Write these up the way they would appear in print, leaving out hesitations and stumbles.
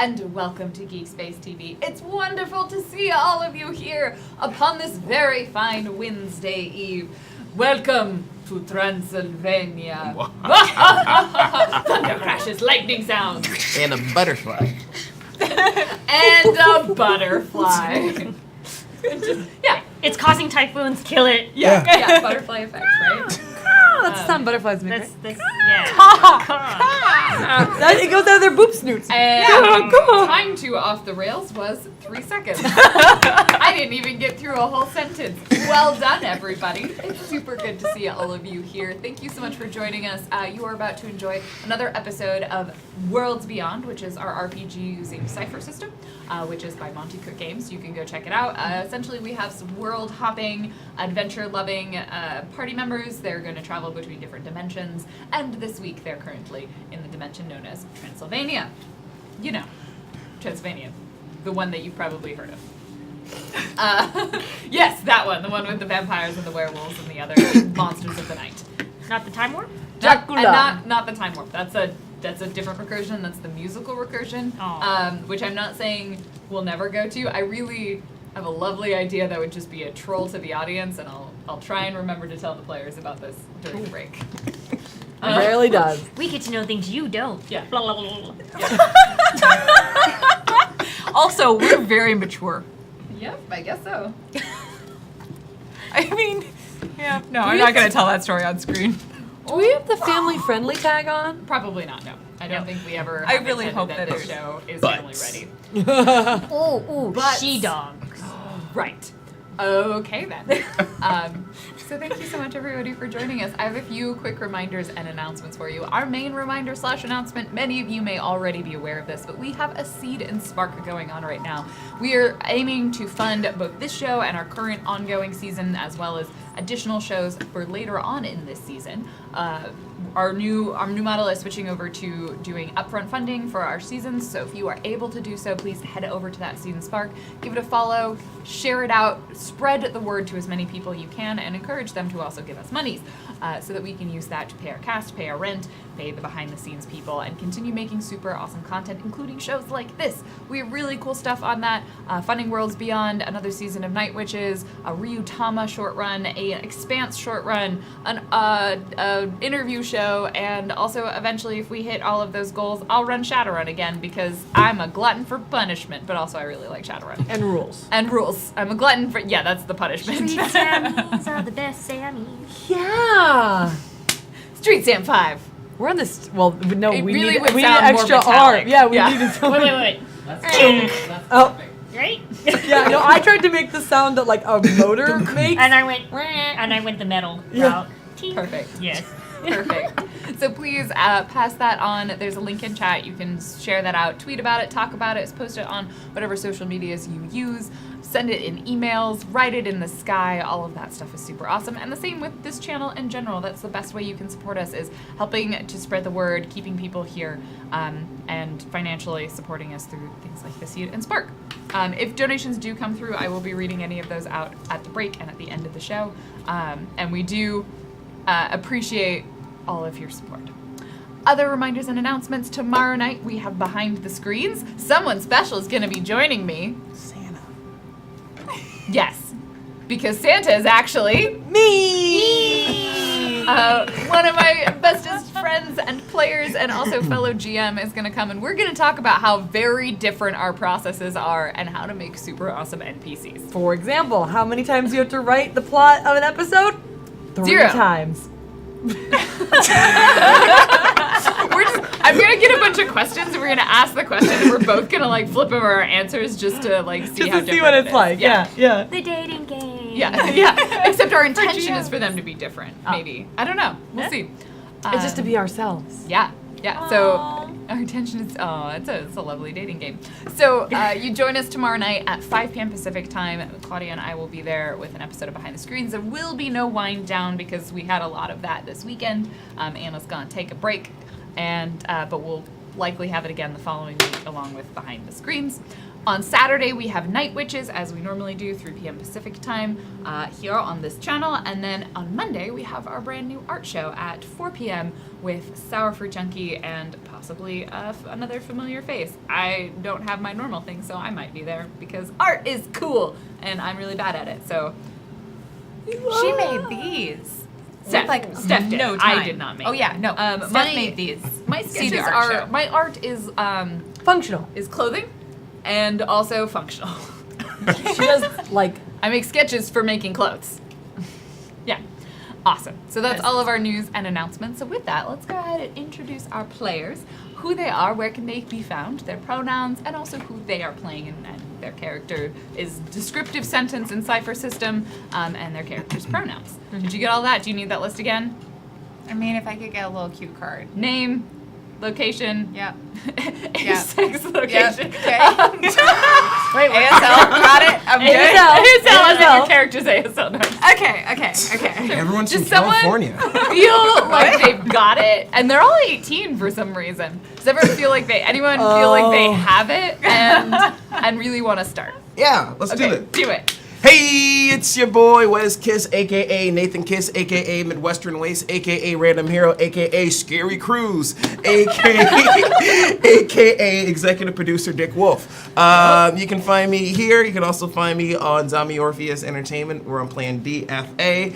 and welcome to Geek Space TV. It's wonderful to see all of you here upon this very fine Wednesday Eve. Welcome to Transylvania. Thunder crashes, lightning sounds. And a butterfly. And a butterfly. Yeah. It's causing typhoons, kill it. Yeah, butterfly effect, right? That's the sound butterflies make, right? Yeah. It goes out of their boob snoots. And time to off the rails was 3 seconds. I didn't even get through a whole sentence. Well done, everybody. It's super good to see all of you here. Thank you so much for joining us. You are about to enjoy another episode of Worlds Beyond, which is our RPG using Cypher system, which is by Monty Cook Games. You can go check it out. Essentially, we have some world-hopping, adventure-loving party members. They're going to travel between different dimensions, and this week they're currently in the dimension known as Transylvania. You know, Transylvania, the one that you've probably heard of. Yes, that one, the one with the vampires and the werewolves and the other monsters of the night. Not the time warp? Not the time warp. That's a different recursion. That's the musical recursion, which I'm not saying we'll never go to. I really have a lovely idea that would just be a troll to the audience, and I'll try and remember to tell the players about this during the break. It rarely does. We get to know things you don't. Yeah. Blah, blah, blah, blah. Also, we're very mature. Yep, I guess so. I mean, yeah. No, I'm not going to tell that story on screen. Do we have the family-friendly tag on? Probably not. No, I don't think we ever. I have really intended hope that this is. show is Butts. family ready. Ooh, But- she-dogs. Right. Okay then. So thank you so much everybody for joining us. I have a few quick reminders and announcements for you. Our main reminder / announcement, many of you may already be aware of this, but we have a Seed and Spark going on right now. We are aiming to fund both this show and our current ongoing season, as well as additional shows for later on in this season. Our new model is switching over to doing upfront funding for our seasons, so if you are able to do so, please head over to that Seed and Spark, give it a follow, share it out, spread the word to as many people you can, and encourage them to also give us monies, so that we can use that to pay our cast, pay our rent, pay the behind-the-scenes people, and continue making super awesome content, including shows like this. We have really cool stuff on that. Funding Worlds Beyond, another season of Night Witches, a Ryutama short run, an Expanse short run, an interview show, and also eventually, if we hit all of those goals, I'll run Shadowrun again because I'm a glutton for punishment, but also I really like Shadowrun. And rules. And rules. I'm a glutton for, yeah, that's the punishment. Street Sammies are the best Sammies. Yeah. Street Sam 5. We're on this. Well, no, It we really need would we need sound more extra metallic. R. Yeah, we Yeah. needed something. Wait. Oh, Right? yeah. No, I tried to make the sound that like a motor makes. And I went, "Wah," and I went the metal Yeah. route. Tink. Perfect. Yes. Perfect. So please pass that on. There's a link in chat. You can share that out, tweet about it, talk about it, post it on whatever social medias you use. Send it in emails, write it in the sky. All of that stuff is super awesome. And the same with this channel in general. That's the best way you can support us, is helping to spread the word, keeping people here, and financially supporting us through things like the Seed and Spark. If donations do come through, I will be reading any of those out at the break and at the end of the show. And we do appreciate all of your support. Other reminders and announcements. Tomorrow night we have Behind the Screens. Someone special is going to be joining me. Santa. Yes, because Santa is actually Me. one of my bestest friends and players, and also fellow GM, is going to come, and we're going to talk about how very different our processes are and how to make super awesome NPCs. For example, how many times do you have to write the plot of an episode? 3 0. times. I'm gonna get a bunch of questions, and we're gonna ask the question, and we're both gonna like flip over our answers just to like see Just how to see different what it it's is. like. Yeah. The dating game. Yeah. Except our intention is GMs. for them to be different. Maybe. I don't know. We'll see. It's just to be ourselves. Yeah. So our intention is, it's a lovely dating game. So you join us tomorrow night at 5 p.m. Pacific time. Claudia and I will be there with an episode of Behind the Screens. There will be no wind down because we had a lot of that this weekend. Anna's gonna take a break, and but we'll likely have it again the following week along with Behind the Screens. On Saturday, we have Night Witches, as we normally do, 3 p.m. Pacific time, here on this channel. And then on Monday, we have our brand new art show at 4 p.m. with Sour Fruit Junkie and possibly another familiar face. I don't have my normal thing, so I might be there because art is cool, and I'm really bad at it. So She made these. Steph, Like Steph did. no time. I did not make. Oh yeah, no. Steph made these. My See the sketches art are show. my art is Functional. clothing, and also functional. She does like I make sketches for making clothes. Yeah. Awesome. So that's all of our news and announcements. So with that, let's go ahead and introduce our players, who they are, where can they be found, their pronouns, and also who they are playing and their character is descriptive sentence and cipher system, and their character's pronouns. Did you get all that? Do you need that list again? I mean, if I could get a little cue card. Name, location, Yep. sex, location. Okay. Wait, ASL. Got it. I'm good. ASL, and then your character's ASL. Nice. Okay. Everyone's Just from someone- California. Feel like they've got it, and they're all 18 for some reason. Does everyone feel like anyone feel like they have it and really want to start? Yeah, let's do Okay, it. do it. Hey, it's your boy Wes Kiss, aka Nathan Kiss, aka Midwestern Waste, aka Random Hero, aka Scary Cruz, aka Executive Producer Dick Wolf. You can find me here. You can also find me on Zombie Orpheus Entertainment, where I'm playing DFA.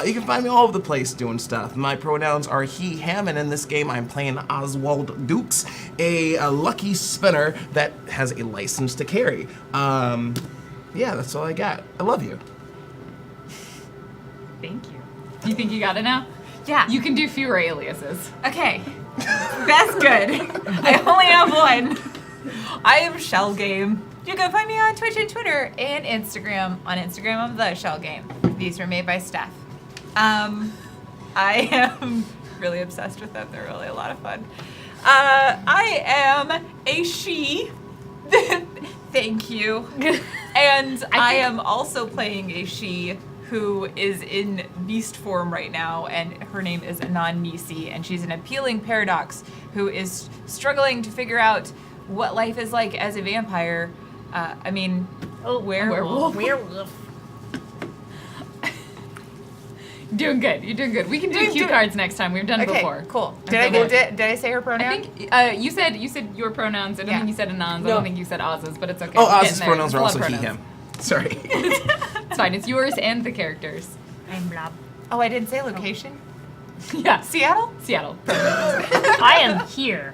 You can find me all over the place doing stuff. My pronouns are he, him, and in this game I'm playing Oswald Dukes, a lucky spinner that has a license to carry. Yeah, that's all I got. I love you. Thank you. You think you got it now? Yeah. You can do fewer aliases. Okay. That's good. I only have one. I am Shell Game. You can find me on Twitch and Twitter and Instagram. On Instagram, I'm The Shell Game. These were made by Steph. I am really obsessed with them. They're really a lot of fun. I am a she. Thank you. And I am also playing a she who is in beast form right now, and her name is Anon Nisi, and she's an appealing paradox who is struggling to figure out what life is like as a vampire. Werewolf. Doing good. You're doing good. We can do cue cards next time. We've done it Okay, before. cool. Okay, Did I say her pronoun? I think you said your pronouns. I don't Yeah. think you said Anon's. I No. don't think you said Oz's, but it's okay. Oh, We're Oz's getting there. pronouns are There's a lot also of he, pronouns. him. Sorry. It's fine. It's yours and the characters. I'm Blob. Oh, I didn't say location. Yeah. Seattle? Seattle. I am here.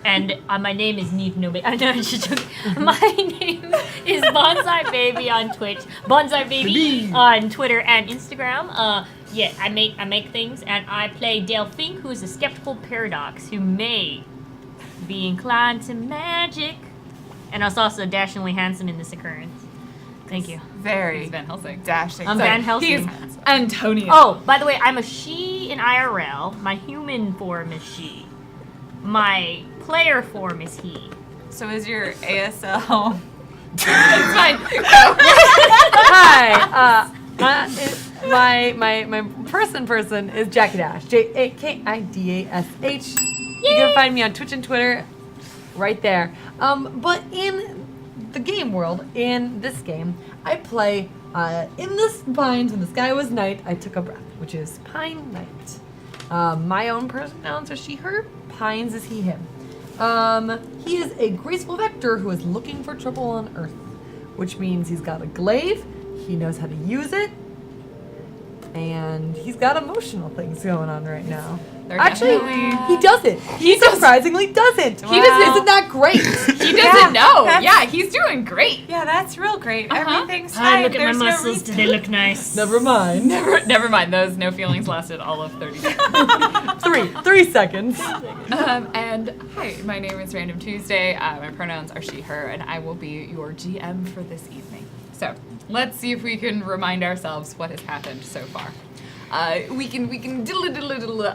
And my name is Neve Nobody. I know, just joking. My name is Bonsai Baby on Twitch, Bonsai Baby on Twitter and Instagram. Yeah, I make things, and I play Delphine, who is a skeptical paradox who may be inclined to magic, and I was also dashingly handsome in this occurrence. Thank you. Very He's Van Helsing. dashing. I'm Van Helsing. He's Antonio. Oh, by the way, I'm a she in IRL. My human form is she. My player form is he. So is your ASL? It's fine. hi. My person is Jackie Dash. JAKIDASH. You can find me on Twitch and Twitter, right there. But in the game world, in this game, I play in the pines when the sky was night. I took a breath, which is Pine Knight. My own pronouns are she, her. Pines is he, him. He is a graceful vector who is looking for trouble on Earth, which means he's got a glaive, he knows how to use it, and he's got emotional things going on right now. They're Actually, definitely- he doesn't. He surprisingly doesn't. Wow. He just isn't that great. He doesn't know. that's- Yeah, he's doing great. Yeah, that's real great. Uh-huh. Everything's fine. Look at my There's no muscles. reason- Do they look nice? Never mind. Never mind. Those no feelings lasted all of 30 seconds. 3 seconds. And hi, my name is Random Tuesday. My pronouns are she, her, and I will be your GM for this evening. So let's see if we can remind ourselves what has happened so far. We can diddle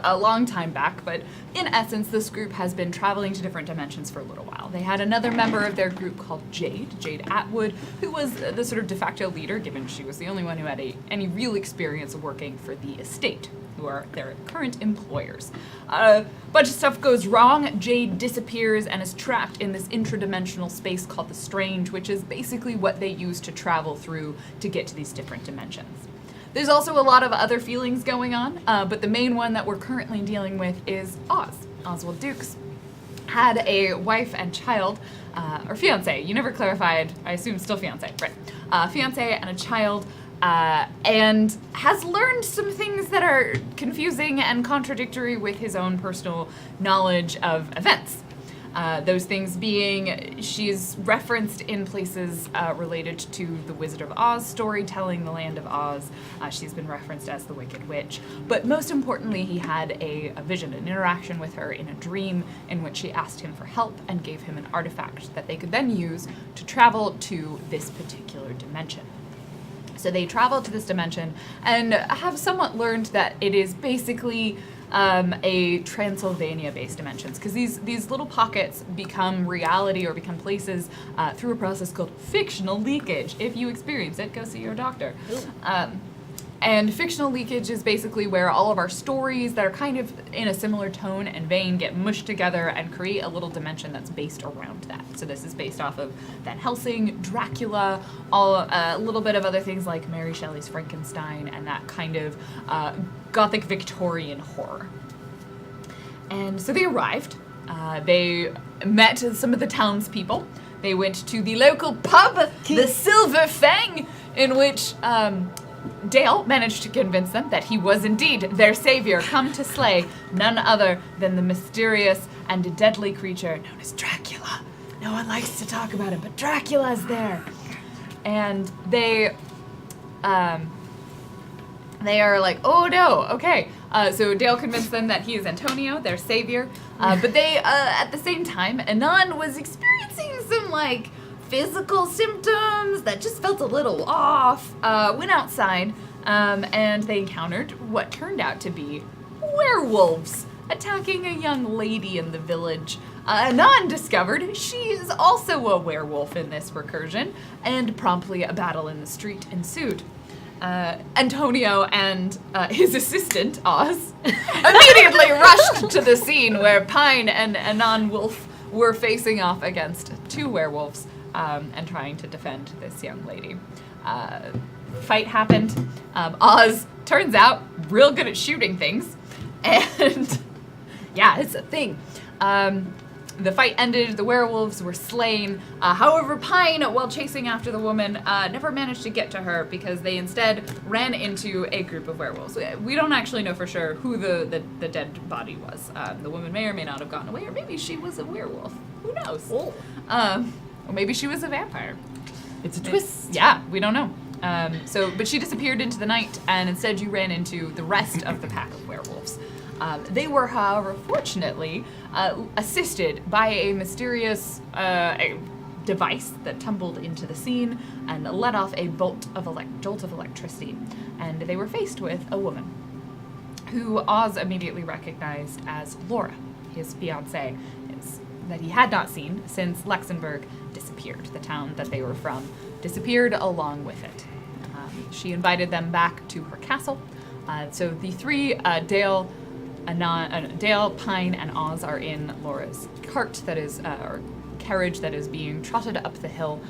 a long time back, but in essence, this group has been traveling to different dimensions for a little while. They had another member of their group called Jade Atwood, who was the sort of de facto leader, given she was the only one who had any real experience working for the estate. who are their current employers. A bunch of stuff goes wrong. Jade disappears and is trapped in this intradimensional space called the Strange, which is basically what they use to travel through to get to these different dimensions. There's also a lot of other feelings going on, but the main one that we're currently dealing with is Oswald Dukes. Had a wife and child, or fiance. You never clarified. I assume still fiance, right? Fiance and a child, and has learned some things that are confusing and contradictory with his own personal knowledge of events. Those things being, she's referenced in places related to the Wizard of Oz storytelling, the Land of Oz. She's been referenced as the Wicked Witch. But most importantly, he had a vision, an interaction with her in a dream in which she asked him for help and gave him an artifact that they could then use to travel to this particular dimension. So they travel to this dimension and have somewhat learned that it is basically a Transylvania-based dimensions, because these little pockets become reality or become places through a process called fictional leakage. If you experience it, go see your doctor. And fictional leakage is basically where all of our stories that are kind of in a similar tone and vein get mushed together and create a little dimension that's based around that. So this is based off of Van Helsing, Dracula, a little bit of other things like Mary Shelley's Frankenstein, and that kind of Gothic Victorian horror. And so they arrived. They met some of the townspeople. They went to the local pub, the Silver Fang, in which Dale managed to convince them that he was indeed their savior, come to slay none other than the mysterious and deadly creature known as Dracula. No one likes to talk about it, but Dracula's there. And they are like, oh no, okay. So Dale convinced them that he is Antonio, their savior. But they, at the same time, Anon was experiencing some, like, physical symptoms that just felt a little off. Went outside, and they encountered what turned out to be werewolves attacking a young lady in the village. Anon discovered she is also a werewolf in this recursion, and promptly a battle in the street ensued. Antonio and his assistant, Oz, immediately rushed to the scene where Pine and Anon Wolf were facing off against two werewolves and trying to defend this young lady. Fight happened. Oz, turns out, real good at shooting things. And yeah, it's a thing. The fight ended, the werewolves were slain. However, Pine, while chasing after the woman, never managed to get to her because they instead ran into a group of werewolves. We don't actually know for sure who the dead body was. The woman may or may not have gotten away, or maybe she was a werewolf. Who knows? Or maybe she was a vampire. It's a twist. Yeah, we don't know. But she disappeared into the night, and instead you ran into the rest of the pack of werewolves. They were, however, fortunately assisted by a mysterious a device that tumbled into the scene and let off a jolt of electricity. And they were faced with a woman who Oz immediately recognized as Laura, his fiancée, that he had not seen since Luxembourg disappeared. The town that they were from disappeared along with it. She invited them back to her castle. So the three, Dale, Pine, and Oz are in Laura's cart that is, or carriage that is being trotted up the hill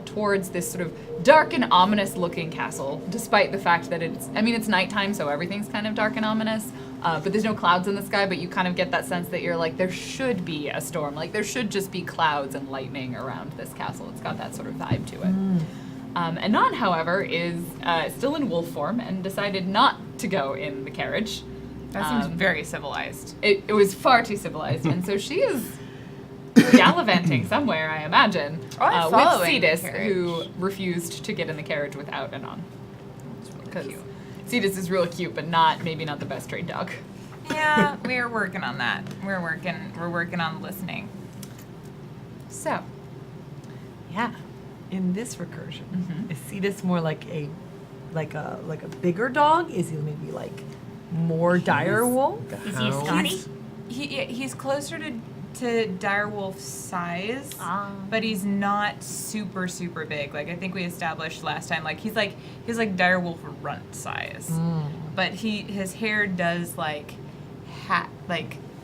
towards this sort of dark and ominous looking castle, despite the fact that it's nighttime, so everything's kind of dark and ominous. But there's no clouds in the sky, but you kind of get that sense that you're like, there should be a storm. Like, there should just be clouds and lightning around this castle. It's got that sort of vibe to it. Anon, however, is still in wolf form and decided not to go in the carriage. That seems very civilized. It was far too civilized, and so she is gallivanting somewhere, I imagine, with Cetus, who refused to get in the carriage without Anon. Because Cetus is real cute, but maybe not the best trained dog. Yeah, we're working on that. We're working on listening. So, yeah. In this recursion, is Cetus more like a bigger dog? Is he maybe like more dire wolf? Is he a Scotty? He's closer to to direwolf size, but he's not super super big. Like I think we established last time. Like he's like direwolf runt size, but his hair does like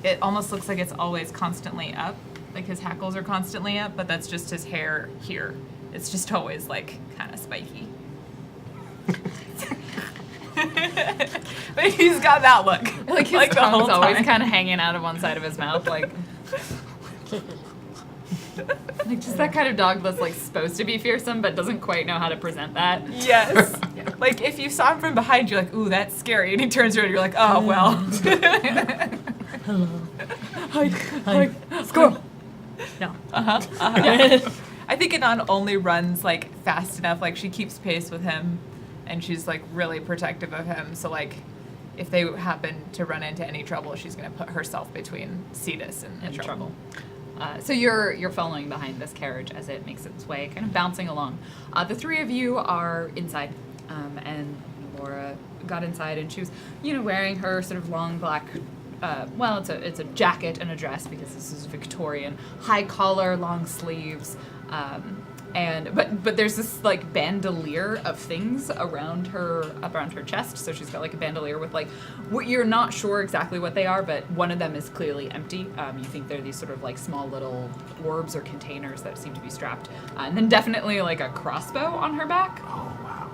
it almost looks like it's always constantly up. Like his hackles are constantly up, but that's just his hair here. It's just always like kind of spiky. But he's got that look. Like his tongue's always kind of hanging out of one side of his mouth, like just that kind of dog that's like supposed to be fearsome but doesn't quite know how to present that. Yes. Like if you saw him from behind, you're like, ooh, that's scary. And he turns around, you're like, oh well. Hello. Hi. Squirrel. No. I think Anon only runs like fast enough. Like she keeps pace with him, and she's like really protective of him. So like, if they happen to run into any trouble, she's gonna put herself between Cetus and trouble. So you're following behind this carriage as it makes its way, kind of bouncing along. The three of you are inside, and Laura got inside, and she was, wearing her sort of long black. It's a jacket and a dress because this is Victorian, high collar, long sleeves, but there's this like bandolier of things around her chest. So she's got like a bandolier with like what you're not sure exactly what they are, but one of them is clearly empty. You think they're these sort of like small little orbs or containers that seem to be strapped, and then definitely like a crossbow on her back. Oh wow.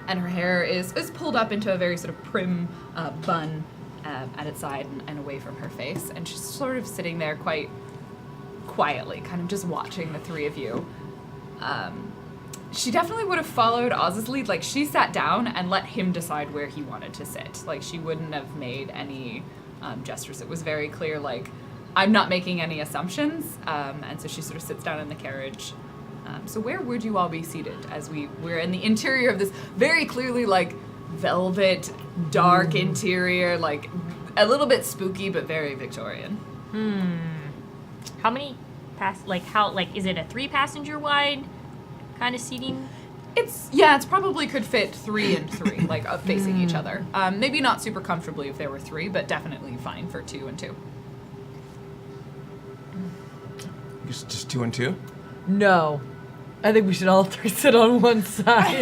And her hair is pulled up into a very sort of prim bun. At its side and away from her face, and she's sort of sitting there quite quietly, kind of just watching the three of you. She definitely would have followed Oz's lead. Like, she sat down and let him decide where he wanted to sit. Like, she wouldn't have made any gestures. It was very clear, like, I'm not making any assumptions, and so she sort of sits down in the carriage. So where would you all be seated as we're in the interior of this very clearly, like, velvet, dark interior, like a little bit spooky but very Victorian. How many is it a 3-passenger wide kind of seating? It's probably could fit 3 and 3, like facing each other. Maybe not super comfortably if there were 3, but definitely fine for 2 and 2. Just 2 and 2? No. I think we should all three sit on one side.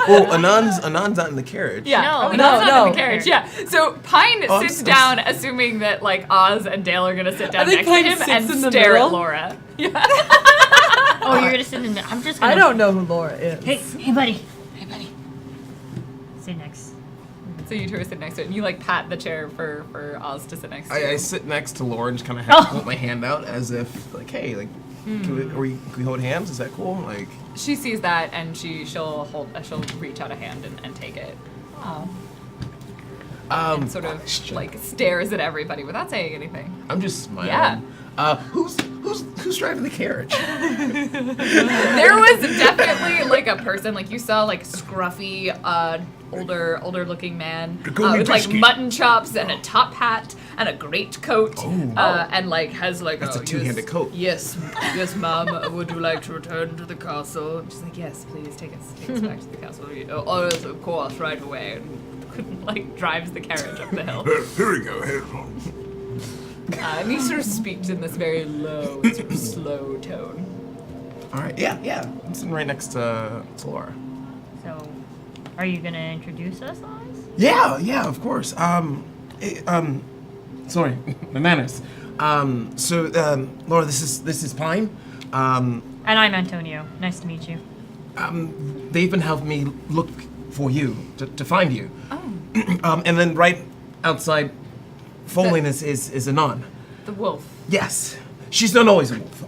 Well, Anon's not in the carriage. Yeah, No, not in the carriage. Yeah, so Pine sits I'm down, assuming that like Oz and Dale are gonna sit down think next to Pine him sits and in the stare middle. at Laura. Yeah. Oh, you're gonna sit in the. I'm just gonna. I don't know who Laura is. Hey, buddy. Sit next. So you two are sitting next to it, and you like pat the chair for Oz to sit next to. I sit next to Laura and just kind of hold my hand out as if like, hey, like, can we hold hands? Is that cool? Like. She sees that, and she'll reach out a hand and take it. And sort of like stares at everybody without saying anything. I'm just smiling. Yeah. Who's driving the carriage? There was definitely like a person, like you saw, like scruffy, older looking man with like mutton chops and a top hat and a great coat, and like has like That's a two-handed coat. Yes, ma'am. Would you like to return to the castle? And she's like, yes, please take us back to the castle. Oh, yes, of course, right away. And like drives the carriage up the hill. Here we go. And he sort of speaks in this very low, sort of slow tone. All right. Yeah. I'm sitting right next to Laura. So, are you gonna introduce us, Oz? Yeah, of course. Sorry, my manners. Laura, this is Pine. And I'm Antonio. Nice to meet you. They've been helping me look for you, to find you. Oh. And then right outside Folin is Anon. The wolf. Yes. She's not always a wolf.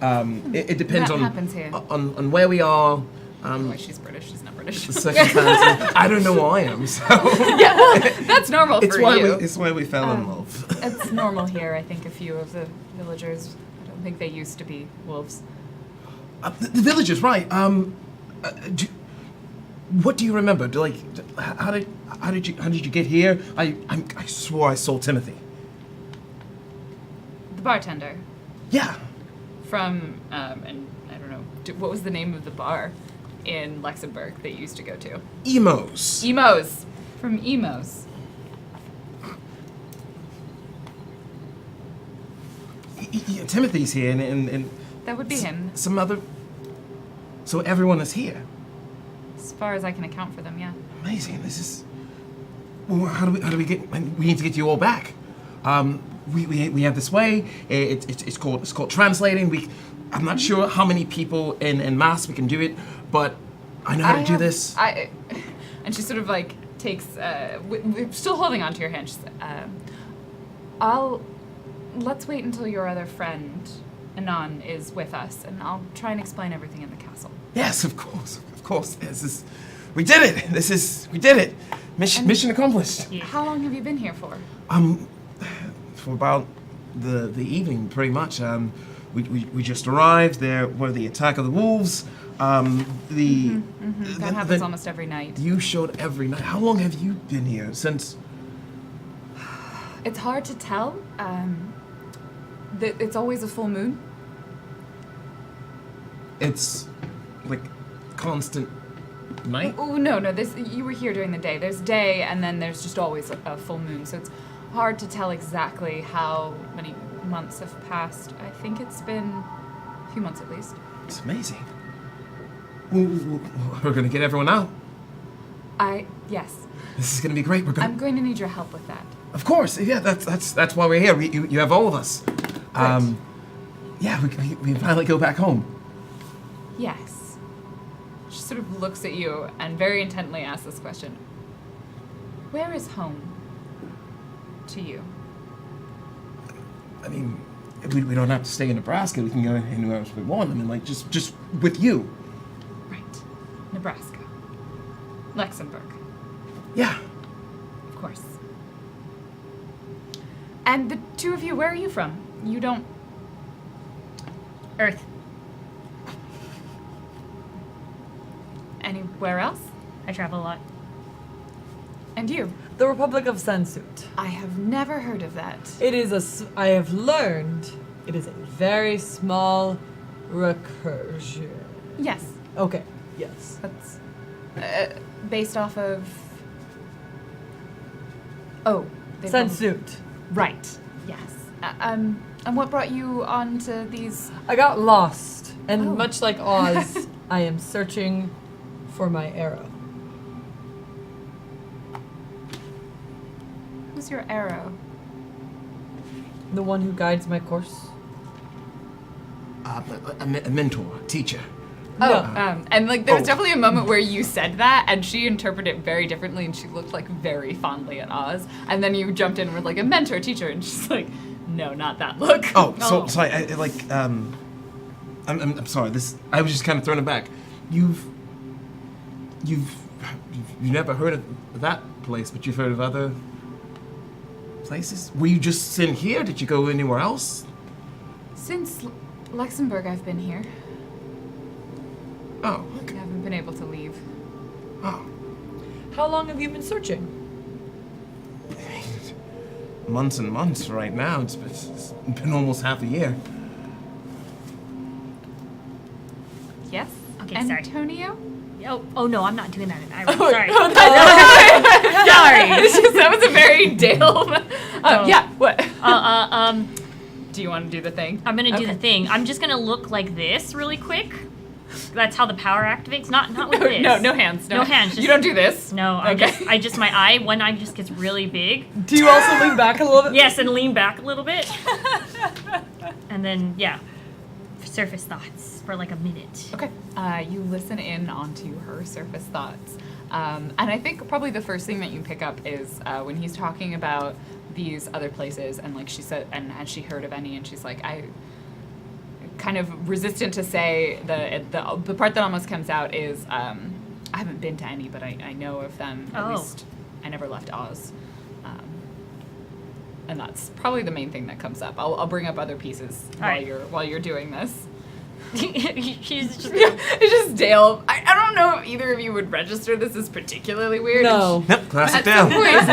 It depends That on happens here. on where we are. Why she's British, she's not British. The circumstances. I don't know who I am, so Yeah, well, that's normal it's for why you. it's why we fell in love. It's normal here. I think a few of the villagers, I don't think they used to be wolves. The villagers, right? What do you remember? How did you get here? I swore I saw Timothy. The bartender Yeah. from, and I don't know, what was the name of the bar in Luxembourg that you used to go to? Emos. Emos. From Emos. Timothy's here, and That would be him, some other. So everyone is here. as far as I can account for them. Yeah. Amazing. This is. Well, how do we get? We need to get you all back. We have this way. It's called translating. I'm not sure how many people in mass we can do it, but I know how to do this. And she sort of like takes. We're still holding on to your hand. She's, let's wait until your other friend, Anon, is with us, and I'll try and explain everything in the castle. Yes, of course. We did it. We did it. Mission accomplished. Yeah. How long have you been here for? For about the evening, pretty much. We just arrived. There were the attack of the wolves. That happens almost every night. You showed every night. How long have you been here? Since? It's hard to tell. It's always a full moon. It's like constant night. Oh no! You were here during the day. There's day, and then there's just always a full moon. So it's hard to tell exactly how many months have passed. I think it's been a few months at least. It's amazing. We're gonna get everyone out. Yes. This is gonna be great. I'm going to need your help with that. Of course, yeah. That's why we're here. You have all of us. Yeah, we finally go back home. Yes. She sort of looks at you and very intently asks this question. Where is home to you? I mean, we don't have to stay in Nebraska. We can go anywhere else we want. I mean, like just with you. Right. Nebraska. Luxembourg. Yeah. Of course. And the two of you, where are you from? You don't... Earth. Anywhere else? I travel a lot. And you? The Republic of Sansut. I have never heard of that. It is I have learned it is a very small recursion. Yes. Okay, yes. That's based off of... Oh. they've gone- Sansut. Right. Yes. And what brought you on to these... I got lost, and Oh. much like Oz, I am searching for my arrow. Who's your arrow? The one who guides my course. A mentor, a teacher. Oh, No. and like there was Oh. definitely a moment where you said that, and she interpreted it very differently, and she looked like very fondly at Oz, and then you jumped in and were like a mentor, teacher, and she's like, no, not that look. Oh, so sorry. I'm sorry. I was just kind of thrown aback. You've never heard of that place, but you've heard of other places. Were you just in here? Did you go anywhere else? Since Luxembourg, I've been here. Oh, I okay. haven't been able to leave. Oh, How long have you been searching? months and months right now. It's been almost half a year. Yes. Okay, sorry. Antonio? Oh no, I'm not doing that in Irish. Oh, Sorry. no. Sorry. It's just, that was a very Dale. Oh. Yeah. What? Um, Do you want to do the thing? I'm gonna do Okay. the thing. I'm just gonna look like this really quick. That's how the power activates. Not like this. No hands. No hands, You just- don't do this. No, Okay. I just my one eye just gets really big. Do you also lean back a little bit? Yes, and lean back a little bit. And then yeah, surface thoughts for like a minute. Okay. You listen in onto her surface thoughts. And I think probably the first thing that you pick up is when he's talking about these other places, and like she said, and has she heard of any? And she's like, I kind of resistant to say the part that almost comes out is I haven't been to any, but I know of them. At Oh. least I never left Oz. And that's probably the main thing that comes up. I'll bring up other pieces Alright. while you're doing this. She's just Yeah, it's just Dale. I don't know if either of you would register this as particularly weird. No. Yep, classic At some Dale. point, Huzzah.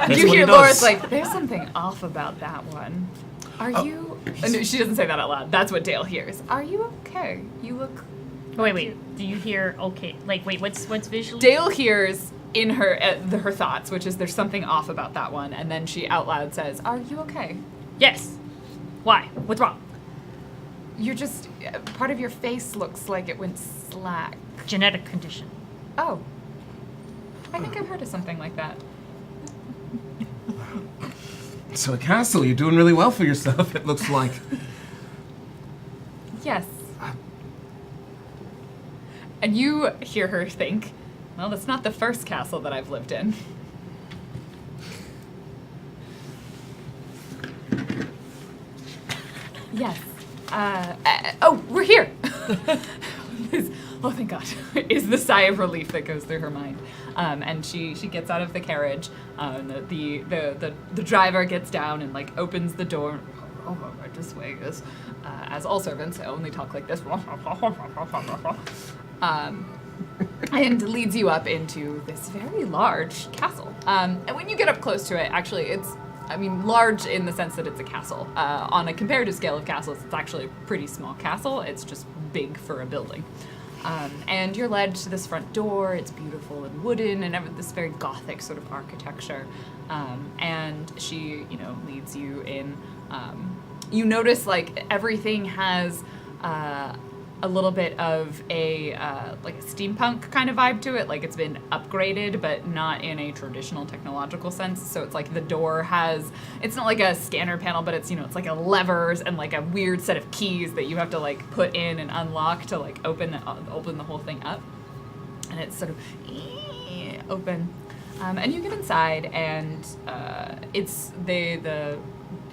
That's you what hear he does. Laura's like, there's something off about that one. Are you... no, she doesn't say that out loud. That's what Dale hears. Are you okay? You look... Oh, wait. Do you hear? Okay. Like, wait. What's visually? Dale hears in her her thoughts, which is there's something off about that one, and then she out loud says, "Are you okay?" Yes. Why? What's wrong? You're just part of your face looks like it went slack. Genetic condition. Oh, I think I've heard of something like that. So, Castle, you're doing really well for yourself, it looks like. Yes. And you hear her think, well, that's not the first castle that I've lived in. Yes. Oh, we're here. Oh, thank God. Is the sigh of relief that goes through her mind. And she gets out of the carriage. And the driver gets down and like opens the door. Oh, right this way, as all servants only talk like this. And leads you up into this very large castle. And when you get up close to it, actually, it's large in the sense that it's a castle. On a comparative scale of castles, it's actually a pretty small castle. It's just big for a building. And you're led to this front door. It's beautiful and wooden and this very Gothic sort of architecture. And she, leads you in. You notice like everything has a little bit of a like a steampunk kind of vibe to it. Like it's been upgraded, but not in a traditional technological sense. So it's like the door has, it's not like a scanner panel, but it's, it's like a levers and like a weird set of keys that you have to like put in and unlock to like open the whole thing up. And it's sort of open. And you get inside and it's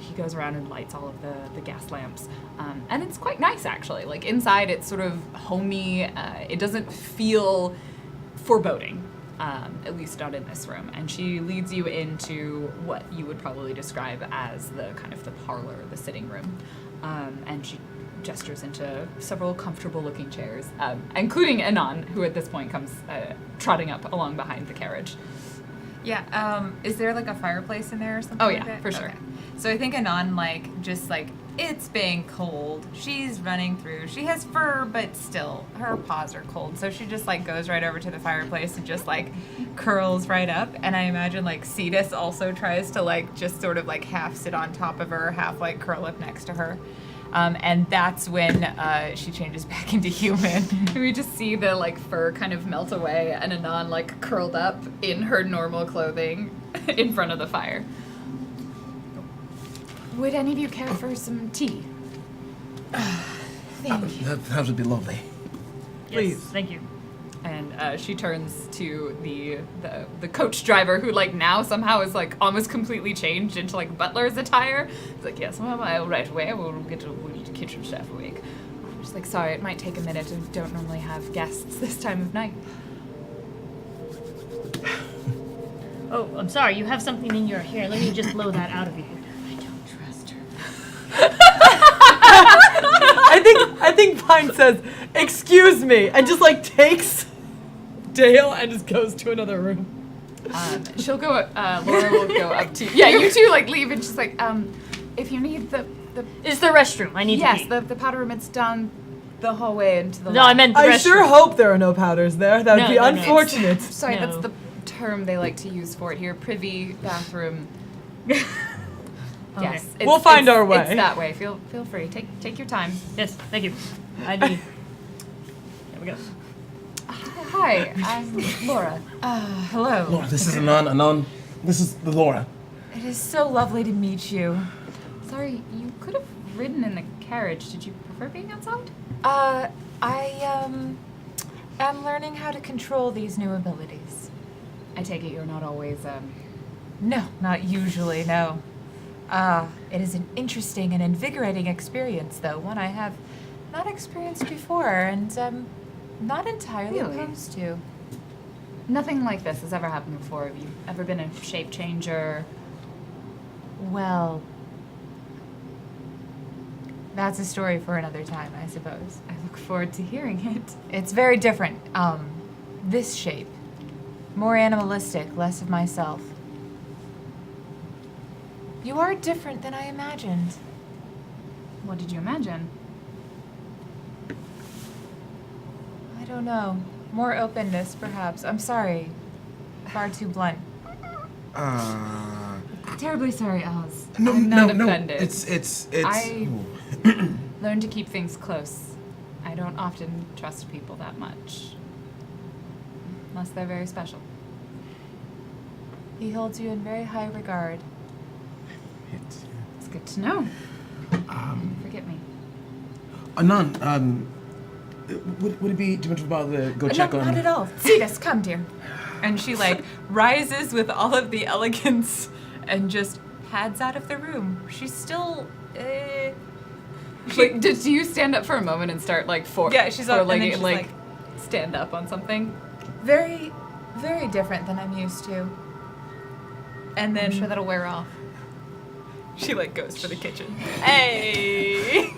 he goes around and lights all of the gas lamps. And it's quite nice, actually. Like, inside, it's sort of homey. It doesn't feel foreboding, at least not in this room. And she leads you into what you would probably describe as the kind of the parlor, the sitting room. And she gestures into several comfortable-looking chairs, including Anon, who at this point comes trotting up along behind the carriage. Yeah, is there like a fireplace in there or something? Oh, like yeah, that? for sure. Okay. So I think Anon, it's been cold. She's running through. She has fur, but still, her paws are cold. So she just goes right over to the fireplace and just curls right up. And I imagine Cetus also tries to just sort of half sit on top of her, half curl up next to her. And that's when she changes back into human. We just see the fur kind of melt away and Anon curled up in her normal clothing in front of the fire. Would any of you care for some tea? Thank you. That would be lovely. Yes, thank you. And she turns to the coach driver who now somehow is almost completely changed into butler's attire. He's like, yes, well, right away. We'll get the kitchen chef awake. She's sorry, it might take a minute. I don't normally have guests this time of night. Oh, I'm sorry. You have something in your hair. Let me just blow that out of you. I don't trust her. I think Pine says, "Excuse me," and just takes Dale and just goes to another room. She'll go. Laura will go up to. Yeah, you two leave, and she's if you need the. It's the restroom. I need to Yes, pee. the powder room. It's down the hallway into the. No, I meant the restroom. I sure hope there are no powders there. That would be No. unfortunate. Sorry, No. that's the term they like to use for it here. Privy bathroom. Okay. Yes, We'll find our way. It's that way. Feel free. Take your time. Yes, thank you. I need. There we go. Hi, I'm Laura. Hello. Laura, this is Anon. This is the Laura. It is so lovely to meet you. Sorry, you could have ridden in the carriage. Did you prefer being outside? I am learning how to control these new abilities. I take it you're not always No, not usually, no. It is an interesting and invigorating experience, though, one I have not experienced before, and not entirely Really? opposed to. Nothing like this has ever happened before. Have you ever been a shape changer? Well, that's a story for another time, I suppose. I look forward to hearing it. It's very different. This shape. More animalistic, less of myself. You are different than I imagined. What did you imagine? I don't know. More openness, perhaps. I'm sorry. Far too blunt. Terribly sorry, Oz. No, I'm not no, offended. It's. I- Ooh. learn to keep things close. I don't often trust people that much. Unless they're very special. He holds you in very high regard. It's good to know. Forget me. Anan, would it be too much about the go check on? Not at all. See this, come dear. And she like rises with all of the elegance and just pads out of the room. She's still Wait, do you stand up for a moment and start like she's up, and then she's like stand up on something? very, very different than I'm used to. And then I'm sure that'll wear off. she like goes for the kitchen. Hey.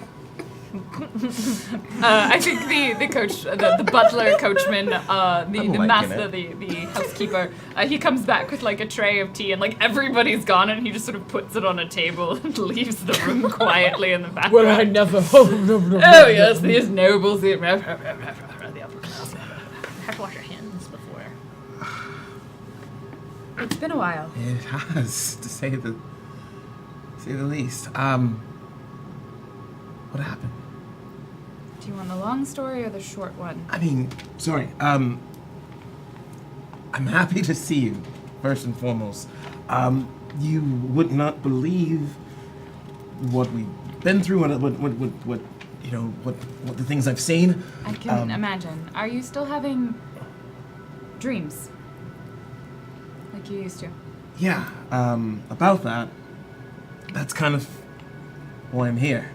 I think the coach, the butler, coachman, the liking master, it. the housekeeper, he comes back with like a tray of tea and like everybody's gone and he just sort of puts it on a table and leaves the room quietly in the background. Well, I never. Oh yes, these nobles, the upper class. Have to wash your hands before. It's been a while. It has, to say the least. What happened? Do you want the long story or the short one? I mean, sorry. I'm happy to see you, first and foremost. You would not believe what we've been through, what the things I've seen. I can imagine. Are you still having dreams? Like you used to? Yeah, about that. That's kind of why I'm here.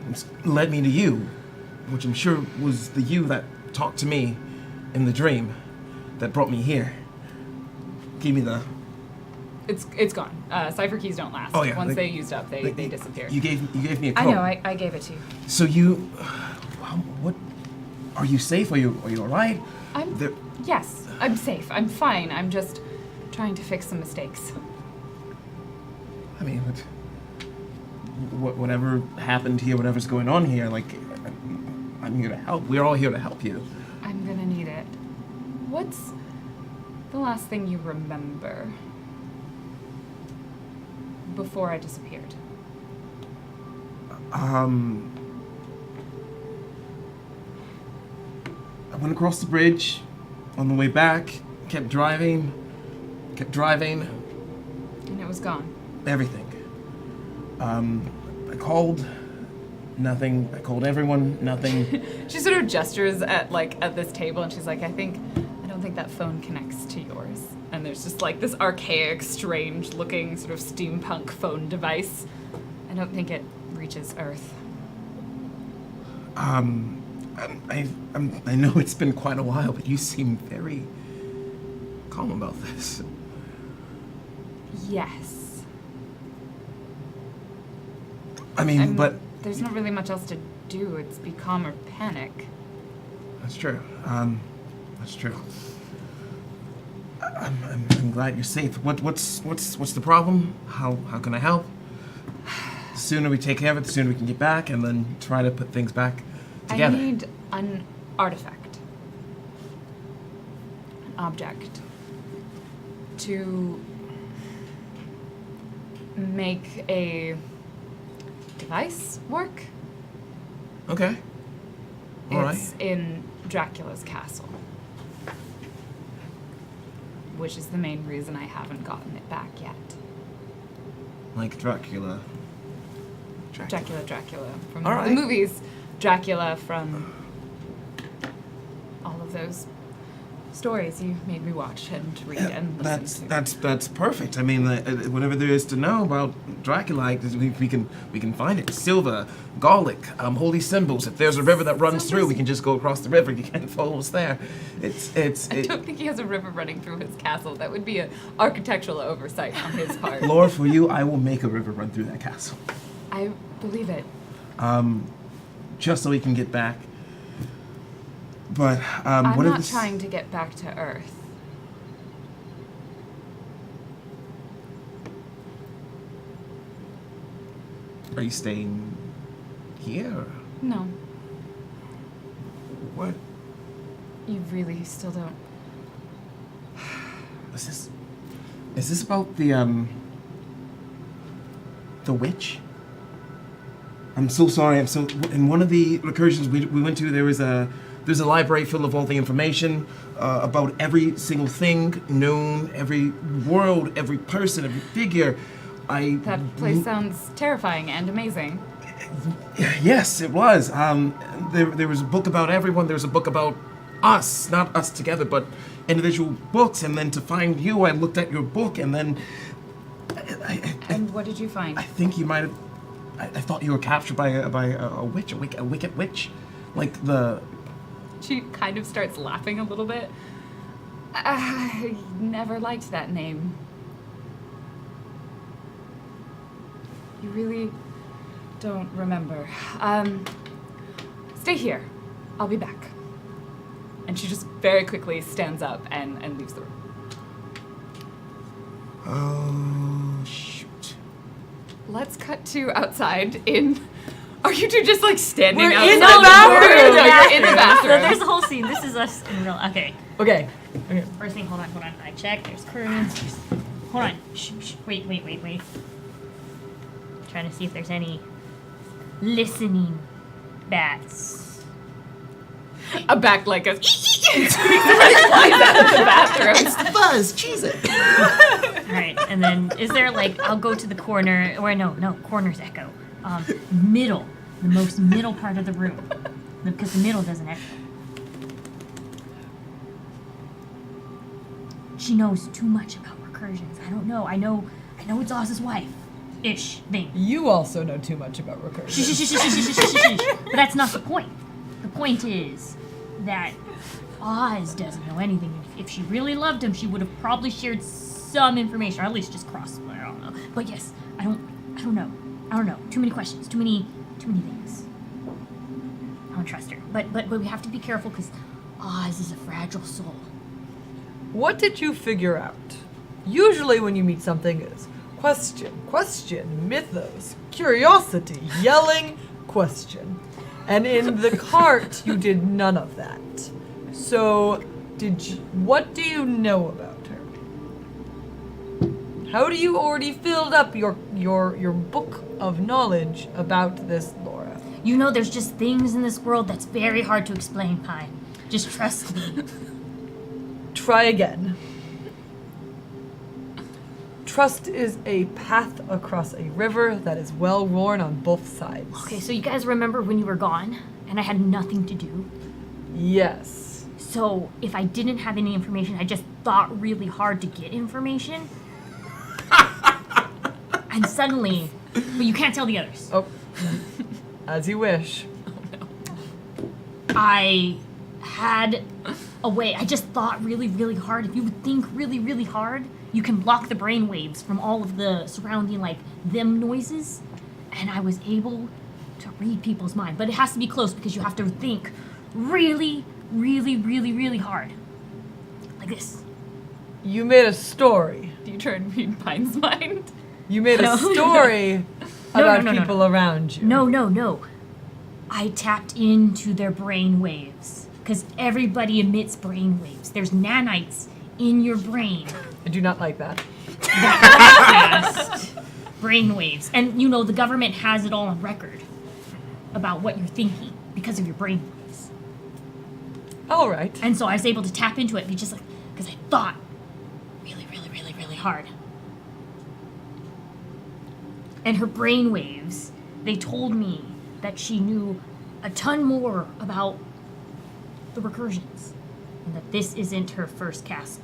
It's led me to you, which I'm sure was the you that talked to me in the dream that brought me here. Give me the... It's gone. Cipher keys don't last. Oh, yeah, Once like- they used up, they disappear. You gave me a I code. know. I gave it to you. So you... What... Are you safe? Are you alright? Yes, I'm safe. I'm fine. I'm just trying to fix some mistakes. I mean, whatever happened here, whatever's going on here, like, I'm here to help. We're all here to help you. I'm gonna need it. What's the last thing you remember before I disappeared? I went across the bridge. On the way back, kept driving. And it was gone. Everything. I called. Nothing. I called everyone. Nothing. She sort of gestures at this table and she's like, I don't think that phone connects to yours. And there's just like this archaic, strange looking sort of steampunk phone device. I don't think it reaches Earth. I know it's been quite a while, but you seem very calm about this. Yes. I mean, but there's not really much else to do. It's be calm or panic. that's true. That's true. I'm glad you're safe. What's the problem? How can I help? The sooner we take care of it, the sooner we can get back, and then try to put things back together. I need an artifact, an object, to make a device work. Okay. All right. It's in Dracula's castle, which is the main reason I haven't gotten it back yet. Like Dracula. Dracula from All the right. movies. Dracula from all of those stories you made me watch and read and listen to. That's perfect. I mean, whatever there is to know about Dracula, we can find it. Silver, garlic, holy symbols. If there's a river that runs through, we can just go across the river. You can't follow us there. I don't think he has a river running through his castle. That would be an architectural oversight on his part. Lord, for you, I will make a river run through that castle. I believe it. Just so we can get back. But I'm what not if trying to get back to Earth. Are you staying here? Or No, what? you really still don't. Is this about the witch? I'm so sorry. In one of the recursions we went to, there's a library full of all the information about every single thing known, every world, every person, every figure. That place sounds terrifying and amazing. Yes, it was. There was a book about everyone. There was a book about us, not us together, but individual books. And then to find you, I looked at your book, and then And what did you find? I think you might have. I thought you were captured by a witch, a wicked witch, like the. She kind of starts laughing a little bit. I never liked that name. You really don't remember. Stay here. I'll be back. And she just very quickly stands up and leaves the room. Oh shoot! Let's cut to outside in... Are you two just like standing We're outside in the door? bathroom! No, you're in the So bathroom. there's the whole scene. This is us in real. Okay. Okay. First thing, hold on. I check. There's curtains. Hold on. Shh. Wait. Trying to see if there's any listening bats. A back like a... flies out of the bathroom. Buzz, cheese it. Right, and then is there like I'll go to the corner or no, corner's echo. Middle, the most middle part of the room, because the middle doesn't echo. She knows too much about recursions. I don't know. I know it's Oz's wife, ish thing. You also know too much about recursion. Shh. But that's not the point. The point is that Oz doesn't know anything. If she really loved him, she would have probably shared some information, or at least just crossed. I don't know. But yes, I don't know. Too many questions. Too many things. I don't trust her. But we have to be careful because Oz is a fragile soul. What did you figure out? Usually when you meet something is question, mythos, curiosity, yelling, question. And in the cart, you did none of that. So, what do you know about her? How do you already filled up your book of knowledge about this Laura? You know, there's just things in this world that's very hard to explain, Pine. Just trust me. Try again. Trust is a path across a river that is well worn on both sides. Okay, so you guys remember when you were gone and I had nothing to do? Yes. So if I didn't have any information, I just thought really hard to get information. And suddenly, but you can't tell the others. Oh, as you wish. I had a way. I just thought really, really hard. If you would think really, really hard, you can block the brain waves from all of the surrounding, like, them noises. And I was able to read people's mind. But it has to be close because you have to think really, really, really, really hard. Like this. You made a story. Do you try and read Pine's mind? You made a story about people around you. No. I tapped into their brain waves. Because everybody emits brain waves. There's nanites in your brain. I do not like that. Broadcast brain waves. And, you know, the government has it all on record about what you're thinking because of your brain waves. All right. And so I was able to tap into it because I thought really, really, really, really hard. And her brain waves, they told me that she knew a ton more about the recursions, and that this isn't her first castle.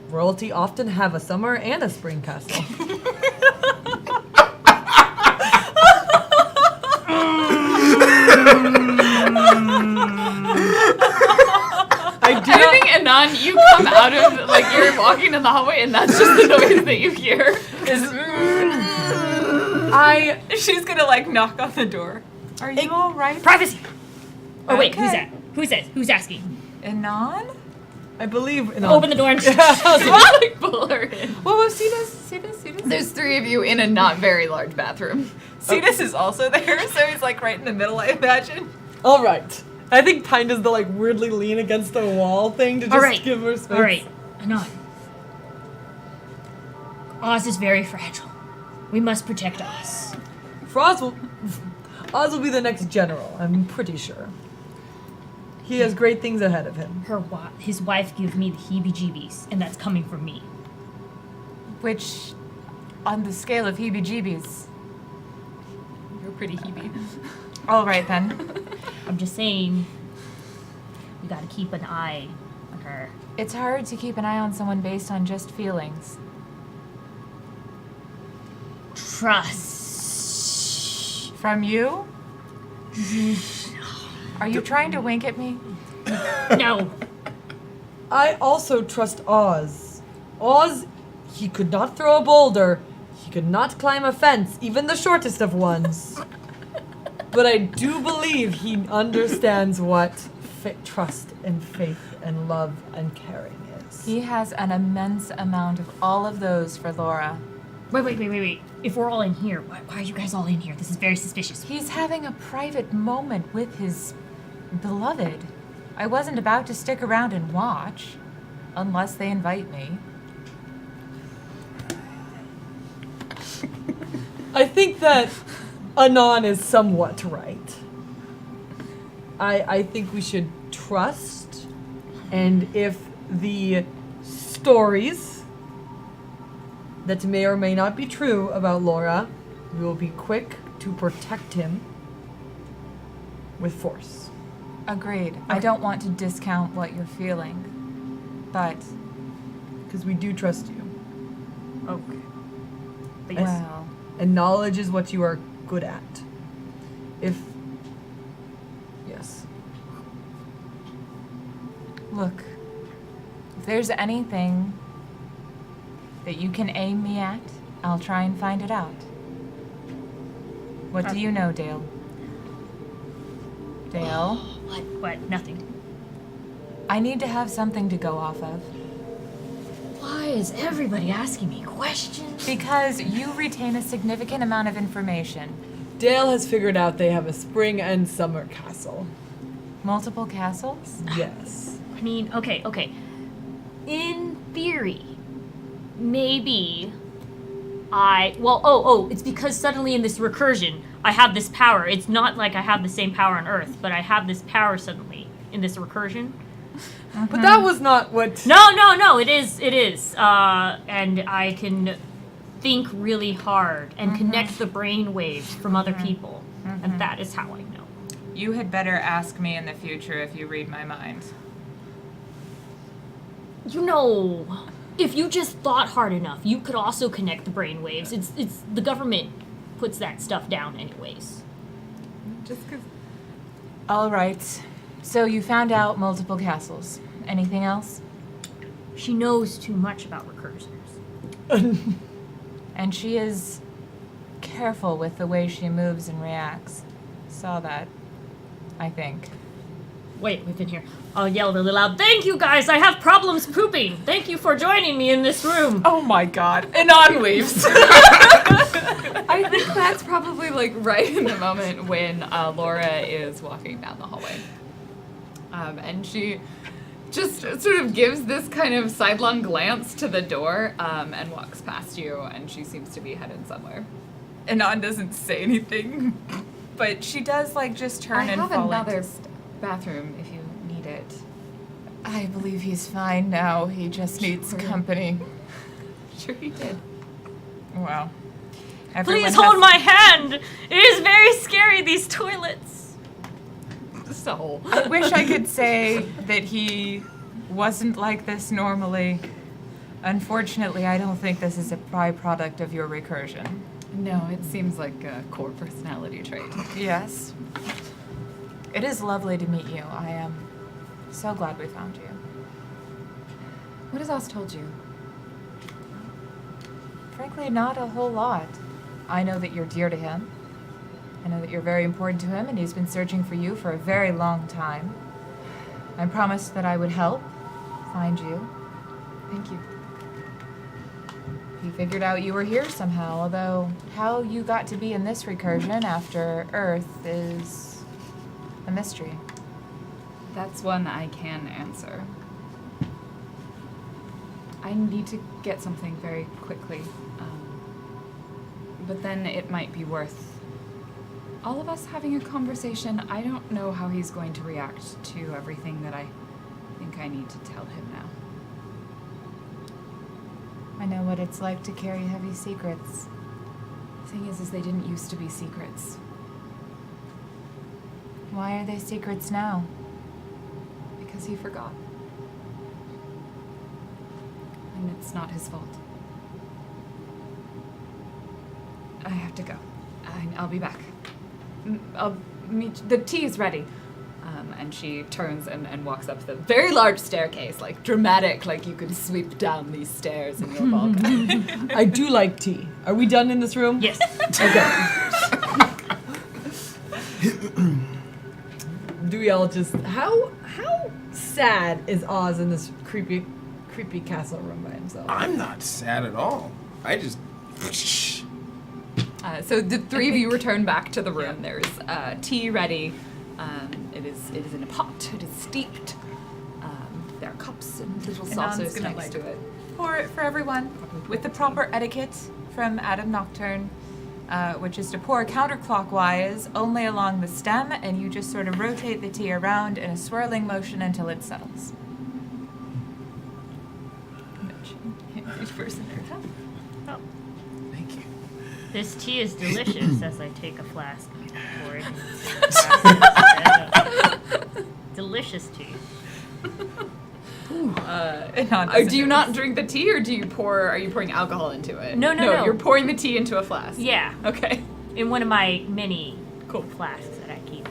Royalty often have a summer and a spring castle. I think, Anon, you come out of, like, you're walking in the hallway and that's just the noise that you hear. She's gonna, like, knock on the door. Are you alright? Privacy! Oh, wait, Okay. who's that? Who's asking? Anon? I believe in Open the door and Like, pull her in. What was Cetus? There's three of you in a not very large bathroom. Cetus is also there, so he's, like, right in the middle, I imagine. All right. I think Pine does the like weirdly lean against the wall thing to just All right. give her space. All right, Anon. Oz is very fragile. We must protect Oz. Oz will be the next general, I'm pretty sure. He has great things ahead of him. His wife gives me the heebie-jeebies, and that's coming from me. Which, on the scale of heebie-jeebies, You're pretty heebie. all right then. I'm just saying, we gotta keep an eye on her. It's hard to keep an eye on someone based on just feelings. Trust. From you? Are you trying to wink at me? No. I also trust Oz. Oz, he could not throw a boulder. He could not climb a fence, even the shortest of ones. But I do believe he understands what trust and faith and love and caring is. He has an immense amount of all of those for Laura. Wait. If we're all in here, why are you guys all in here? This is very suspicious. He's having a private moment with his beloved. I wasn't about to stick around and watch, unless they invite me. I think that Anon is somewhat right. I think we should trust, and if the stories that may or may not be true about Laura, we will be quick to protect him with force. Agreed. I don't want to discount what you're feeling, but Because we do trust you. Okay. But Yes. well, And knowledge is what you are good at. Yes. look. If there's anything that you can aim me at, I'll try and find it out. What do you know, Dale? Dale? What? Nothing. I need to have something to go off of. Why is everybody asking me questions? Because you retain a significant amount of information. Dale has figured out they have a spring and summer castle. Multiple castles? Yes. I mean, okay. In theory, maybe it's because suddenly in this recursion, I have this power. It's not like I have the same power on Earth, but I have this power suddenly in this recursion. But that was not what... No, it is. And I can think really hard and connect the brain waves from other people. And that is how I know. You had better ask me in the future if you read my mind. You know, if you just thought hard enough, you could also connect the brain waves. It's the government puts that stuff down anyways. Just because. All right. So you found out multiple castles. Anything else? She knows too much about recursors. And she is careful with the way she moves and reacts. Saw that, I think. Wait, we've been here. I'll yell really loud. Thank you guys, I have problems pooping. Thank you for joining me in this room. Oh my god. And on leaves. I think that's probably like right in the moment when Laura is walking down the hallway. And she just sort of gives this kind of sidelong glance to the door and walks past you, and she seems to be headed somewhere. Anon doesn't say anything, but she does like just turn and have fall another into... bathroom if you need it. I believe he's fine now. He just needs company. Sure he did. Wow. Please hold my hand. It is very scary, these toilets. So. I wish I could say that he wasn't like this normally. Unfortunately, I don't think this is a byproduct of your recursion. No, it seems like a core personality trait. Yes. It is lovely to meet you. I am so glad we found you. What has Oz told you? Frankly, not a whole lot. I know that you're dear to him. I know that you're very important to him, and he's been searching for you for a very long time. I promised that I would help find you. Thank you. He figured out you were here somehow, although how you got to be in this recursion after Earth is a mystery. That's one I can answer. I need to get something very quickly. But then it might be worth all of us having a conversation. I don't know how he's going to react to everything that I think I need to tell him now. I know what it's like to carry heavy secrets. The thing is they didn't used to be secrets. Why are they secrets now? Because he forgot. And it's not his fault. I have to go. I'll be back. I'll meet. The tea is ready. And she turns and walks up the very large staircase, like dramatic, like you could sweep down these stairs in your balcony. I do like tea. Are we done in this room? Yes. Okay. Do we all just how sad is Oz in this creepy castle room by himself? I'm not sad at all. I just. So the three of you return back to the room. There's tea ready. It is in a pot. It is steeped. There are cups and little saucers gonna, next to it. Pour it for everyone with the proper etiquette from Adam Nocturne, which is to pour counterclockwise only along the stem, and you just sort of rotate the tea around in a swirling motion until it settles. Each person their cup. Oh, Thank you. this tea is delicious as I take a flask and pour it in. Delicious tea. Do you not drink the tea, or are you pouring alcohol into it? No. You're pouring the tea into a flask. Yeah, Okay. in one of my mini flasks that I keep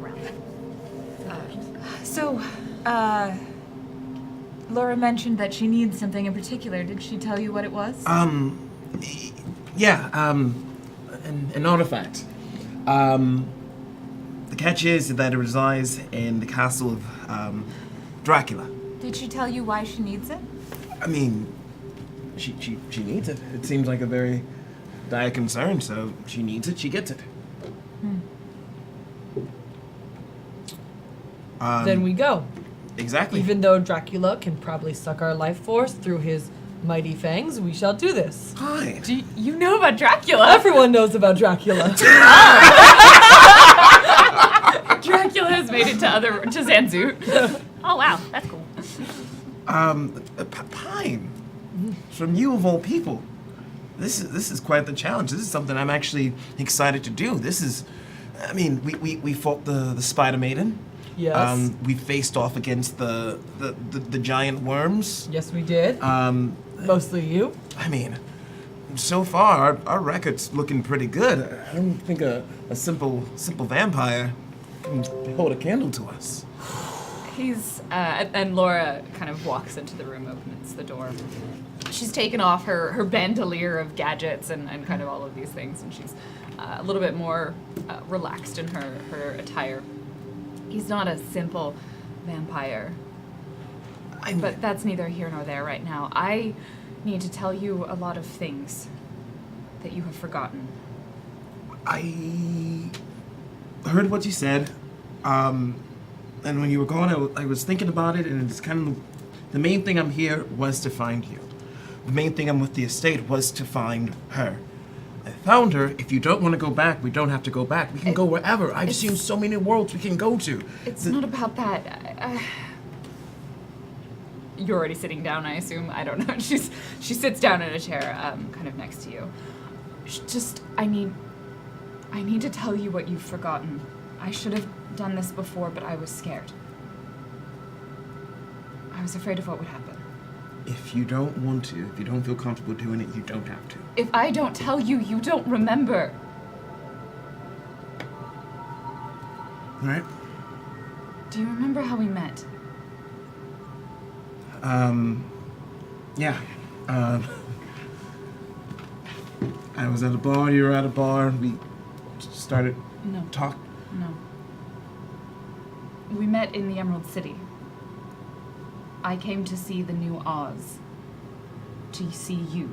around. So, Laura mentioned that she needs something in particular. Did she tell you what it was? Yeah, an artifact. The catch is that it resides in the castle of Dracula. Did she tell you why she needs it? I mean, she needs it. It seems like a very dire concern, so she needs it, she gets it. Then we go. Exactly. Even though Dracula can probably suck our life force through his mighty fangs, we shall do this. Fine. You know about Dracula? Everyone knows about Dracula. Dracula has made it to Zanzoot. Oh wow, that's cool. Pine. From you of all people. This is quite the challenge. This is something I'm actually excited to do. This is, I mean, we fought the Spider Maiden. Yes. We faced off against the giant worms. Yes, we did. Mostly you. I mean, so far our record's looking pretty good. I don't think a simple vampire can hold a candle to us. He's and Laura kind of walks into the room, opens the door. She's taken off her bandolier of gadgets and kind of all of these things, and she's a little bit more relaxed in her attire. He's not a simple vampire, but that's neither here nor there right now. I need to tell you a lot of things that you have forgotten. I heard what you said, and when you were gone, I was thinking about it, and it's kind of the main thing I'm here was to find you. The main thing I'm with the estate was to find her. I found her. If you don't want to go back, we don't have to go back. We can go wherever. I've seen so many worlds we can go to. It's not about that. You're already sitting down, I assume. I don't know. She sits down in a chair, kind of next to you. I need to tell you what you've forgotten. I should have done this before, but I was scared. I was afraid of what would happen. If you don't want to, if you don't feel comfortable doing it, you don't have to. If I don't tell you, you don't remember. All right? Do you remember how we met? Yeah. I was at a bar, you were at a bar, we started talk. No. We met in the Emerald City. I came to see the new Oz. To see you.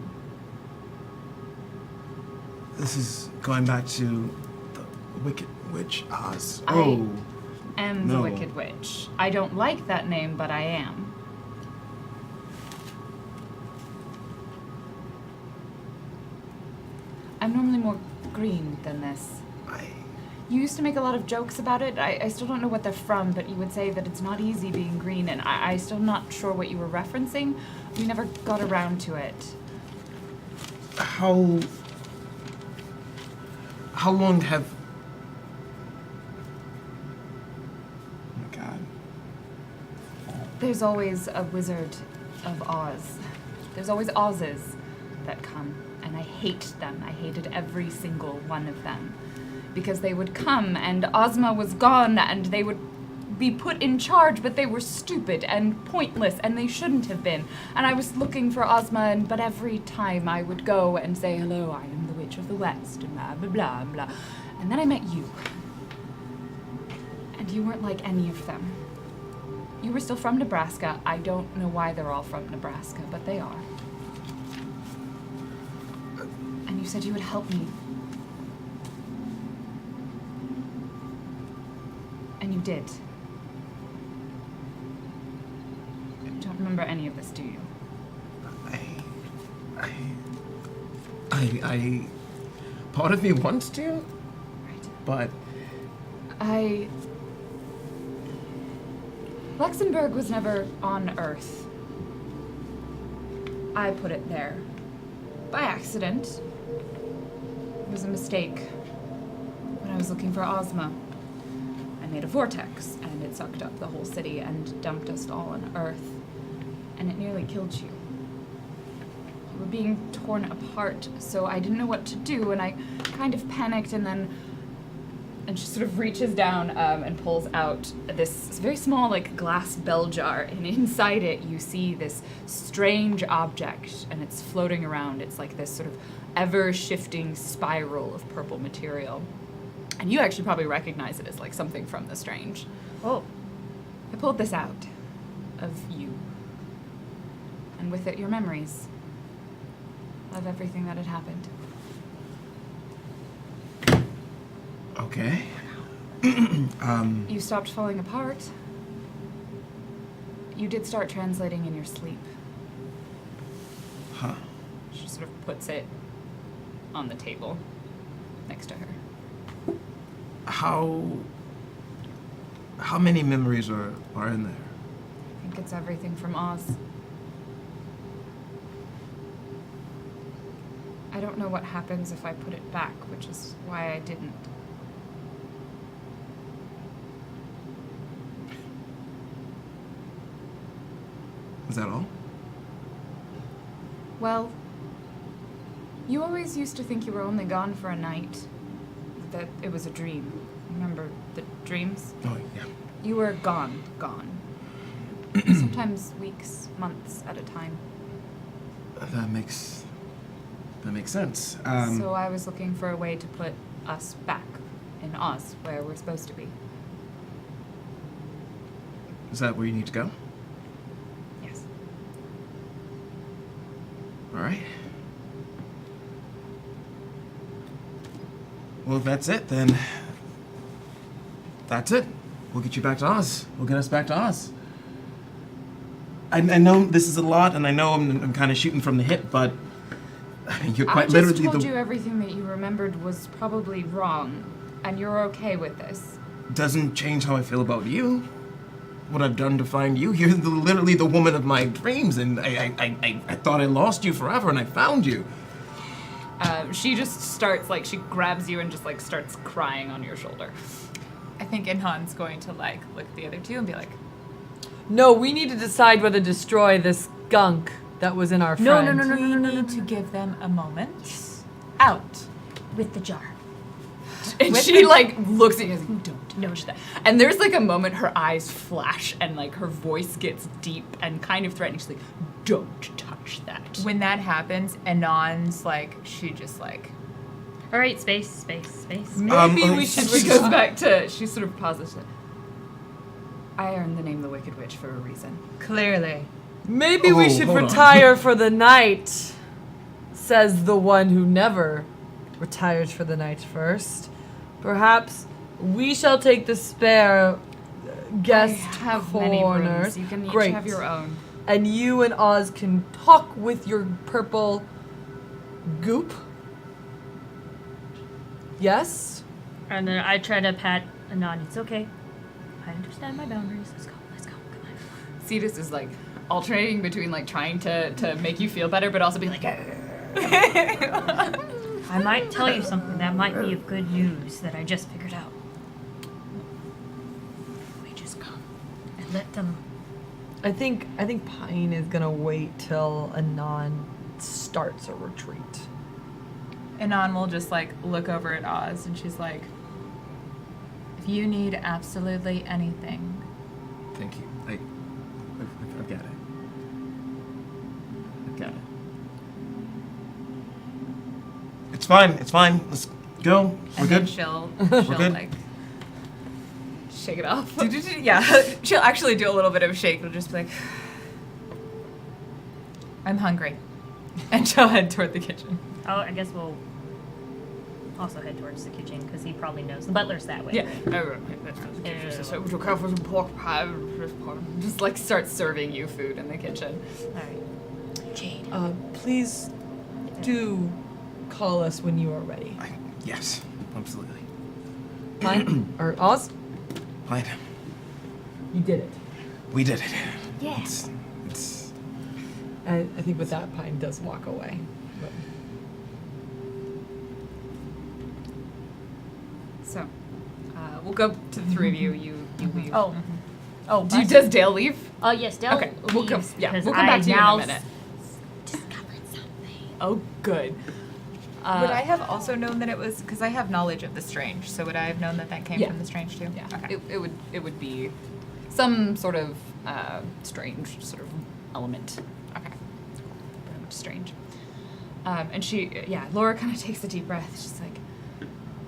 This is going back to the Wicked Witch Oz. I am the no. Wicked Witch. I don't like that name, but I am. I'm normally more green than this. You used to make a lot of jokes about it. I still don't know what they're from, but you would say that it's not easy being green, and I still not sure what you were referencing. We never got around to it. How long have... Oh my god. There's always a Wizard of Oz. There's always Oz's that come, and I hate them. I hated every single one of them. Because they would come, and Ozma was gone, and they would be put in charge, but they were stupid and pointless, and they shouldn't have been. And I was looking for Ozma, but every time I would go and say, hello, I am the Witch of the West, and blah, blah, blah, blah. And then I met you. And you weren't like any of them. You were still from Nebraska. I don't know why they're all from Nebraska, but they are. And you said you would help me. And you did. You don't remember any of this, do you? I part of me wants to, Right. but Luxembourg was never on Earth. I put it there. By accident. It was a mistake. When I was looking for Ozma. I made a vortex, and it sucked up the whole city and dumped us all on Earth. And it nearly killed you. You were being torn apart, so I didn't know what to do, and I kind of panicked, and she sort of reaches down and pulls out this very small, like, glass bell jar, and inside it you see this strange object, and it's floating around. It's like this sort of ever-shifting spiral of purple material. And you actually probably recognize it as like something from The Strange. Oh. I pulled this out of you. And with it, your memories of everything that had happened. okay. You stopped falling apart. You did start translating in your sleep. Huh. She sort of puts it on the table next to her. How many memories are in there? I think it's everything from Oz. I don't know what happens if I put it back, which is why I didn't. Is that all? Well, you always used to think you were only gone for a night. That it was a dream. Remember the dreams? Oh, yeah. You were gone. Sometimes weeks, months at a time. That makes sense. So I was looking for a way to put us back in Oz, where we're supposed to be. Is that where you need to go? Yes. All right. Well, if that's it, then that's it. We'll get you back to Oz. We'll get us back to Oz. I know this is a lot, and I know I'm kind of shooting from the hip, but I mean, you're quite I literally just told you everything that you remembered was probably wrong, and you're okay with this. Doesn't change how I feel about you. What I've done to find you. You're literally the woman of my dreams, and I thought I lost you forever, and I found you. She just starts, like, she grabs you and just, like, starts crying on your shoulder. I think Inhan's going to like look at the other two and be like, No, we need to decide whether to destroy this gunk that was in our friend. we need to give them a moment out. With the jar. And With she, the- like, looks at you and is like, don't touch that. And there's, like, a moment her eyes flash and, like, her voice gets deep and kind of threatening. She's like, don't touch that. When that happens, Anon's like, she just like, All right, space. Maybe we And should. she goes back to, she sort of pauses. I earned the name the Wicked Witch for a reason. clearly. Maybe we Oh, should hold on. retire for the night, says the one who never retires for the night first. Perhaps we shall take the spare guest I have many corners. rooms. You can each Great. have your own. And you and Oz can talk with your purple goop. Yes? And then I try to pat Anon. It's okay. I understand my boundaries. Let's go. Come on. Cetus is like alternating between like trying to make you feel better, but also being like, I might tell you something that might be of good news that I just figured out. We just come and let them. I think Pine is gonna wait till Anon starts a retreat. Anon will just like look over at Oz and she's like, if you need absolutely anything, Thank you. I've got it. I've got it. It's fine. Let's go. We're and good. then she'll good. like shake it off. yeah, she'll actually do a little bit of a shake. It'll just be like, I'm hungry, and she'll head toward the kitchen. Oh, I guess we'll also head towards the kitchen because he probably knows. The butler's that way. Yeah. Right? Just like start serving you food in the kitchen. All right. Jade. Please do call us when you are ready. Yes, absolutely. Pine? Or Oz? Fine. You did it. We did it. Yeah. It's I think with that, Pine does walk away. But So, we'll go to the three of you. You leave. Oh. Oh. Does Dale leave? Yes, Dale. Okay, we'll come. leaves Yeah, because we'll come back I to you in now a minute. discovered something. Oh, good. Would I have also known that it was because I have knowledge of the strange? So would I have known that that came Yeah. from the strange too? Yeah, Okay. it would be some sort of strange sort of element. Okay. Very much strange. And Laura kind of takes a deep breath. She's like,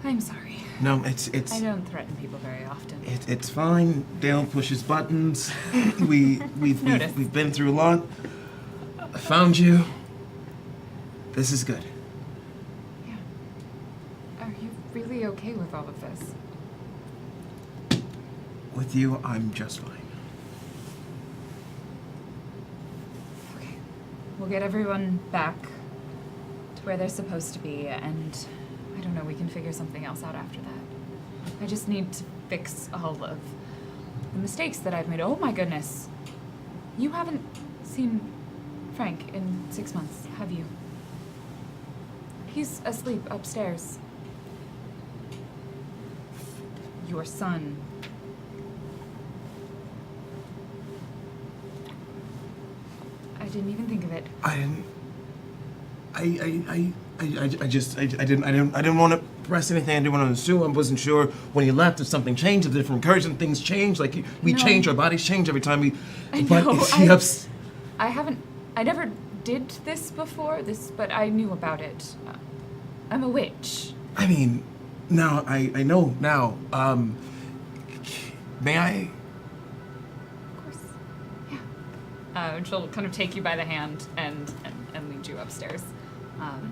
"I'm sorry. no, it's I don't threaten people very often." it's fine. Dale pushes buttons. We've Noticed. been through a lot. I found you. This is good. Yeah. Are you really okay with all of this? With you, I'm just fine. Okay. We'll get everyone back to where they're supposed to be, and I don't know, we can figure something else out after that. I just need to fix all of the mistakes that I've made. Oh my goodness. You haven't seen Frank in 6 months, have you? He's asleep upstairs. Your son. I didn't even think of it. I didn't want to press anything. I didn't want to assume. I wasn't sure when he left if something changed, if different encouragement things change. Like we No. change, our bodies change every time we. I but know, is he I never did this before, but I knew about it. I'm a witch. I mean, now I know now. May I? Of course. Yeah. And she'll kind of take you by the hand and lead you upstairs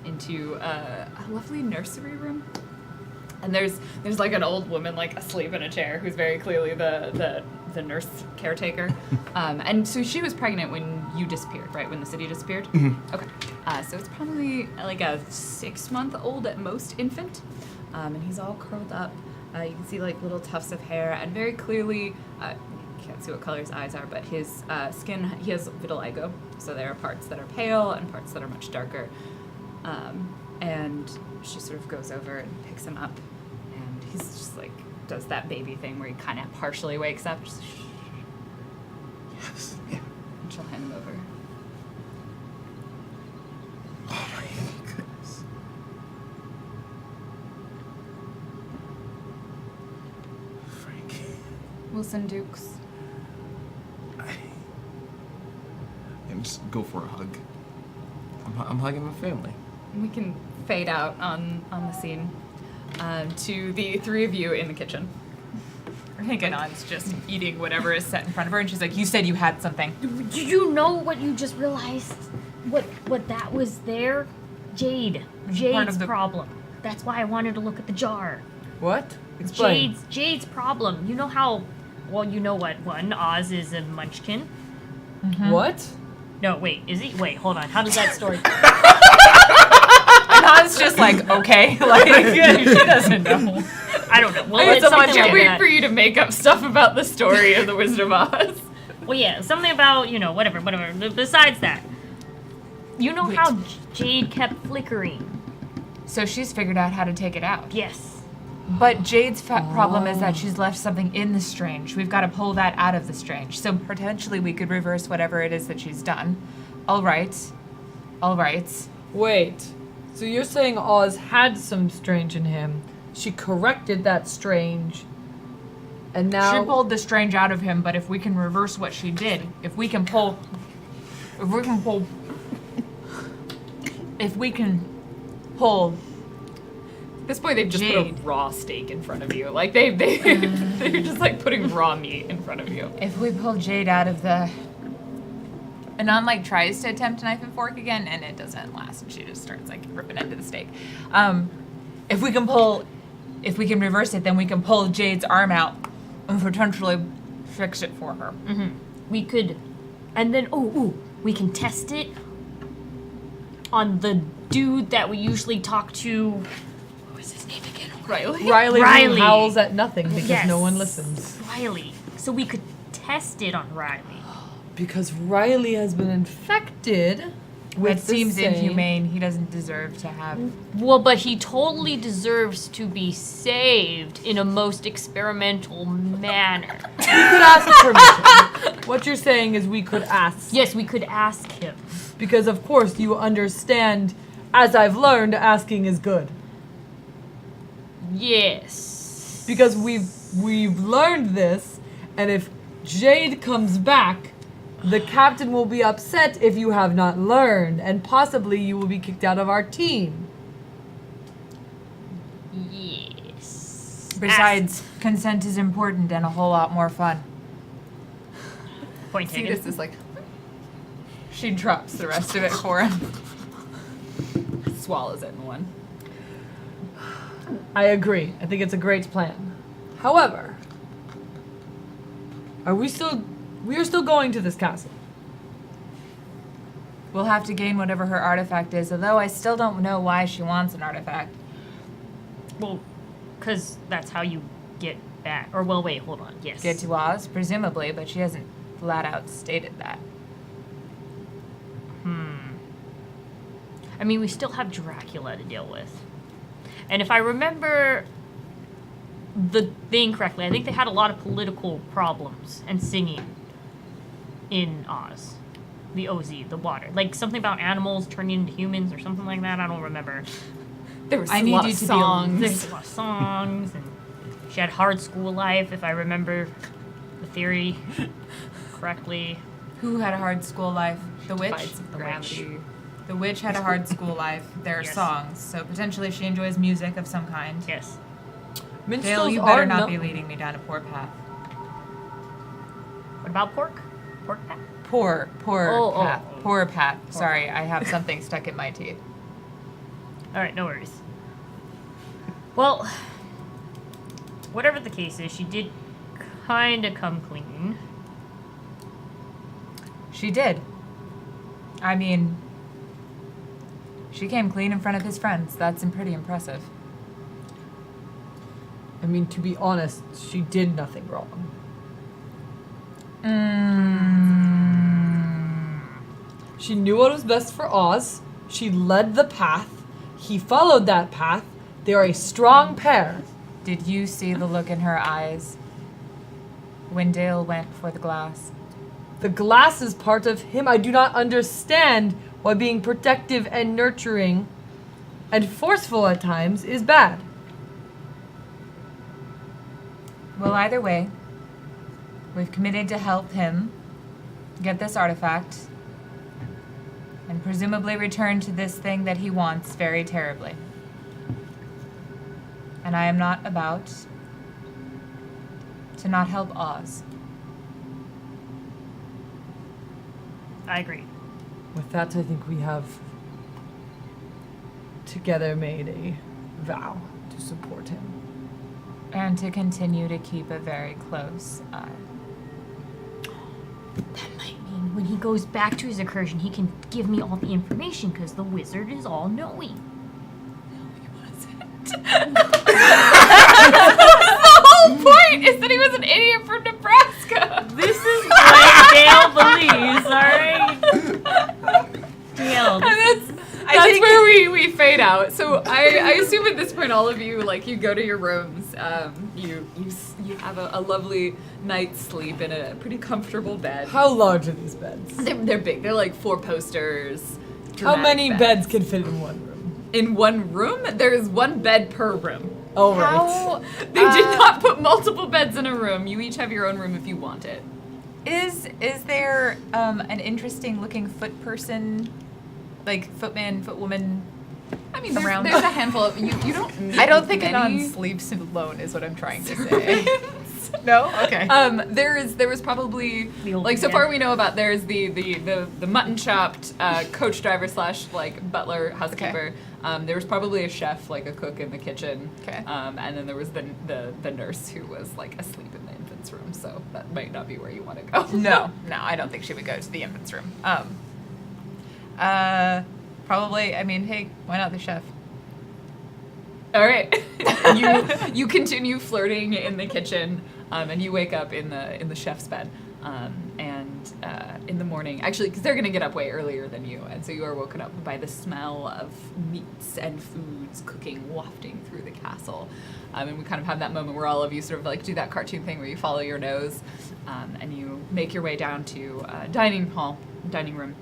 into a lovely nursery room. And there's like an old woman like asleep in a chair who's very clearly the nurse caretaker. And so she was pregnant when you disappeared, right? When the city disappeared? Mm-hmm. Okay. So it's probably like a 6-month-old at most infant. And he's all curled up. You can see like little tufts of hair and very clearly, you can't see what color his eyes are, but his skin, he has vitiligo. So there are parts that are pale and parts that are much darker. And she sort of goes over and picks him up. And he's just like, does that baby thing where he kind of partially wakes up. Just, shh. Yes. Yeah. And she'll hand him over. Oh my goodness. Frank. Wilson Dukes. And just go for a hug. I'm hugging my family. We can fade out on the scene to the three of you in the kitchen. I think Anon's just eating whatever is set in front of her, and she's like, "You said you had something." Do you know what you just realized? What that was there? Jade. Part Jade's of the- problem. That's why I wanted to look at the jar. what? Explain. Jade's problem. You know how? Well, you know what? One, Oz is a munchkin. What? No, wait. Is he? Wait, hold on. How does that story? And Han's just like, okay, like she doesn't know. I don't know. Well, I it's something can't like wait that. for you to make up stuff about the story of the Wizard of Oz. Well, yeah, something about, whatever. Besides that, you know how Jade kept flickering? So she's figured out how to take it out. Yes. But Jade's problem is that she's left something in the Strange. We've got to pull that out of the Strange. So potentially we could reverse whatever it is that she's done. All right. Wait. So you're saying Oz had some strange in him. She corrected that strange. And now She pulled the Strange out of him, but if we can reverse what she did, if we can pull At this point, they've just put Jade. a raw steak in front of you. Like, they're just, like, putting raw meat in front of you. if we pull Jade out of the... Anon, like, tries to attempt knife and fork again, and it doesn't last, and she just starts, like, ripping into the steak. If we can reverse it, then we can pull Jade's arm out and potentially fix it for her. Mm-hmm. We could, and then, we can test it on the dude that we usually talk to. What was his name again? Riley? Riley Riley. howls at nothing because Yes. no one listens. Riley. So we could test it on Riley. Because Riley has been infected with It seems the same... inhumane. He doesn't deserve to have... Well, but he totally deserves to be saved in a most experimental manner. We could ask permission. What you're saying is we could ask. Yes, we could ask him. Because of course you understand, as I've learned, asking is good. Yes. Because we've learned this, and if Jade comes back, the captain will be upset if you have not learned, and possibly you will be kicked out of our team. Yes. Besides, consent is important and a whole lot more fun. Point See, taken. this is like, She drops the rest of it for him. swallows it in one. I agree. I think it's a great plan. However, we are still going to this castle. We'll have to gain whatever her artifact is, although I still don't know why she wants an artifact. Well, because that's how you get back. Or, well, wait, hold on. Yes. Get to Oz, presumably, but she hasn't flat out stated that. I mean, we still have Dracula to deal with. And if I remember the thing correctly, I think they had a lot of political problems and singing in Oz. The OZ, the water. Like something about animals turning into humans or something like that. I don't remember. There was I a need lot you of to be songs. There's a lot of songs, and she had hard school life, if I remember the theory correctly. Who had a hard school life? The witch? Defied some gravity. The witch had a hard school life. There are Yes. songs, so potentially she enjoys music of some kind. Yes. Dale, Minstrels you better are not no- be leading me down a poor path. What about pork? Pork pat? Poor Oh, path. oh. Poor path. Sorry, I have something stuck in my teeth. Alright, no worries. Well, whatever the case is, she did kind of come clean. She did. I mean, she came clean in front of his friends. That's pretty impressive. I mean, to be honest, she did nothing wrong. She knew what was best for Oz. She led the path. He followed that path. They are a strong pair. Did you see the look in her eyes when Dale went for the glass? The glass is part of him. I do not understand why being protective and nurturing and forceful at times is bad. Well, either way, we've committed to help him get this artifact and presumably return to this thing that he wants very terribly. And I am not about to not help Oz. I agree. With that, I think we have together made a vow to support him. And to continue to keep a very close eye. That might mean when he goes back to his incursion, he can give me all the information because the wizard is all knowing. night out. So I assume at this point all of you, like, you go to your rooms. You have a lovely night's sleep in a pretty comfortable bed. How large are these beds? They're big. They're like 4 posters. How many dramatic beds can fit in one room? In one room? There is 1 bed per room. Oh, right. How They did not put multiple beds in a room. You each have your own room if you want it. is there an interesting looking foot person, like footman, footwoman? I mean, there's, Around. there's a handful of you. You don't. Meet I don't think an many. on sleeps alone is what I'm trying to say. No? Okay. There was probably The old like so man. far we know about there's the mutton chopped coach driver / like butler housekeeper. There was probably a chef, like a cook in the kitchen. Okay. And then there was the nurse who was like asleep in the infant's room. So that might not be where you want to go. No, I don't think she would go to the infant's room. Probably. I mean, hey, why not the chef? All right. you continue flirting in the kitchen, and you wake up in the chef's bed. And in the morning, actually, because they're gonna get up way earlier than you, and so you are woken up by the smell of meats and foods cooking, wafting through the castle. And we kind of have that moment where all of you sort of like do that cartoon thing where you follow your nose, and you make your way down to dining room,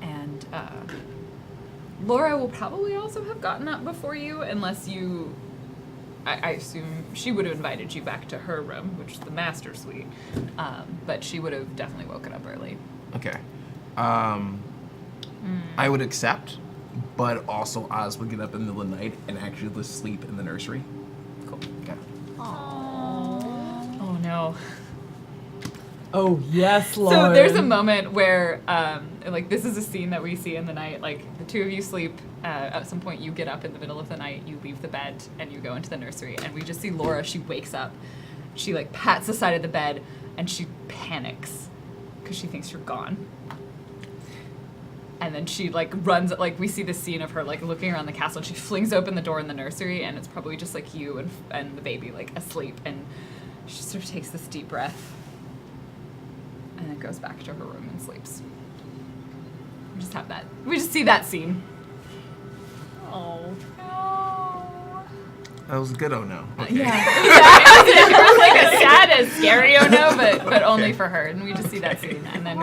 and Laura will probably also have gotten up before you, unless you. I assume she would have invited you back to her room, which is the master suite, but she would have definitely woken up early. Okay. I would accept, but also Oz would get up in the middle of the night and actually just sleep in the nursery. Cool. Okay. Oh no. Oh, yes, Lord. So there's a moment where, like, this is a scene that we see in the night. Like, the two of you sleep. At some point, you get up in the middle of the night. You leave the bed and you go into the nursery. And we just see Laura. She wakes up. She like pats the side of the bed and she panics because she thinks you're gone. And then she like runs. Like we see the scene of her like looking around the castle. And she flings open the door in the nursery, and it's probably just like you and the baby like asleep. And she sort of takes this deep breath. And then goes back to her room and sleeps. We just have that. We just see that scene. Oh. That was a good oh no. Okay. Yeah. It was like a sad and scary oh no, but only for her. And we just see that scene. And then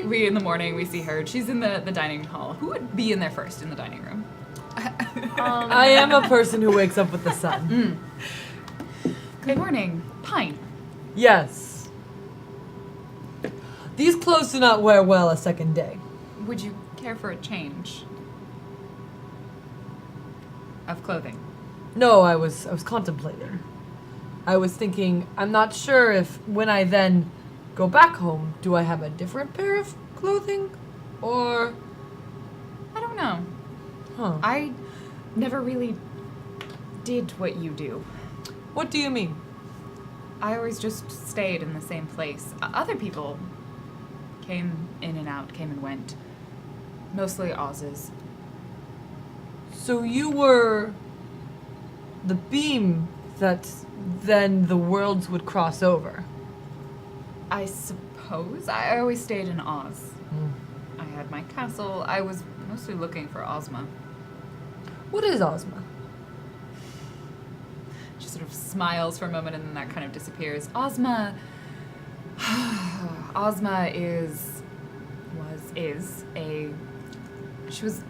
we in the morning we see her. She's in the dining hall. Who would be in there first in the dining room? I am a person who wakes up with the sun. Good morning, Pine. Yes. These clothes do not wear well a second day. Would you care for a change of clothing? No, I was contemplating. I was thinking, I'm not sure if when I then go back home, do I have a different pair of clothing? Or... I don't know. Huh. I never really did what you do. What do you mean? I always just stayed in the same place. Other people came in and out, came and went. Mostly Oz's. So you were the beam that then the worlds would cross over. I suppose. I always stayed in Oz. I had my castle. I was mostly looking for Ozma. What is Ozma? She sort of smiles for a moment and then that kind of disappears. Ozma she was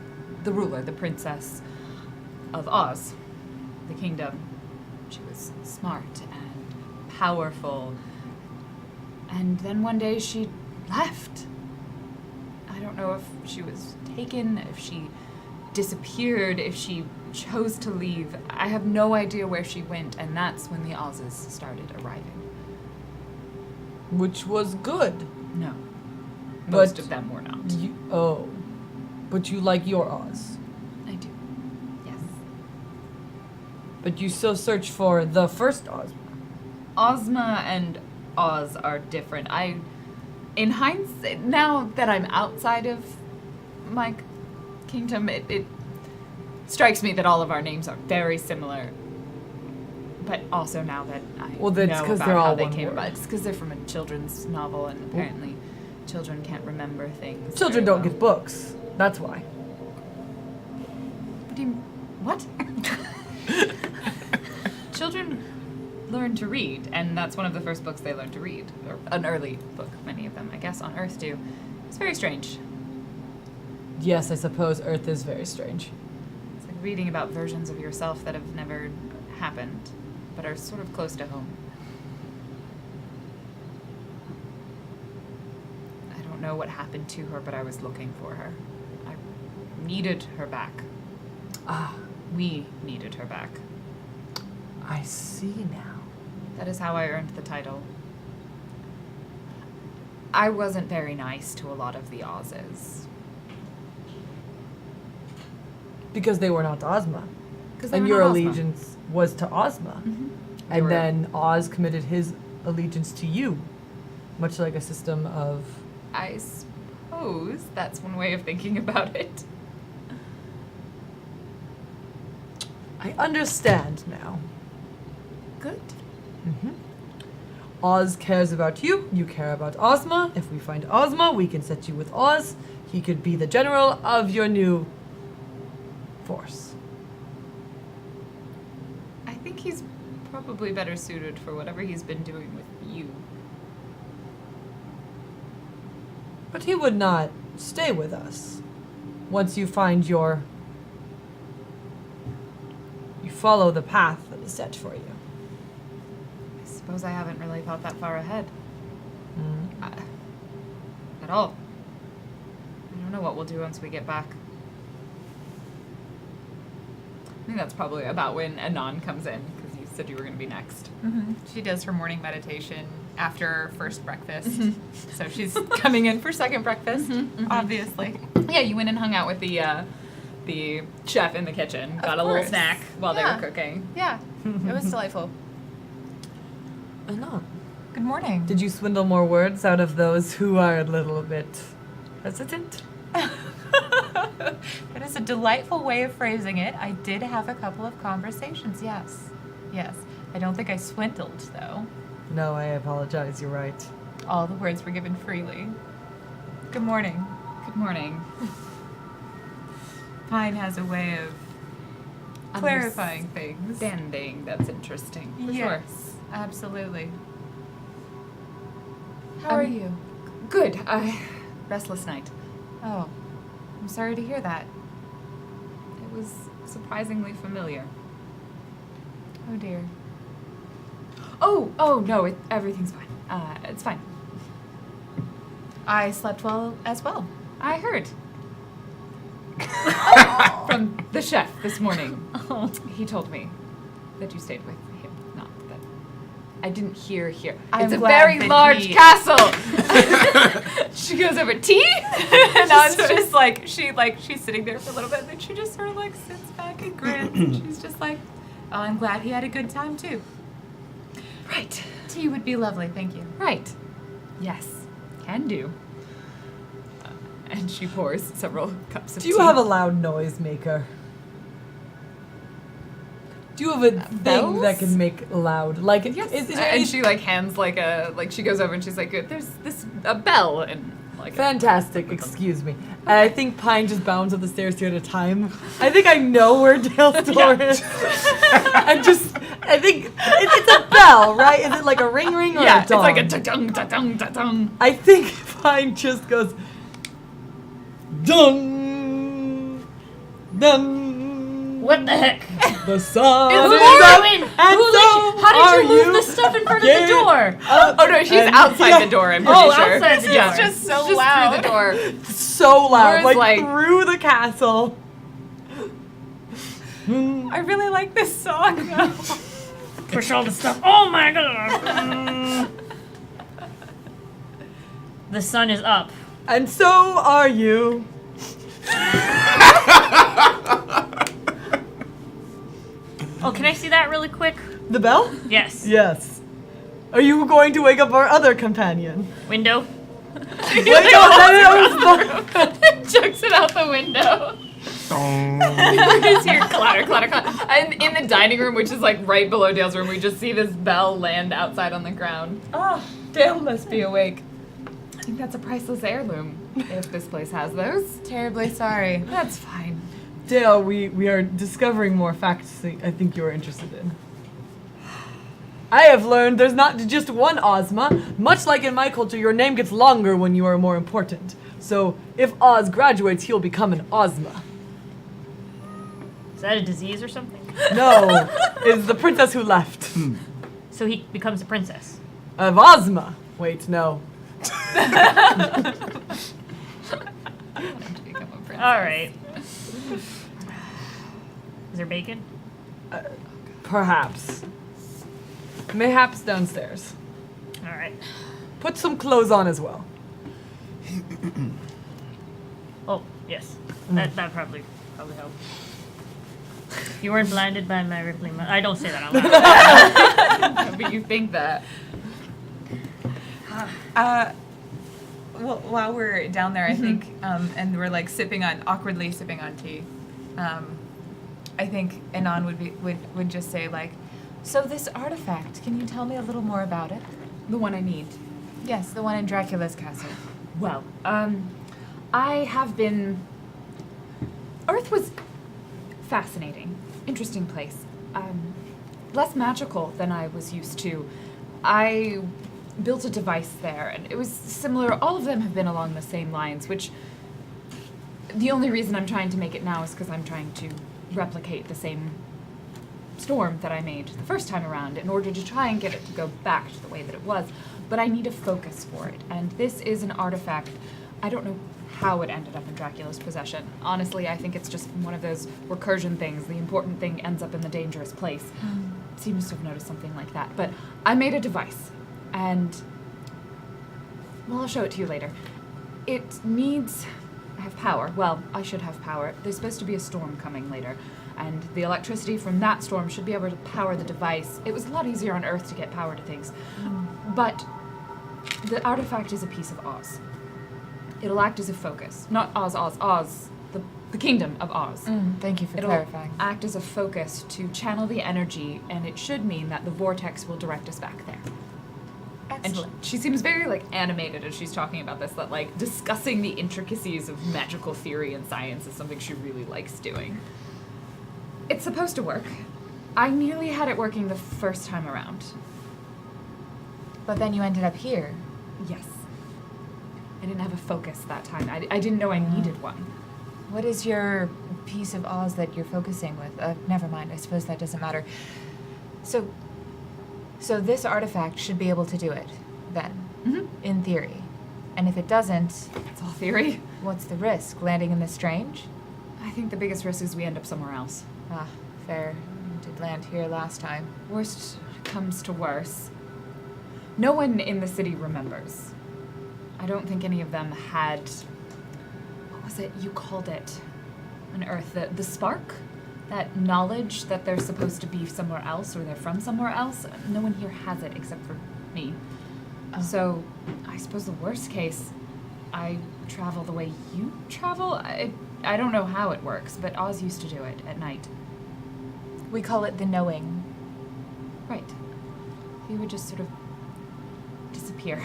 the ruler, the princess of Oz, the kingdom. She was smart and powerful. And then one day she left. I don't know if she was taken, if she disappeared, if she chose to leave. I have no idea where she went, and that's when the Oz's started arriving. Which was good. No. Most But of them were not. But you like your Oz. I do. Yes. But you still search for the first Ozma. Ozma and Oz are different. In hindsight, now that I'm outside of my kingdom, it strikes me that all of our names are very similar. But also now that I Well, that's know 'cause about they're how all they one came word. about, it's because they're from a children's novel, and apparently children can't remember things. Children very don't well. get books. That's why. What do you... What? Children learn to read, and that's one of the first books they learn to read. Or an early book, many of them, I guess, on Earth do. It's very strange. Yes, I suppose Earth is very strange. It's like reading about versions of yourself that have never happened, but are sort of close to home. I don't know what happened to her, but I was looking for her. I needed her back. Ah, We needed her back. I see now. That is how I earned the title. I wasn't very nice to a lot of the Oz's. Because they were not Ozma. Because And your allegiance was to Ozma. They And were- then Oz committed his allegiance to you. Much like a system of... I suppose that's one way of thinking about it. I understand now. Good. Oz cares about you, you care about Ozma. If we find Ozma, we can set you with Oz. He could be the general of your new force. I think he's probably better suited for whatever he's been doing with you. But he would not stay with us. Once you find your... You follow the path that is set for you. I suppose I haven't really thought that far ahead. At all. I don't know what we'll do once we get back. I think that's probably about when Anon comes in, because you said you were going to be next. She does her morning meditation after first breakfast. So she's coming in for second breakfast, obviously. Yeah, you went and hung out with the chef in the kitchen. Got a little course. snack while Yeah. they were cooking. Yeah, it was delightful. Anon. Good morning. Did you swindle more words out of those who are a little bit hesitant? That is a delightful way of phrasing it. I did have a couple of conversations, yes. Yes. I don't think I swindled, though. No, I apologize, you're right. All the words were given freely. Good morning. Good morning. Pine has a way of clarifying things. Understanding. That's interesting. For Yes, sure. absolutely. How are you? Good. Restless night. Oh, I'm sorry to hear that. It was surprisingly familiar. Oh dear. Oh no, everything's fine. It's fine. I slept well as well. I heard. From the chef this morning. He told me that you stayed with him. Not that I didn't hear here. I'm It's a glad very that large he- castle. She goes over tea. And I was just like, she's sitting there for a little bit, and then she just sort of like sits back and grins. And she's just like, oh, I'm glad he had a good time too. Right. Tea would be lovely, thank you. Right. Yes. Can do. And she pours several cups of Do tea. you have a loud noise maker? Do you have a thing bells? that can make loud? Like, Yes. is there And any- she like hands like she goes over and she's like, there's a bell and like Fantastic, excuse me. I think Pine just bounds up the stairs two at a time. I think I know where Dale's door is. I think it's a bell, right? Is it like a ring or yeah, a it's dong? like a ta-dung, ta-dung, ta-dung. I think Pine just goes dung, dung. What the heck? The sun It's is Morrowind! up, and so How did you are move the stuff in front of Get the door? up Oh no, she's and- outside yeah. the door. I'm pretty Oh, sure. outside the door. Yeah. It's just so Just loud. through the door. So loud, Laura's like like- through the castle. I really like this song though. Push all the stuff. Oh my god! The sun is up. And so are you. Oh, can I see that really quick? The bell? Yes. Yes. Are you going to wake up our other companion? Window. Wait, no, that was Chucks it out the window. I just hear clatter, clatter, clatter. And in the dining room, which is like right below Dale's room, we just see this bell land outside on the ground. Oh, Dale must be awake. I think that's a priceless heirloom, if this place has those. Terribly sorry. That's fine. Dale, we are discovering more facts I think you're interested in. I have learned there's not just one Ozma. Much like in my culture, your name gets longer when you are more important. So if Oz graduates, he'll become an Ozma. Is that a disease or something? No, it's the princess who left. So he becomes a princess. Of Ozma. Wait, no. To become a princess. All right. Is there bacon? Perhaps. Mayhaps downstairs. All right. Put some clothes on as well. Oh, yes. That probably helped. You weren't blinded by my rippling. I don't say that out loud. But you think that. Well, while we're down there, I think, and we're like awkwardly sipping on tea, I think Anon would just say like, so this artifact, can you tell me a little more about it? The one I need. Yes, the one in Dracula's castle. Well, I have been. Earth was fascinating, interesting place. Less magical than I was used to. I built a device there, and it was similar. All of them have been along the same lines, which the only reason I'm trying to make it now is because I'm trying to replicate the same storm that I made the first time around in order to try and get it to go back to the way that it was. But I need a focus for it, and this is an artifact. I don't know how it ended up in Dracula's possession. Honestly, I think it's just one of those recursion things. The important thing ends up in the dangerous place. Seems to have noticed something like that. But I made a device, and well, I'll show it to you later. It needs. I have power. Well, I should have power. There's supposed to be a storm coming later, and the electricity from that storm should be able to power the device. It was a lot easier on Earth to get power to things. But the artifact is a piece of Oz. It'll act as a focus. Not Oz, the kingdom of Oz. Thank you for It'll clarifying. act as a focus to channel the energy, and it should mean that the vortex will direct us back there. And Excellent. she seems very like animated as she's talking about this, that like discussing the intricacies of magical theory and science is something she really likes doing. It's supposed to work. I nearly had it working the first time around. But then you ended up here. Yes. I didn't have a focus that time. I didn't know I needed one. What is your piece of Oz that you're focusing with? Never mind. I suppose that doesn't matter. So this artifact should be able to do it, then, in theory. And if it doesn't, It's all theory. what's the risk? Landing in the strange? I think the biggest risk is we end up somewhere else. Ah, fair. Did land here last time. Worst comes to worse. No one in the city remembers. I don't think any of them had. What was it? You called it on Earth. The spark? That knowledge that they're supposed to be somewhere else or they're from somewhere else. No one here has it except for me. So I suppose the worst case, I travel the way you travel. I don't know how it works, but Oz used to do it at night. We call it the knowing. Right. He would just sort of disappear.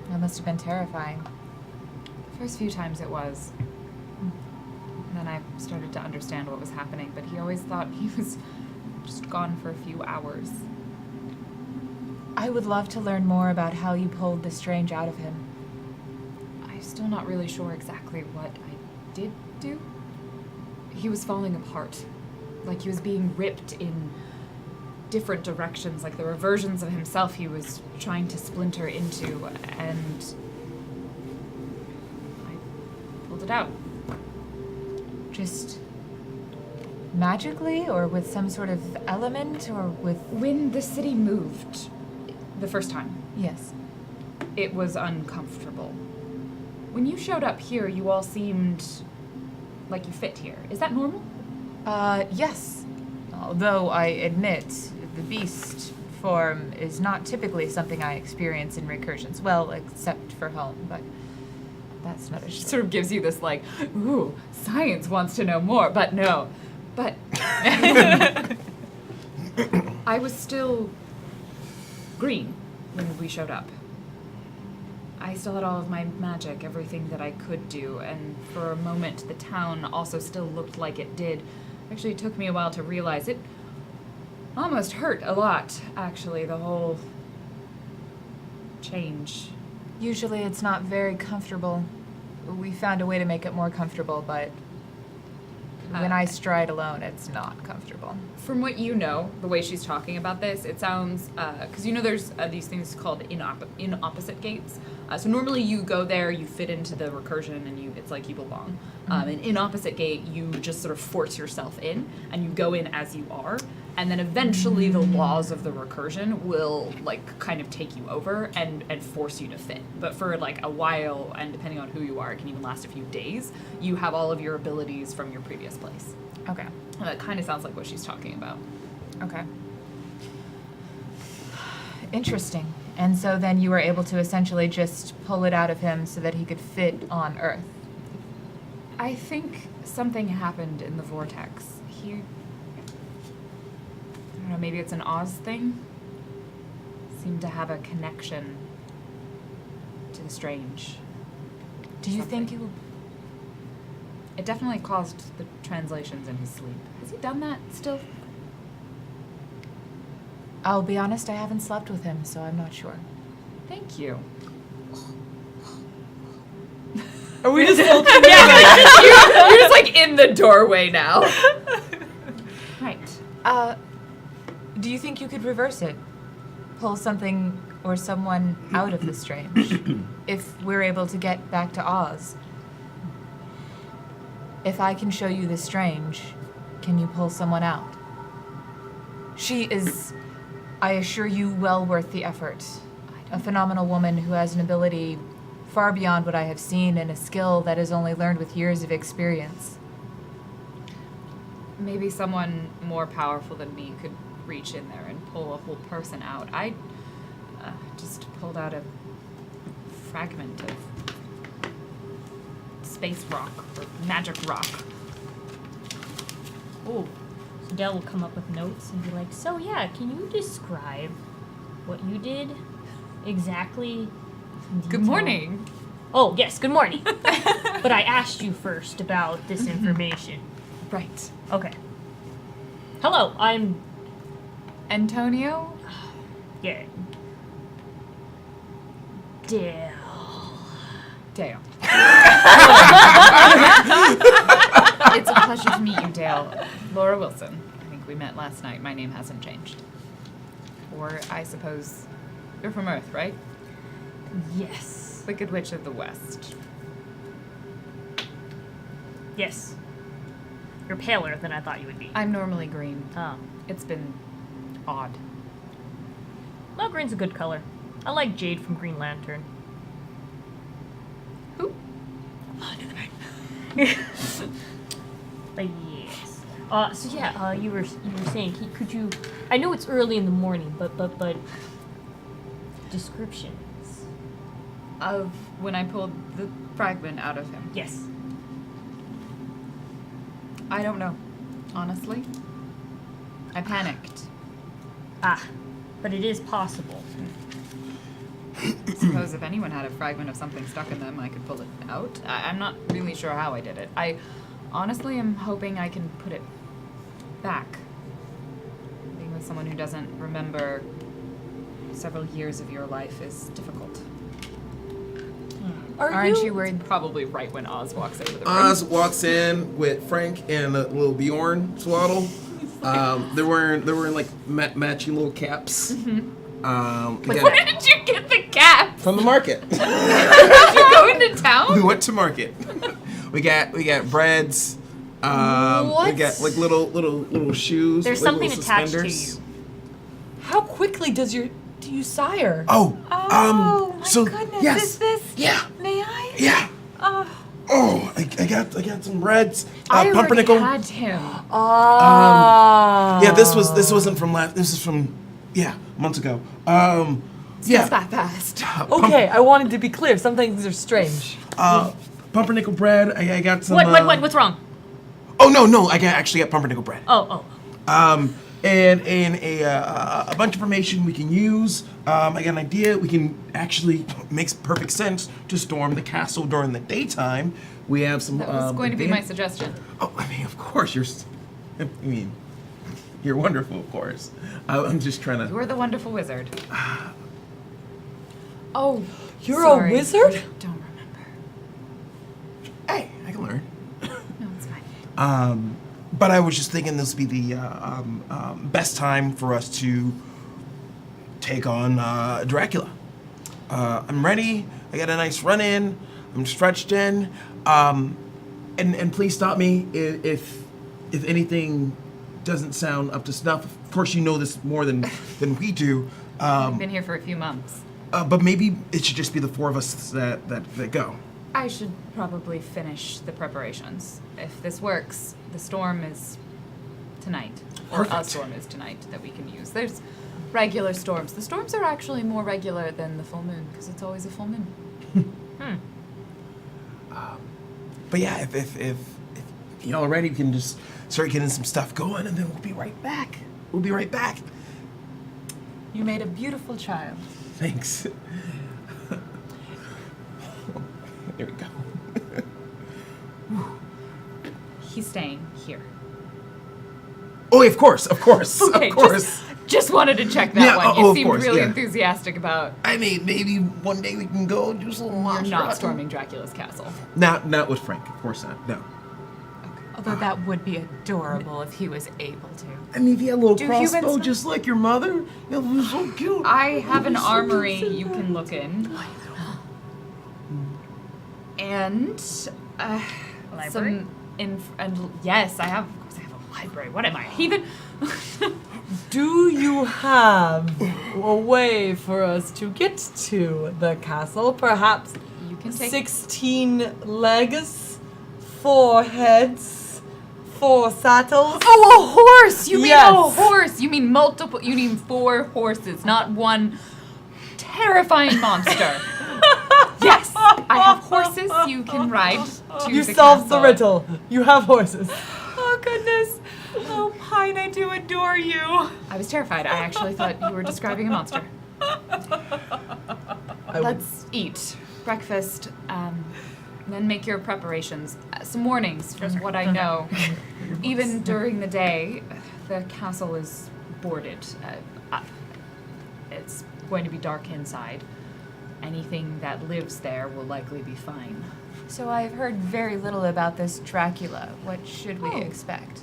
That must have been terrifying. The first few times it was. And then I started to understand what was happening, but he always thought he was just gone for a few hours. I would love to learn more about how you pulled the strange out of him. I'm still not really sure exactly what I did do. He was falling apart. Like he was being ripped in different directions, like there were versions of himself he was trying to splinter into, and I pulled it out. Just magically, or with some sort of element, or with... When the city moved the first time, Yes. it was uncomfortable. When you showed up here, you all seemed like you fit here. Is that normal? Yes. Although I admit the beast form is not typically something I experience in recursions. Well, except for home, but that's not a She sort of gives you this like, ooh, science wants to know more, but no. But I was still green when we showed up. I still had all of my magic, everything that I could do, and for a moment the town also still looked like it did. Actually, it took me a while to realize it almost hurt a lot, actually, the whole change. Usually it's not very comfortable. We found a way to make it more comfortable, but when I stride alone, it's not comfortable. From what you know, the way she's talking about this, it sounds, because you know there's these things called in opposite gates. So normally you go there, you fit into the recursion, and it's like you belong. And in opposite gate, you just sort of force yourself in, and you go in as you are. And then eventually the laws of the recursion will like kind of take you over and force you to fit. But for like a while, and depending on who you are, it can even last a few days, you have all of your abilities from your previous place. Okay. And that kind of sounds like what she's talking about. Okay. Interesting. And so then you were able to essentially just pull it out of him so that he could fit on Earth. I think something happened in the vortex. I don't know, maybe it's an Oz thing? Seemed to have a connection to the strange. Do you think Something. It definitely caused the translations in his sleep. Has he done that still? I'll be honest, I haven't slept with him, so I'm not sure. Thank you. Are we just all You're just like in the doorway now. Right. Do you think you could reverse it? Pull something or someone out of the strange? If we're able to get back to Oz? If I can show you the strange, can you pull someone out? She is, I assure you, well worth the effort. A phenomenal woman who has an ability far beyond what I have seen and a skill that is only learned with years of experience. Maybe someone more powerful than me could reach in there and pull a whole person out. I just pulled out a fragment of space rock or magic rock. Oh. So Dell will come up with notes and be like, so yeah, can you describe what you did exactly? in Good detail?" morning. Oh, yes, good morning. But I asked you first about this information. Right. Okay. Hello, I'm... Antonio? Yeah. Dale. Dale. It's a pleasure to meet you, Dale. Laura Wilson. I think we met last night. My name hasn't changed. Or I suppose you're from Earth, right? Yes. Wicked Witch of the West. Yes. You're paler than I thought you would be. I'm normally green. Oh. It's been odd. Well, green's a good color. I like Jade from Green Lantern. Who? But yes. So yeah, you were saying, could you? I know it's early in the morning, but descriptions. Of when I pulled the fragment out of him. Yes. I don't know. Honestly. I panicked. But it is possible. I suppose if anyone had a fragment of something stuck in them, I could pull it out. I'm not really sure how I did it. I honestly am hoping I can put it back. Being with someone who doesn't remember several years of your life is difficult. Aren't you worried? Probably right when Oz walks into the room. Oz walks in with Frank and a little Bjorn swaddle. They're wearing like matchy little caps. Where did you get the cap? From the market. Did you go into We town? went to market. We got breads. We got like little shoes. There's like something little attached to suspenders. you. How quickly do you sire? Oh, my so goodness, yes, is this? yeah, May I? yeah. Oh, I got some breads. I already Pumpernickel. had him. Yeah, this wasn't from last. This is from months ago. It's that fast. Okay, I wanted to be clear. Some things are strange. Pumpernickel bread. I got some. What? What's wrong? Oh no! I actually got pumpernickel bread. Oh. and a bunch of information we can use. I got an idea. We can actually makes perfect sense to storm the castle during the daytime. We have some. That was going to be my suggestion. Oh, I mean, of course you're wonderful, of course. I'm just trying to. You're the wonderful wizard. Oh, You're sorry. a wizard? Don't remember. Hey, I can learn. No, it's fine. But I was just thinking this would be the best time for us to take on Dracula. I'm ready. I got a nice run in. I'm stretched in. And please stop me if anything doesn't sound up to snuff. Of course, you know this more than we do. I've been here for a few months. But maybe it should just be the four of us that go. I should probably finish the preparations. If this works, the storm is tonight. Or a Perfect. storm is tonight that we can use. There's regular storms. The storms are actually more regular than the full moon because it's always a full moon. But yeah, if y'all are ready, we can just start getting some stuff going, and then we'll be right back. We'll be right back. You made a beautiful child. Thanks. There we go. He's staying here. Oh, of course, of course, Okay, of course. Just wanted to check that Yeah, one. oh, You of seemed course, really yeah. enthusiastic about I mean, maybe one day we can go do some you're monster not hunting. storming Dracula's castle. Not with Frank, of course not. No. Although that would be adorable if he was able to. I mean, if you had a little Do crossbow humans- just like your mother, it would be so cute. I have an armory you can look in. And Library? and yes, I have. Of course, I have a library. What am I, a heathen? Do you have a way for us to get to the castle? Perhaps You can take. 16 legs, 4 heads, 4 saddles? Oh, a horse! You mean Yes. a horse? You mean multiple? You mean 4 horses, not one terrifying monster. Yes, I have horses you can ride to You the solved the castle. riddle. You have horses. Oh, goodness. Oh, Pine, I do adore you. I was terrified. I actually thought you were describing a monster. Let's eat breakfast, then make your preparations. Some warnings from what I know. Even during the day, the castle is boarded up. It's going to be dark inside. Anything that lives there will likely be fine. So I've heard very little about this Dracula. What should we expect?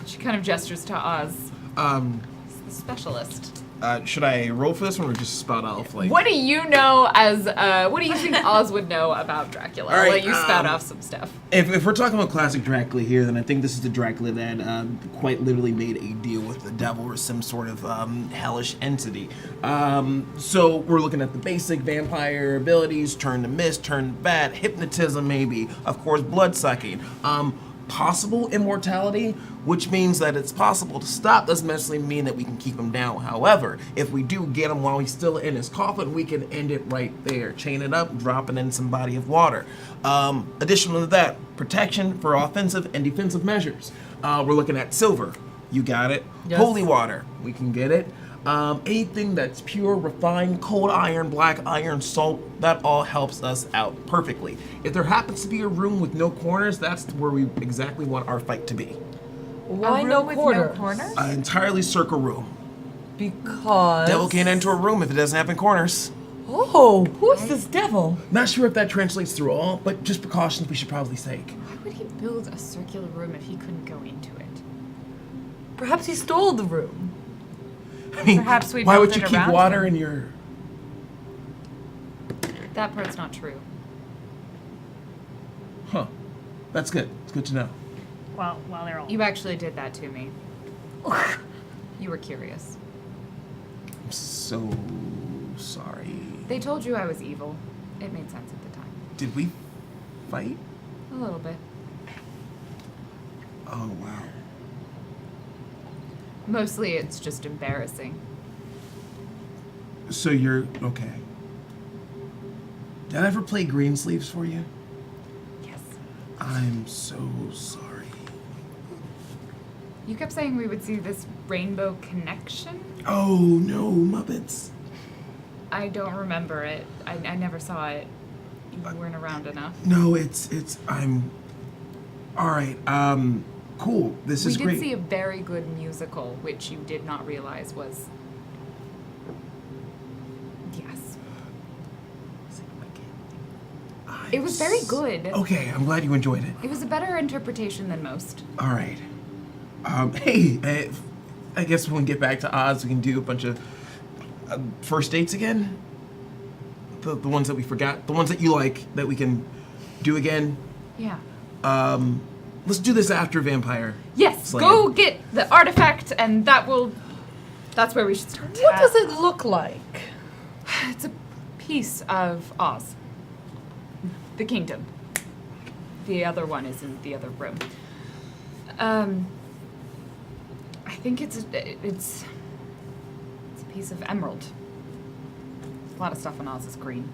She kind of gestures to Oz. He's the specialist. Should I roll for this one or just spout off like? What do you know as, what do you think Oz would know about Dracula? All I'll right, let you spout off some stuff. If we're talking about classic Dracula here, then I think this is the Dracula that quite literally made a deal with the devil or some sort of hellish entity. So we're looking at the basic vampire abilities: turn to mist, turn to bat, hypnotism, maybe, of course, blood sucking. Possible immortality, which means that it's possible to stop, doesn't necessarily mean that we can keep him down. However, if we do get him while he's still in his coffin, we can end it right there. Chain it up, drop it in some body of water. Additional to that, protection for offensive and defensive measures. We're looking at silver. You got it. Yes. Holy water. We can get it. Anything that's pure, refined, cold iron, black iron, salt, that all helps us out perfectly. If there happens to be a room with no corners, that's where we exactly want our fight to be. Why A room no with corners? no corners? An entirely circle room. Because... Devil can't enter a room if it doesn't have any corners. Oh, who's this devil? Not sure if that translates through all, but just precautions we should probably take. Why would he build a circular room if he couldn't go into it? Perhaps he stole the room. I mean, Perhaps we why built would you it keep around water him. in your... That part's not true. Huh. That's good. It's good to know. While they're all. You actually did that to me. You were curious. I'm so sorry. They told you I was evil. It made sense at the time. Did we fight? A little bit. Oh, wow. Mostly it's just embarrassing. So you're okay. Did I ever play Greensleeves for you? Yes. I'm so sorry. You kept saying we would see this rainbow connection? Oh, no, Muppets. I don't remember it. I never saw it. You weren't around enough. No, all right, cool. This is We great. did see a very good musical, which you did not realize was... Yes. It was very good. Okay, I'm glad you enjoyed it. It was a better interpretation than most. All right. Hey, I guess when we get back to Oz, we can do a bunch of first dates again. The ones that we forgot, the ones that you like, that we can do again. Yeah. Let's do this after Vampire. Yes, Slam. go get the artifact, and that's where we should start. What does it look like? It's a piece of Oz. The kingdom. The other one is in the other room. I think it's a piece of emerald. A lot of stuff in Oz is green.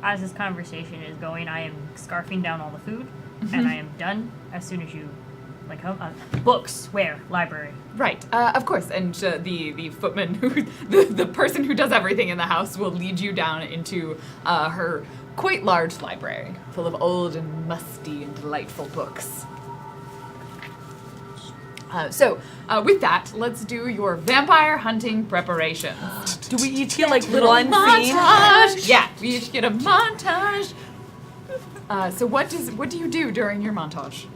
As this conversation is going, I am scarfing down all the food, and I am done as soon as you, like, books, where? Library. Right, of course. And the footman, the person who does everything in the house, will lead you down into her quite large library, full of old and musty and delightful books. With that, let's do your vampire hunting preparations. Do we each get like little scene? Montage! Yeah, we each get a montage. So what do you do during your montage?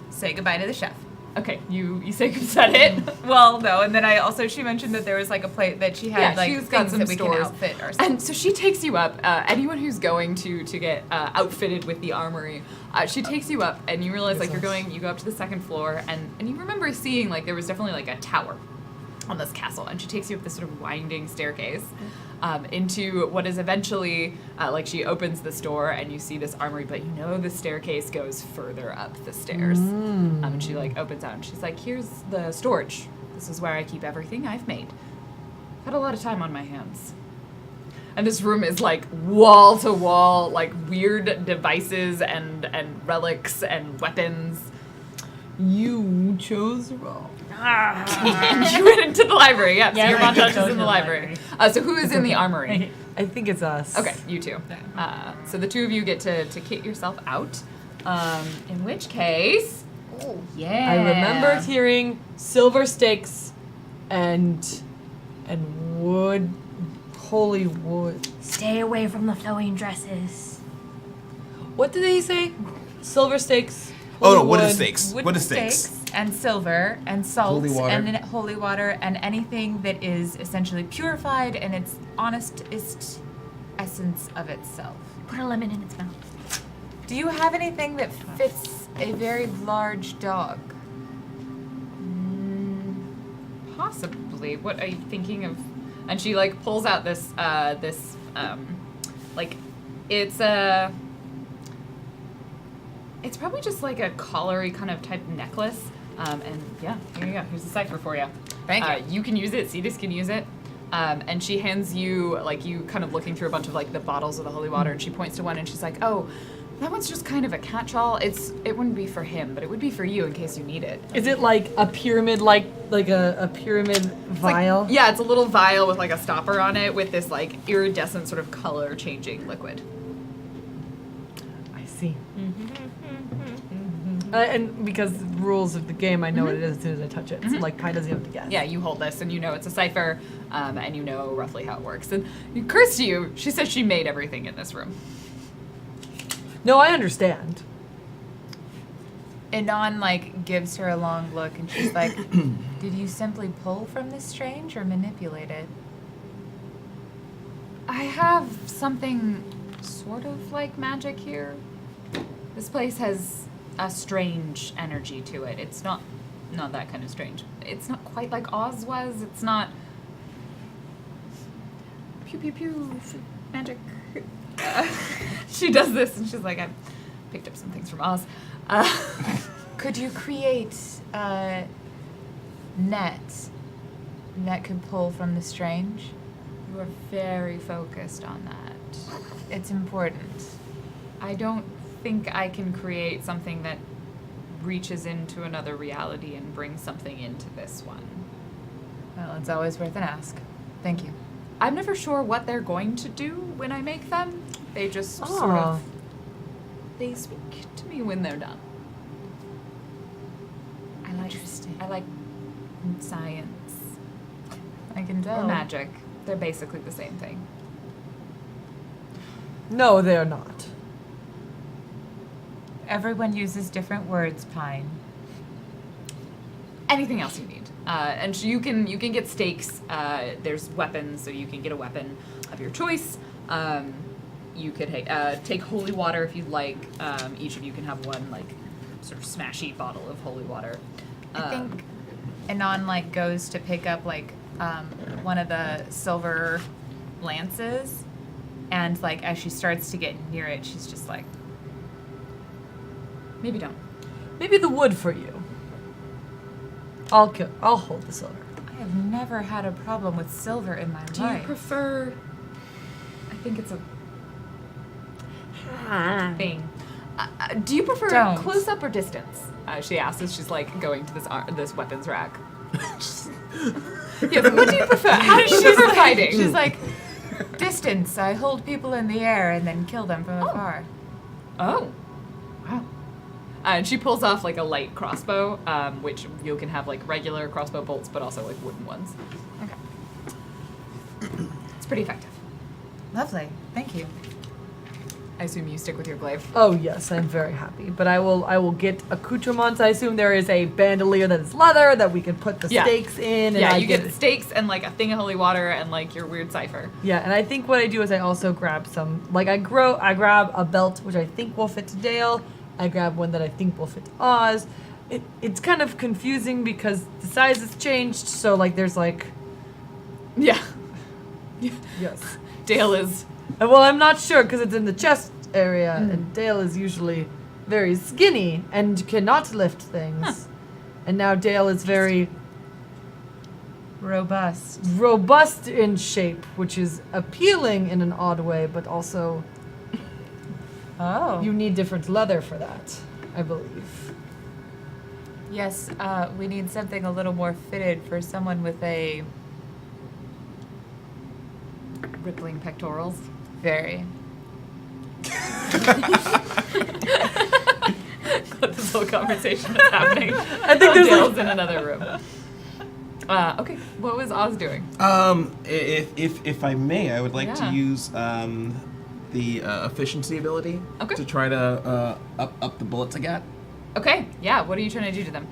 Say goodbye to the chef. Okay, you say you said it. Well, no, and then she mentioned that there was like a plate that she had like she's got things some that we stores. can outfit or something. And so she takes you up. Anyone who's going to get outfitted with the armory, she takes you up, and you realize like you go up to the second floor, and you remember seeing like there was definitely like a tower on this castle, and she takes you up this sort of winding staircase into what is eventually like she opens this door and you see this armory, but you know the staircase goes further up the stairs. And she like opens out and she's like, here's the storage. This is where I keep everything I've made. I've had a lot of time on my hands. And this room is like wall to wall, like weird devices and relics and weapons. You chose wrong. And you went into the library, yeah. So your I montage chose is in the library. So who is in the armory? I think it's us. Okay, you two. So the two of you get to kit yourself out. In which case, yeah. I remember hearing silver stakes and wood, holy wood. Stay away from the flowing dresses. What did he say? Silver stakes. Oh no, holy what wood. is stakes? Wooden What is stakes? and silver and salt Holy water. and then holy water and anything that is essentially purified in its honestest essence of itself. Put a lemon in its mouth. Do you have anything that fits a very large dog? Possibly. What are you thinking of? And she like pulls out this like it's probably just like a collary kind of type necklace. And yeah, here you go. Here's the cipher for you. Thank you. You can use it. Cetus can use it. And she hands you, like, you kind of looking through a bunch of, like, the bottles of the holy water, and she points to one, and she's like, oh, that one's just kind of a catch-all. It wouldn't be for him, but it would be for you in case you need it. Is it like a pyramid, like a pyramid vial? Like, yeah, it's a little vial with, like, a stopper on it with this, like, iridescent sort of color-changing liquid. I see. And because the rules of the game, I know what it is as soon as I touch it. So like Pi doesn't have to guess. Yeah, you hold this, and you know it's a cipher, and you know roughly how it works. And Kirsty, she says she made everything in this room. No, I understand. Anon like gives her a long look and she's like, did you simply pull from this strange or manipulate it? I have something sort of like magic here. This place has a strange energy to it. It's not that kind of strange. It's not quite like Oz was. It's not pew pew pew magic. She does this and she's like, I picked up some things from Oz. Could you create a net that could pull from the strange? You are very focused on that. It's important. I don't think I can create something that reaches into another reality and brings something into this one. Well, it's always worth an ask. Thank you. I'm never sure what they're going to do when I make them. They just sort Oh. of, they speak to me when they're done. I like science I can or tell. magic. They're basically the same thing. No, they're not. Everyone uses different words, Pine. Anything else you need. And you can get stakes. There's weapons, so you can get a weapon of your choice. You could take holy water if you'd like. Each of you can have one like sort of smashy bottle of holy water. I think Anon like goes to pick up like one of the silver lances, and like as she starts to get near it, she's just like, Maybe don't. Maybe the wood for you. I'll hold the silver. I have never had a problem with silver in my Do you life. prefer? I think it's a thing. Do you prefer Don't. close up or distance? She asks as she's like going to this weapons rack. Yes. What do you prefer? How do you prefer fighting? She's like, distance. I hold people in the air and then kill them from afar. Oh, wow. And she pulls off like a light crossbow, which you can have like regular crossbow bolts, but also like wooden ones. Okay. It's pretty effective. Lovely. Thank you. I assume you stick with your glaive. Oh yes, I'm very happy. But I will get accoutrements. I assume there is a bandolier that is leather that we can put the Yeah. stakes in. And Yeah, I you get stakes and like a thing of holy water and like your weird cipher. Yeah, and I think what I do is I also grab some, like I grab a belt which I think will fit to Dale. I grab one that I think will fit to Oz. It's kind of confusing because the size has changed. So like there's like Yeah. yes. Dale is. Well, I'm not sure because it's in the chest area, and Dale is usually very skinny and cannot lift things. And now Dale is very Robust. robust in shape, which is appealing in an odd way, but also Oh. you need different leather for that, I believe. Yes, we need something a little more fitted for someone with a Rippling pectorals. very. This whole conversation is happening. I think there's Dale's like in another room. Okay, what was Oz doing? If I may, I would like to Yeah. use the efficiency ability Okay. to try to up the bullets I got. Okay, yeah, what are you trying to do to them?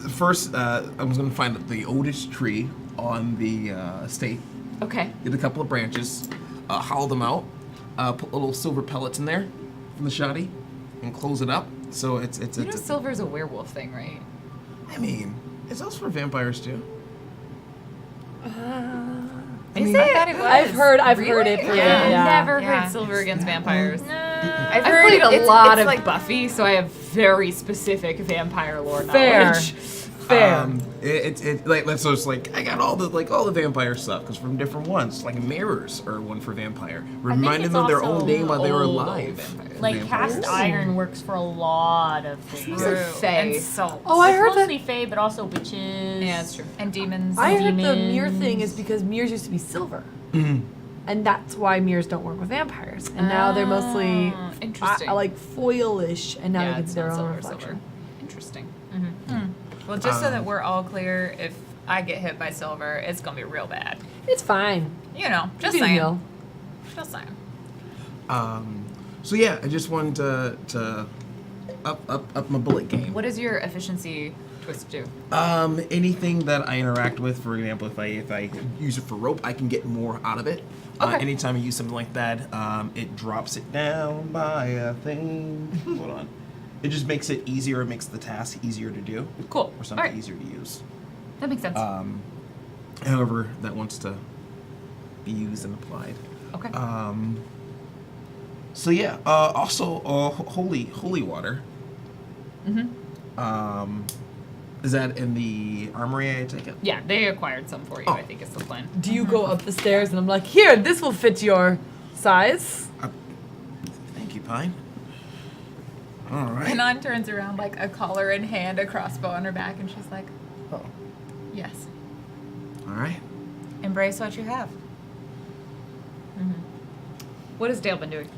First, I was going to find the oldest tree on the estate, Okay. get a couple of branches, hollow them out, put little silver pellets in there from the shoddy, and close it up. So it's You know silver's a werewolf thing, right? I mean, it's also for vampires too. Is it? I thought it was. I've heard it. For Yeah, yeah. never Yeah. heard silver against vampires. I've I've played a it's- lot it's of like Buffy, so I have very specific vampire lore Fair. knowledge. Fair. It's like so it's like I got all the vampire stuff because from different ones like mirrors are one for vampire, reminding it's them their also own name while they were old alive. vampires. Like Vampires. cast iron works for a lot of things. True. Fae. and salt. Oh, I It's heard that. mostly fae, but also witches. Yeah, it's true. And demons. I heard the demons. mirror thing is because mirrors used to be silver. And that's why mirrors don't work with vampires. And now they're mostly Oh, interesting. like foil-ish, and now Yeah, they it's get their not own silver, reflection. silver. Interesting. Well, just so that we're all clear, if I get hit by silver, it's gonna be real bad. It's fine. You know, just Be saying. real. Just saying. So yeah, I just wanted to up my bullet game. What does your efficiency twist do? Anything that I interact with, for example, if I use it for rope, I can get more out of it. Okay. Anytime I use something like that, it drops it down by a thing. Hold on. It just makes it easier. It makes the task easier to do, Cool. or something Alright. easier to use. That makes sense. However, that wants to be used and applied. okay. So yeah. Also, holy water. Is that in the armory? I take it. Yeah, they acquired some for you, Oh. I think is the plan. Do you go up the stairs and I'm like, here, this will fit your size? Thank you, Pine. All right. Anon turns around like a collar in hand, a crossbow on her back, and she's like, Oh. yes. All right. Embrace what you have. What has Dale been doing?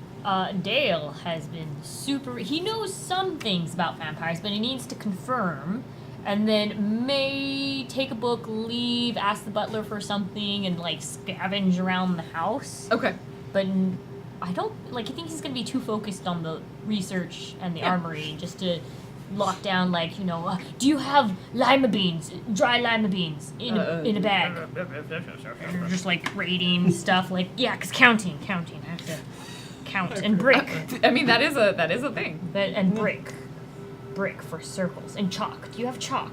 Dale has been super. He knows some things about vampires, but he needs to confirm. And then may take a book, leave, ask the butler for something, and like scavenge around the house. Okay. But I don't like. I think he's gonna be too focused on the research and the armory just to lock down. Like do you have lima beans, dry lima beans in a bag? Just like rating stuff. Like cause counting. I have to count and brick. I mean, that is a thing. And brick for circles and chalk. Do you have chalk?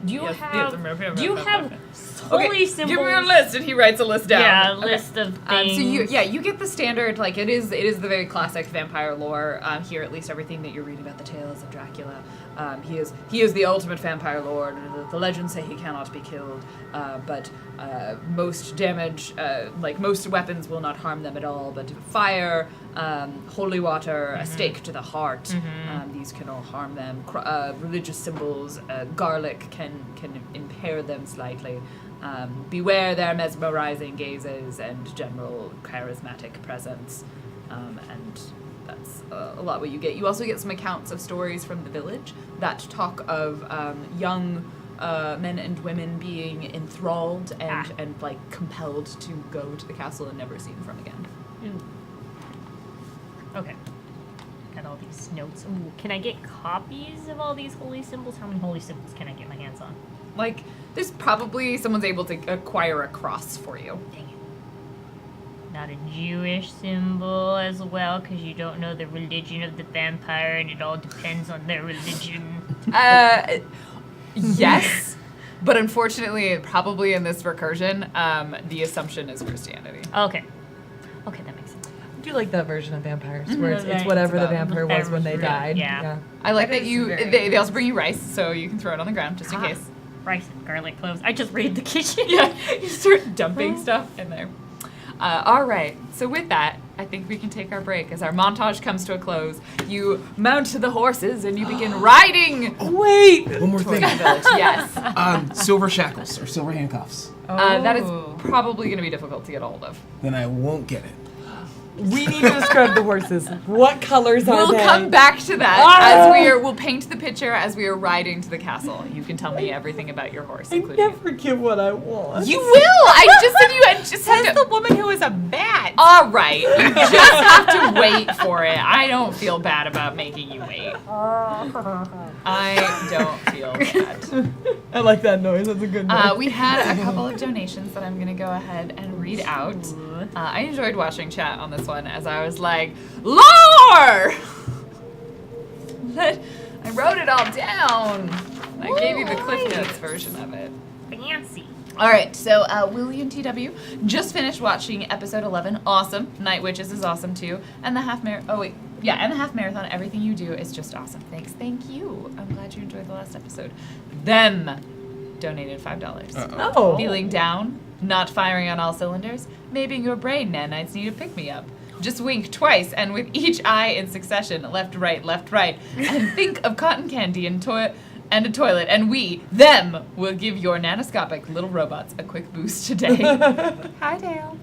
Do you have holy symbols? Give me a list, and he writes a list down. Yeah, a list of things. So you get the standard, like it is the very classic vampire lore. Here, at least everything that you're reading about the tales of Dracula. He is the ultimate vampire lord. The legends say he cannot be killed, but most damage, like most weapons, will not harm them at all. But fire, holy water, a stake to the heart, these can all harm them. Religious symbols, garlic can impair them slightly. Beware their mesmerizing gazes and general charismatic presence, and that's a lot what you get. You also get some accounts of stories from the village that talk of young men and women being enthralled and like compelled to go to the castle and never seen from again. Okay. Got all these notes. Ooh, can I get copies of all these holy symbols? How many holy symbols can I get my hands on? Like, there's probably someone's able to acquire a cross for you. Dang it. Not a Jewish symbol as well, because you don't know the religion of the vampire, and it all depends on their religion. Yes, but unfortunately, probably in this recursion, the assumption is Christianity. Okay, that makes sense. I do like that version of vampires, where it's whatever the vampire was when they died. Yeah. I like that they also bring you rice, so you can throw it on the ground just in case. Rice and garlic cloves. I just raid the kitchen. Yeah, you start dumping stuff in there. All right, so with that, I think we can take our break as our montage comes to a close. You mount the horses and you begin riding. Wait! One more thing. Towards the village. Yes. Silver shackles or silver handcuffs. That is probably going to be difficult to get a hold of. Then I won't get it. We need to describe the horses. What colors are We'll they? come back to that as we'll paint the picture as we are riding to the castle. You can tell me everything about your horse, I including never get what I want. You will. I just said you had just Says the woman who is a bat. All right, you just have to wait for it. I don't feel bad about making you wait. I don't feel bad. I like that noise. That's a good noise. We had a couple of donations that I'm going to go ahead and read out. I enjoyed watching chat on this one as I was like, lore! I wrote it all down. I gave you the Cliff Notes version of it. Fancy. All right, so William TW just finished watching episode 11. Awesome. Night Witches is awesome too. And the half marathon. Everything you do is just awesome. Thanks. Thank you. I'm glad you enjoyed the last episode. Them donated $5. Oh. Feeling down? Not firing on all cylinders? Maybe your brain nanites need a pick-me-up. Just wink twice, and with each eye in succession, left, right, and think of cotton candy and a toilet, and we, them, will give your nanoscopic little robots a quick boost today. Hi, Dale.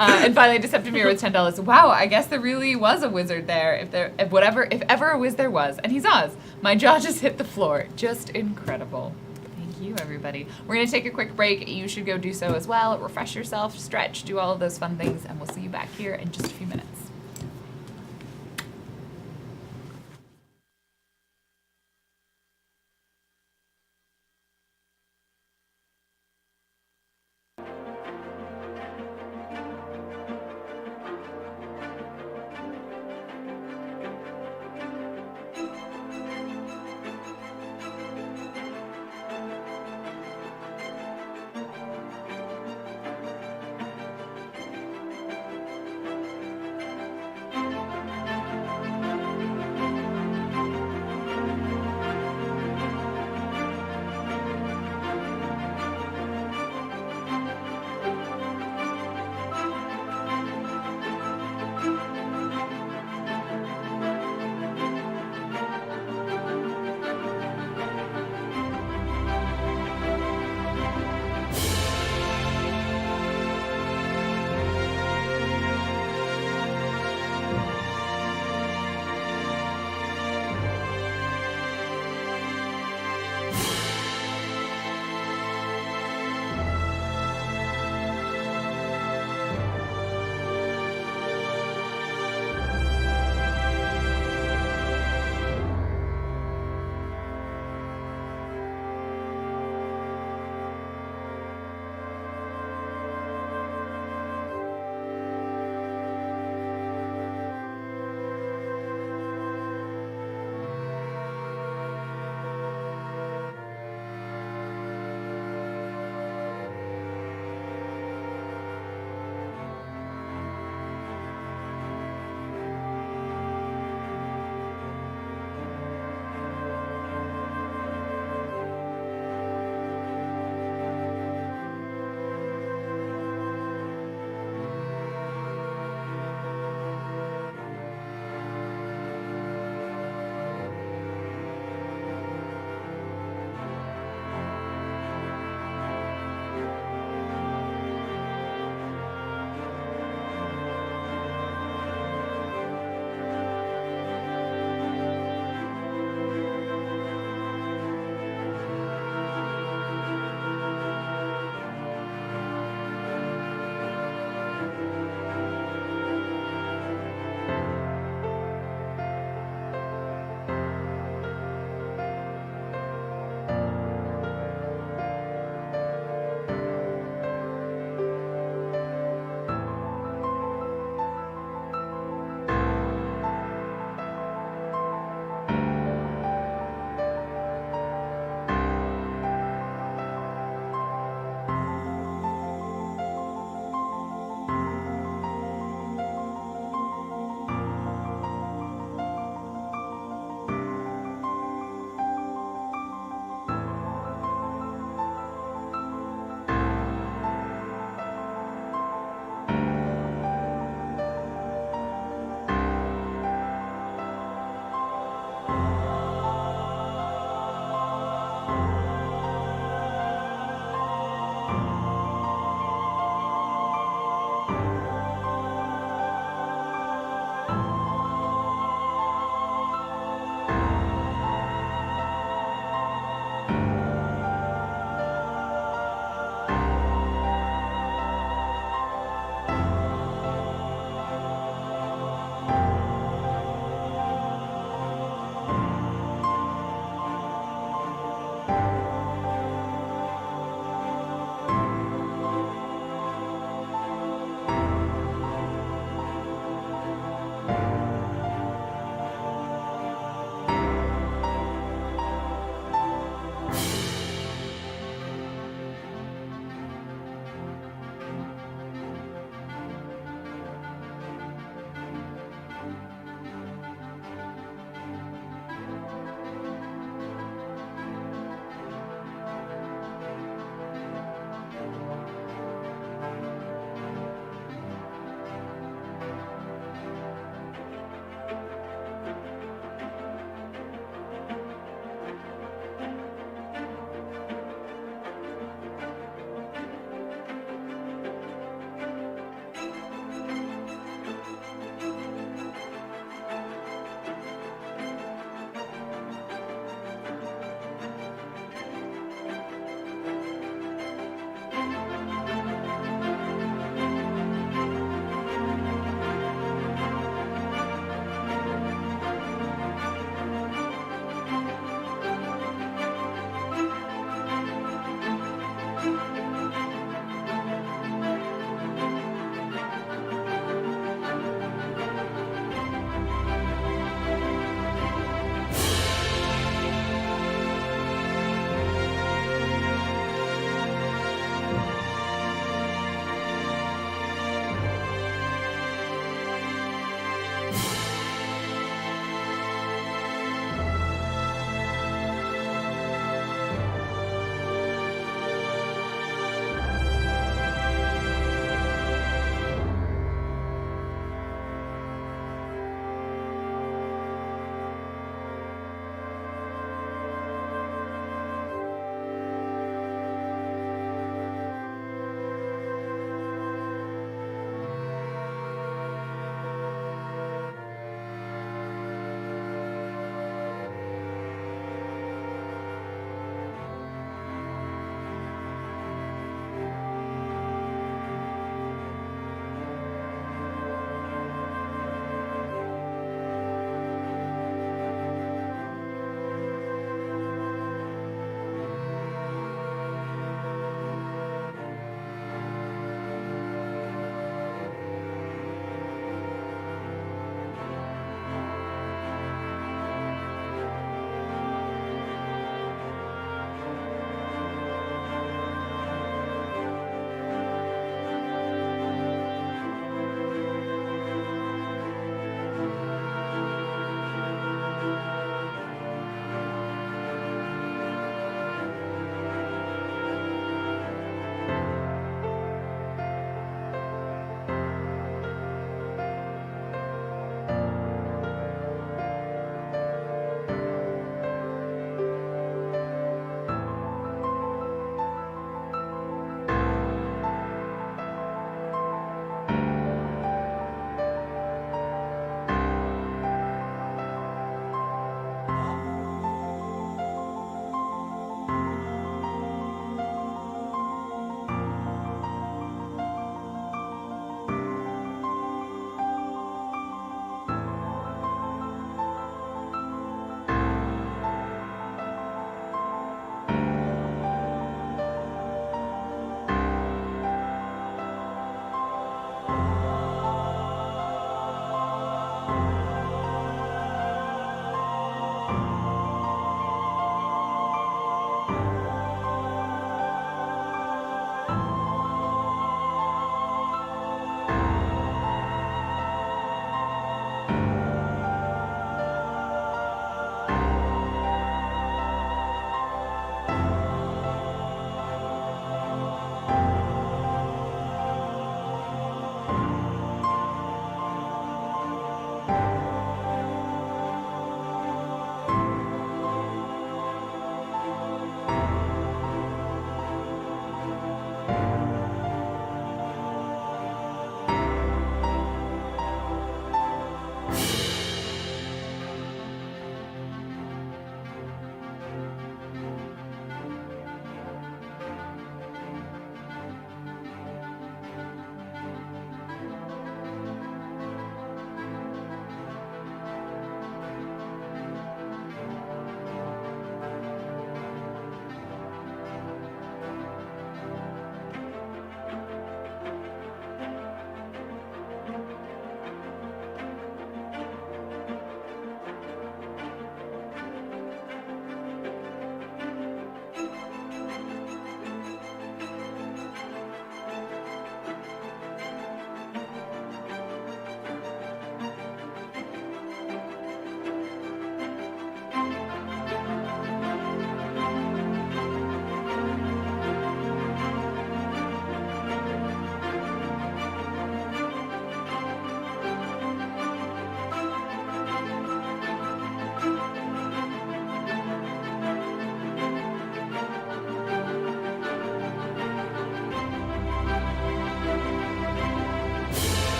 And finally, Deceptive Mirror with $10. Wow, I guess there really was a wizard there. If ever a whiz there was, and he's Oz. My jaw just hit the floor. Just incredible. Thank you, everybody. We're gonna take a quick break. You should go do so as well. Refresh yourself, stretch, do all of those fun things, and we'll see you back here in just a few minutes.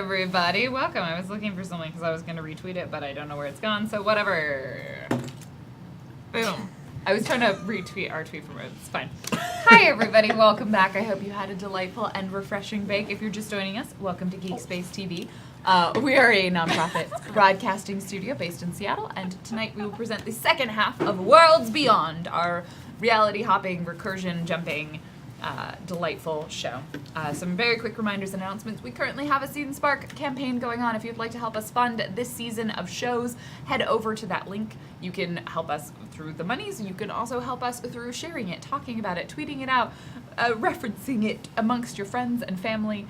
everybody. Welcome. I was looking for something because I was going to retweet it, but I don't know where it's gone, so whatever. Boom. I was trying to retweet our tweet from it. It's fine. Hi, everybody. Welcome back. I hope you had a delightful and refreshing break. If you're just joining us, welcome to Geek Space TV. We are a nonprofit broadcasting studio based in Seattle, and tonight we will present the second half of Worlds Beyond, our reality hopping, recursion jumping, delightful show. Some very quick reminders and announcements. We currently have a Season Spark campaign going on. If you'd like to help us fund this season of shows, head over to that link. You can help us through the monies. You can also help us through sharing it, talking about it, tweeting it out, referencing it amongst your friends and family,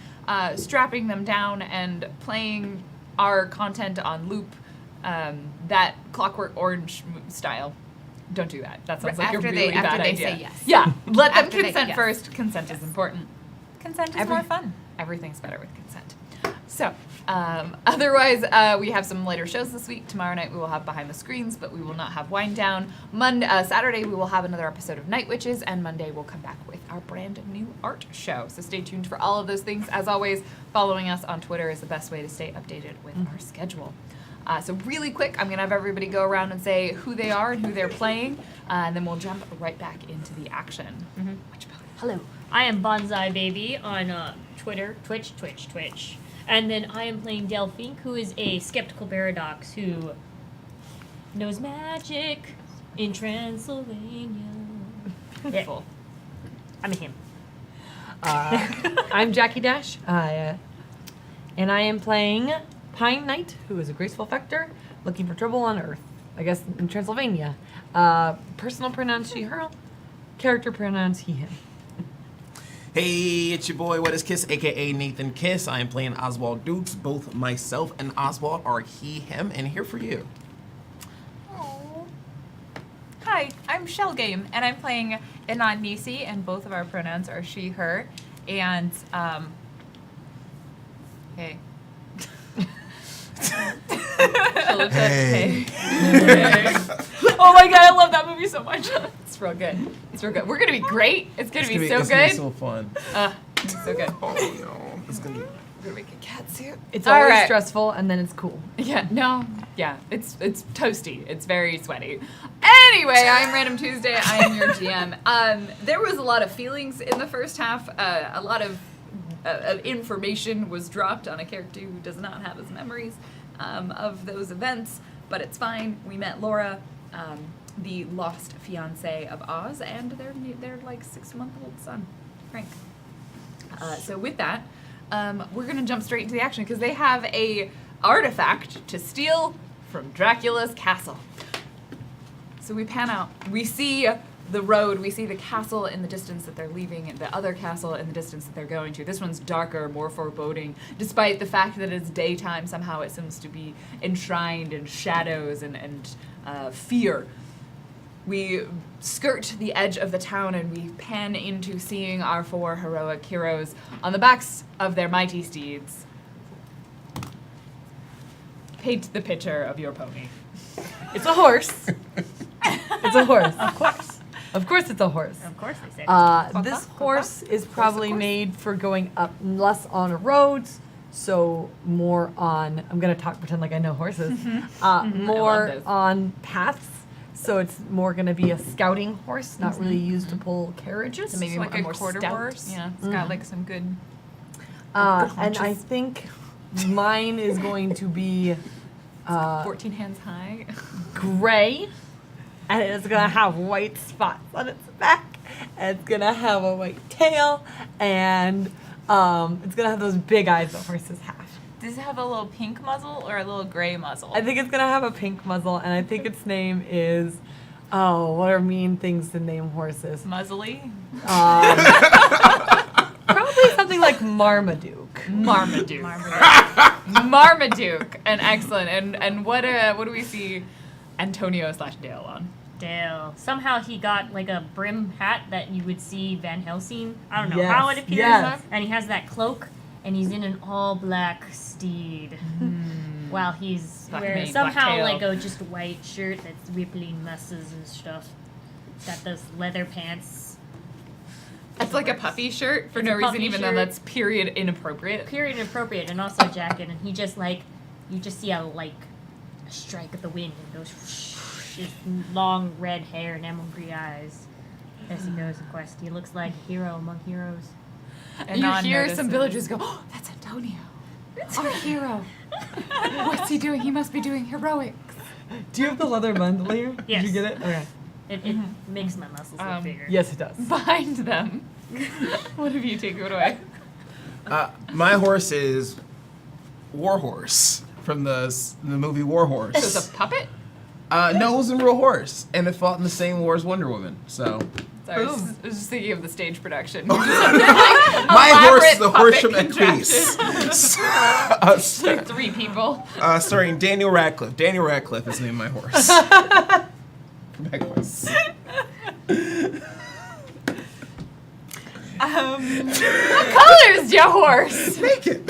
strapping them down and playing our content on loop, that Clockwork Orange style. Don't do that. That sounds like a really bad idea. Say yes. Yeah, let them After they- consent yes. first. Consent is important. Consent is more fun. Everything's better with consent. So, otherwise, we have some later shows this week. Tomorrow night we will have Behind the Screens, but we will not have Wind Down. Saturday we will have another episode of Night Witches, and Monday we'll come back with our brand new art show. So stay tuned for all of those things. As always, following us on Twitter is the best way to stay updated with our schedule. So really quick, I'm going to have everybody go around and say who they are and who they're playing, and then we'll jump right back into the action. Hello, I am Bonsai Baby on Twitter, Twitch. And then I am playing Delphine, who is a skeptical paradox who knows magic in Transylvania. Yeah. I'm a him. I'm Jackie Dash, and I am playing Pine Knight, who is a graceful fector looking for trouble on Earth, I guess in Transylvania. Personal pronouns she, her. Character pronouns he, him. Hey, it's your boy, What is Kiss, aka Nathan Kiss. I am playing Oswald Dukes. Both myself and Oswald are he, him, and here for you. Hi, I'm Shell Game, and I'm playing Inan Nisi, and both of our pronouns are she, her. And, hey. Hey. Oh my god, I love that movie so much. It's real good. It's real good. We're going to be great. It's going to be so It's gonna good. be so fun. It's so good. Oh no. It's gonna be. We're going to make a cat suit. It's All always right. stressful, and then it's cool. Yeah, no, yeah, it's toasty. It's very sweaty. Anyway, I'm Random Tuesday. I am your GM. There was a lot of feelings in the first half. A lot of information was dropped on a character who does not have his memories of those events, but it's fine. We met Laura, the lost fiance of Oz, and their like 6-month-old son, Frank. So with that, we're gonna jump straight into the action because they have a artifact to steal from Dracula's castle. So we pan out. We see the road. We see the castle in the distance that they're leaving, and the other castle in the distance that they're going to. This one's darker, more foreboding. Despite the fact that it's daytime, somehow it seems to be enshrined in shadows and fear. We skirt the edge of the town and we pan into seeing our 4 heroic heroes on the backs of their mighty steeds. Paint the picture of your pony. It's a horse. It's a horse. Of course. Of course it's a horse. Of course they say. This horse is probably made for going up less on roads, so more on, I'm going to pretend like I know horses, more this. on paths. So it's more going to be a scouting horse, not really used to pull carriages. So maybe It's like a a more quarter stout. horse. Yeah. It's got like some good. And I think mine is going to be 14 hands high. gray, and it's gonna have white spots on its back, and it's gonna have a white tail, and it's gonna have those big eyes that horses have. Does it have a little pink muzzle or a little gray muzzle? I think it's gonna have a pink muzzle, and I think its name is, what are mean things to name horses? Muzzly? Probably something like Marmaduke. Marmaduke. Marmaduke. And excellent. And what do we see Antonio/Dale on? Dale. Somehow he got like a brim hat that you would see Van Helsing. I don't know Yes, how it appears. yes. And he has that cloak, and he's in an all black steed. While he's Black wearing mane, black somehow tail. like a just white shirt that's rippling muscles and stuff. Got those leather pants. It's like a puffy shirt for no a reason, puffy even though shirt. that's period inappropriate. Period inappropriate, and also a jacket, and he just like, you just see a strike of the wind and goes whoosh, his long red hair and emerald green eyes as he goes in quest. He looks like a hero among heroes. And you hear notices. some villagers go, "Oh, that's Antonio, our hero. What's he doing? He must be doing heroics." Do you have the leather bandolier? Yes. Did you get it? Okay. It makes my muscles look bigger. Yes, it does. Behind them, one of you take it away. My horse is Warhorse from the movie So Warhorse. it's a puppet. No, it was a real horse, and it fought in the same war as Wonder Woman. So Sorry, I was just thinking of the stage production. my horse is the horse from puppet Equise. Like 3 people. Starring Daniel Radcliffe. Daniel Radcliffe is the name of my horse. From Equise. What color is your horse? Naked.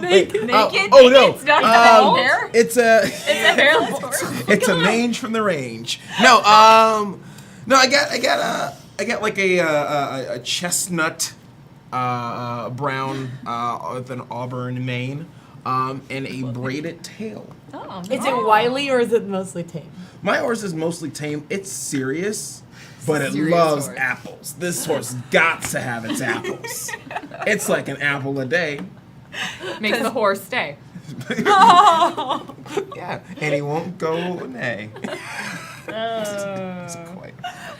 Naked? Oh no. It's not bald hair? It's a. It's a hairless horse. It's a mange from the range. No, no, I got like a chestnut, brown, with an auburn mane, and a braided tail. Oh, Is it wily or is it mostly tame? My horse is mostly tame. It's serious, but it Serious loves horse. apples. This horse got to have its apples. It's like an apple a day. makes the horse stay. Yeah, and he won't go nay. It's quite.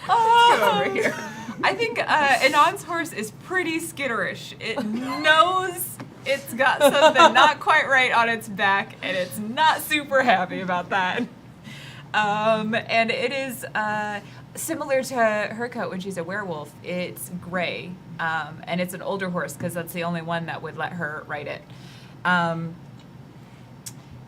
Over here. I think Anon's horse is pretty skitterish. It knows it's got something not quite right on its back, and it's not super happy about that. And it is similar to her coat when she's a werewolf. It's gray, and it's an older horse because that's the only one that would let her ride it.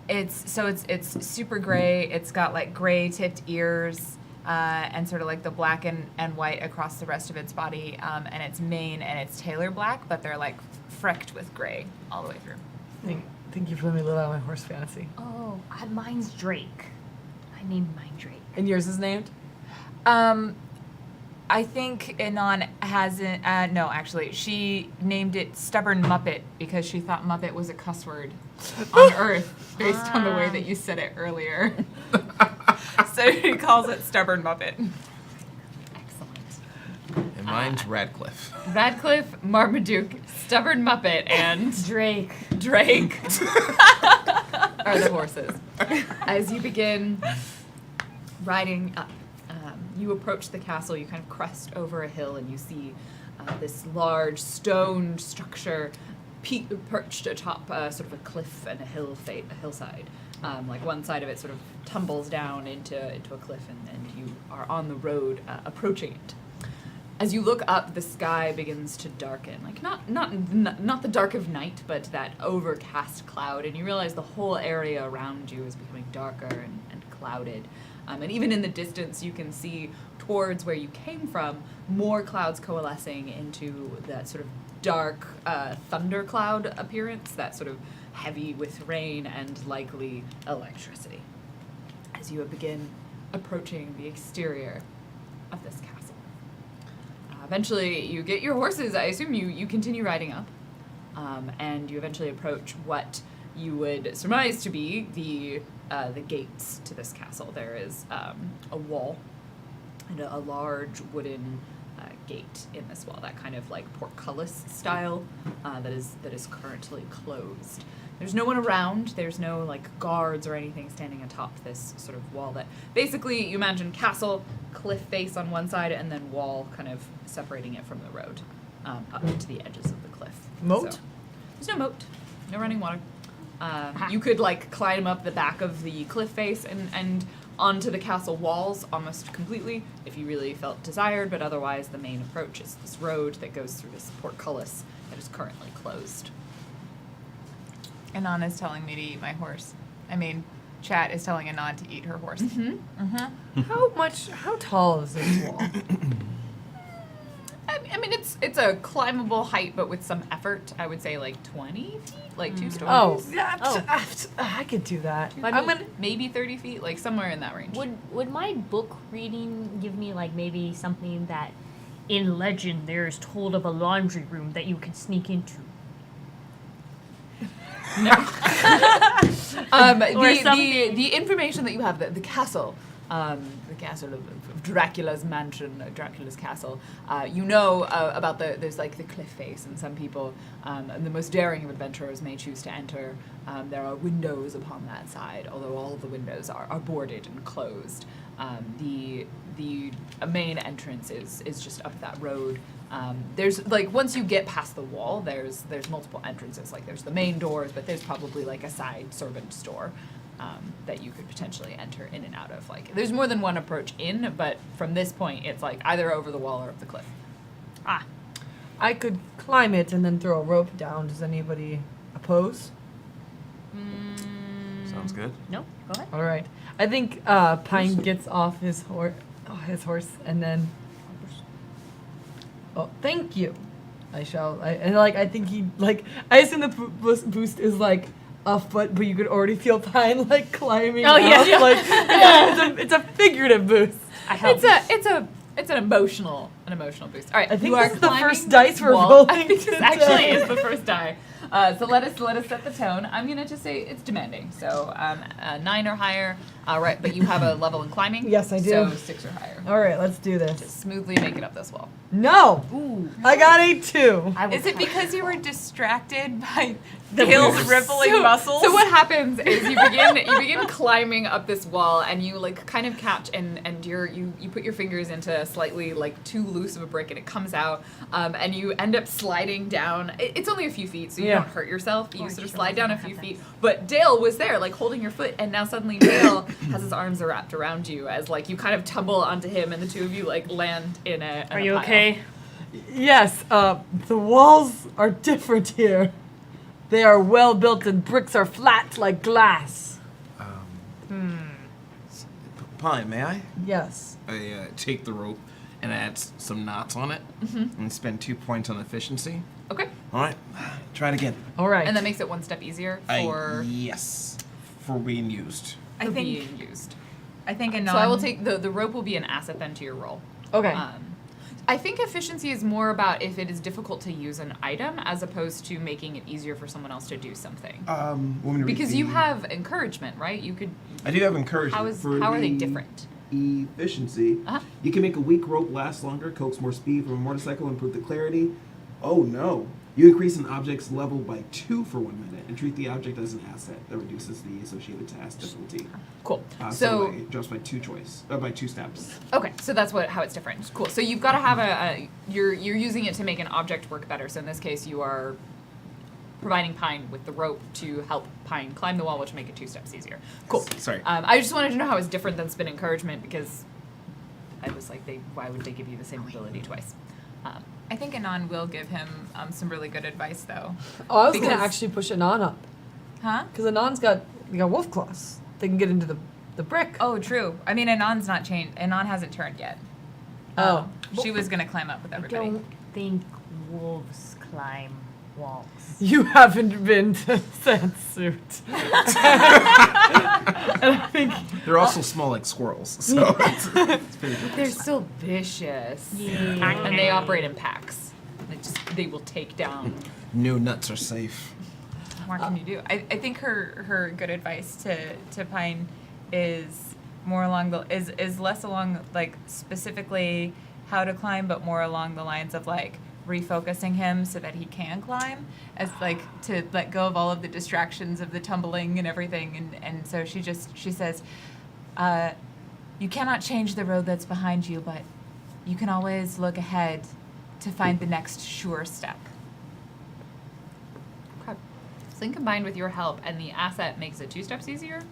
It's super gray. It's got like gray tipped ears. And sort of like the black and white across the rest of its body, and its mane and its tail are black, but they're like frecked with gray all the way through. Thank you for letting me live out my horse fantasy. Oh, mine's Drake. I named mine Drake. And yours is named? I think Anon hasn't. No, actually, she named it Stubborn Muppet because she thought Muppet was a cuss word on Earth based on the way that you said it earlier. So she calls it Stubborn Muppet. Excellent. And mine's Radcliffe. Radcliffe, Marmaduke, Stubborn Muppet, and Drake. Drake are the horses. As you begin riding up, you approach the castle, you kind of crest over a hill, and you see this large stone structure perched atop sort of a cliff and a hillside. Like one side of it sort of tumbles down into a cliff, and you are on the road approaching it. As you look up, the sky begins to darken, like not the dark of night, but that overcast cloud, and you realize the whole area around you is becoming darker and clouded. And even in the distance, you can see towards where you came from more clouds coalescing into that sort of dark thundercloud appearance, that sort of heavy with rain and likely electricity. As you begin approaching the exterior of this castle. Eventually, you get your horses. I assume you continue riding up, and you eventually approach what you would surmise to be the gates to this castle. There is a wall and a large wooden gate in this wall, that kind of like portcullis style that is currently closed. There's no one around. There's no like guards or anything standing atop this sort of wall that basically you imagine castle, cliff face on one side, and then wall kind of separating it from the road up to the edges of the cliff. Moat? So, there's no moat, no running water. You could like climb up the back of the cliff face and onto the castle walls almost completely if you really felt desired, but otherwise the main approach is this road that goes through this portcullis that is currently closed. Anon is telling me to eat my horse. I mean, Chat is telling Anon to eat her horse. How tall is this wall? I mean, it's a climbable height, but with some effort. I would say like 20 feet, like 2 stories. Oh, I could do that. I'm gonna maybe 30 feet, like somewhere in that range. Would my book reading give me like maybe something that in legend, there is told of a laundry room that you can sneak into. Or something. The information that you have, the castle of Dracula's mansion, Dracula's castle. You know about there's like the cliff face, and some people, and the most daring of adventurers may choose to enter. There are windows upon that side, although all of the windows are boarded and closed. The main entrance is just up that road. There's like once you get past the wall, there's multiple entrances. Like there's the main doors, but there's probably like a side servant store that you could potentially enter in and out of. Like there's more than one approach in, but from this point, it's like either over the wall or up the cliff. Ah, I could climb it and then throw a rope down. Does anybody oppose? Sounds good. no, go ahead. All right. I think Pine gets off his horse, and then. Oh, thank you. I shall. I think he like. I assume the boost is like a foot, but you could already feel Pine like climbing. Oh, up. yeah. Like it's a figurative boost. I help. It's an emotional boost. All right, I think you are this is the climbing first dice we're wall. rolling I think this today. actually is the first die. So let us set the tone. I'm gonna just say it's demanding. So 9 or higher. Right, but you have a level in climbing. Yes, I do. So 6 or higher. All right, let's do this. Just smoothly make it up this wall. No, Ooh. I got a 2. I will Is it help. because you were distracted by Dale's rippling muscles? So what happens is you begin climbing up this wall, and you like kind of catch and you put your fingers into slightly like too loose of a brick, and it comes out, and you end up sliding down. It's only a few feet, so you Yeah. don't hurt yourself. You Poor sort of Joe slide down a doesn't few have feet, that. but Dale was there, like holding your foot, and now suddenly Dale has his arms wrapped around you as like you kind of tumble onto him, and the two of you like land in a. Are you okay? Yes, the walls are different here. They are well built and bricks are flat like glass. Pine, may I? Yes. I take the rope and add some knots on it and spend 2 points on efficiency. Okay, All right, try it again. All right. and that makes it one step easier for Yes, for being used. I think being used. I think a So I will take the rope will be an asset then to your roll. okay. I think efficiency is more about if it is difficult to use an item as opposed to making it easier for someone else to do something. Want me to read Because you the- have encouragement, right? You could. I do have encouragement. How are they the different? Efficiency. Uh-huh. You can make a weak rope last longer, coax more speed from a motorcycle, improve the clarity. Oh no. You increase an object's level by 2 for 1 minute and treat the object as an asset that reduces the associated task difficulty. Cool. So So it drops by 2 steps. okay, so that's how it's different. Cool. So you've got to have you're using it to make an object work better. So in this case, you are providing Pine with the rope to help Pine climb the wall, which will make it 2 steps easier. Cool. Sorry. I just wanted to know how it's different than spin encouragement because I was like, why would they give you the same ability twice? I think Anon will give him some really good advice though. Oh, I was gonna because- actually push Anon up Huh? because Anon's got wolf claws. They can get into the brick. Oh, true. I mean, Anon's not changed. Anon hasn't turned yet. Oh. She was gonna climb up with I everybody. don't think wolves climb walls. You haven't been to Sandsuit. And I think They're also small like squirrels, so it's pretty good. They're still vicious. Yeah. And they operate in packs. They will take down. No nuts are safe. What more can you do? I think her good advice to Pine is more along the is less along like specifically how to climb, but more along the lines of like refocusing him so that he can climb, as like to let go of all of the distractions of the tumbling and everything. And so she says, you cannot change the road that's behind you, but you can always look ahead to find the next sure step. Okay. So combined with your help and the asset makes it 2 steps easier.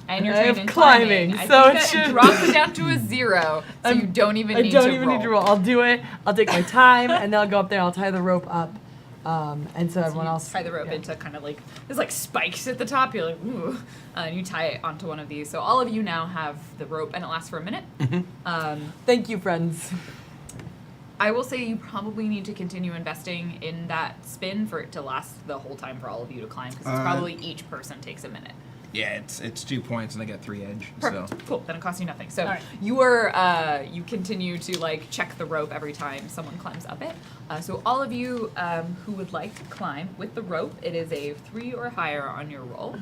And you're I trained have in climbing. climbing, I so think it that should- drops it down to a 0, so you don't even need to roll. I don't even need to roll. I'll do it. I'll take my time, and then I'll go up there. I'll tie the rope up, and so everyone You else tie the rope yeah. into kind of like there's like spikes at the top. You're like, ooh, and you tie it onto one of these. So all of you now have the rope, and it lasts for a minute. Thank you, friends. I will say you probably need to continue investing in that spin for it to last the whole time for all of you to climb, because it's probably each person takes a minute. Yeah, it's 2 points and I get 3 edge. Perfect. So. Cool. Then it costs you nothing. So Alright. you continue to like check the rope every time someone climbs up it. So all of you who would like to climb with the rope, it is a 3 or higher on your roll.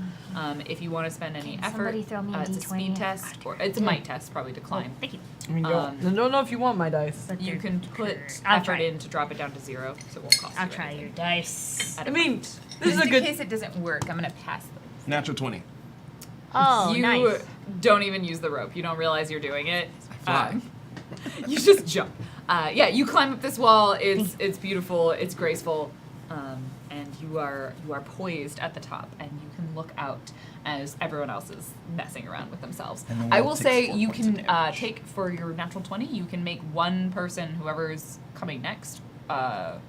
If you want to spend any effort, somebody throw me a it's a D20? speed test or it's a might test probably to climb. Thank you. I mean, Um, I don't know if you want my dice. But You they're can put I'll effort try. in to drop it down to 0, so it won't cost I'll you try your anything. dice. At I a mean, point. this is Just a in good. case it doesn't work, I'm gonna pass them. Natural 20. Oh, you nice. don't even use the rope. You don't realize you're doing it. Fly. You just jump. Yeah, you climb up this wall. It's beautiful. It's graceful, and you are poised at the top, and you can look out as everyone else is messing around with themselves. And the I wall will takes say 4 you points of can damage. take for your natural 20. You can make one person, whoever's coming next,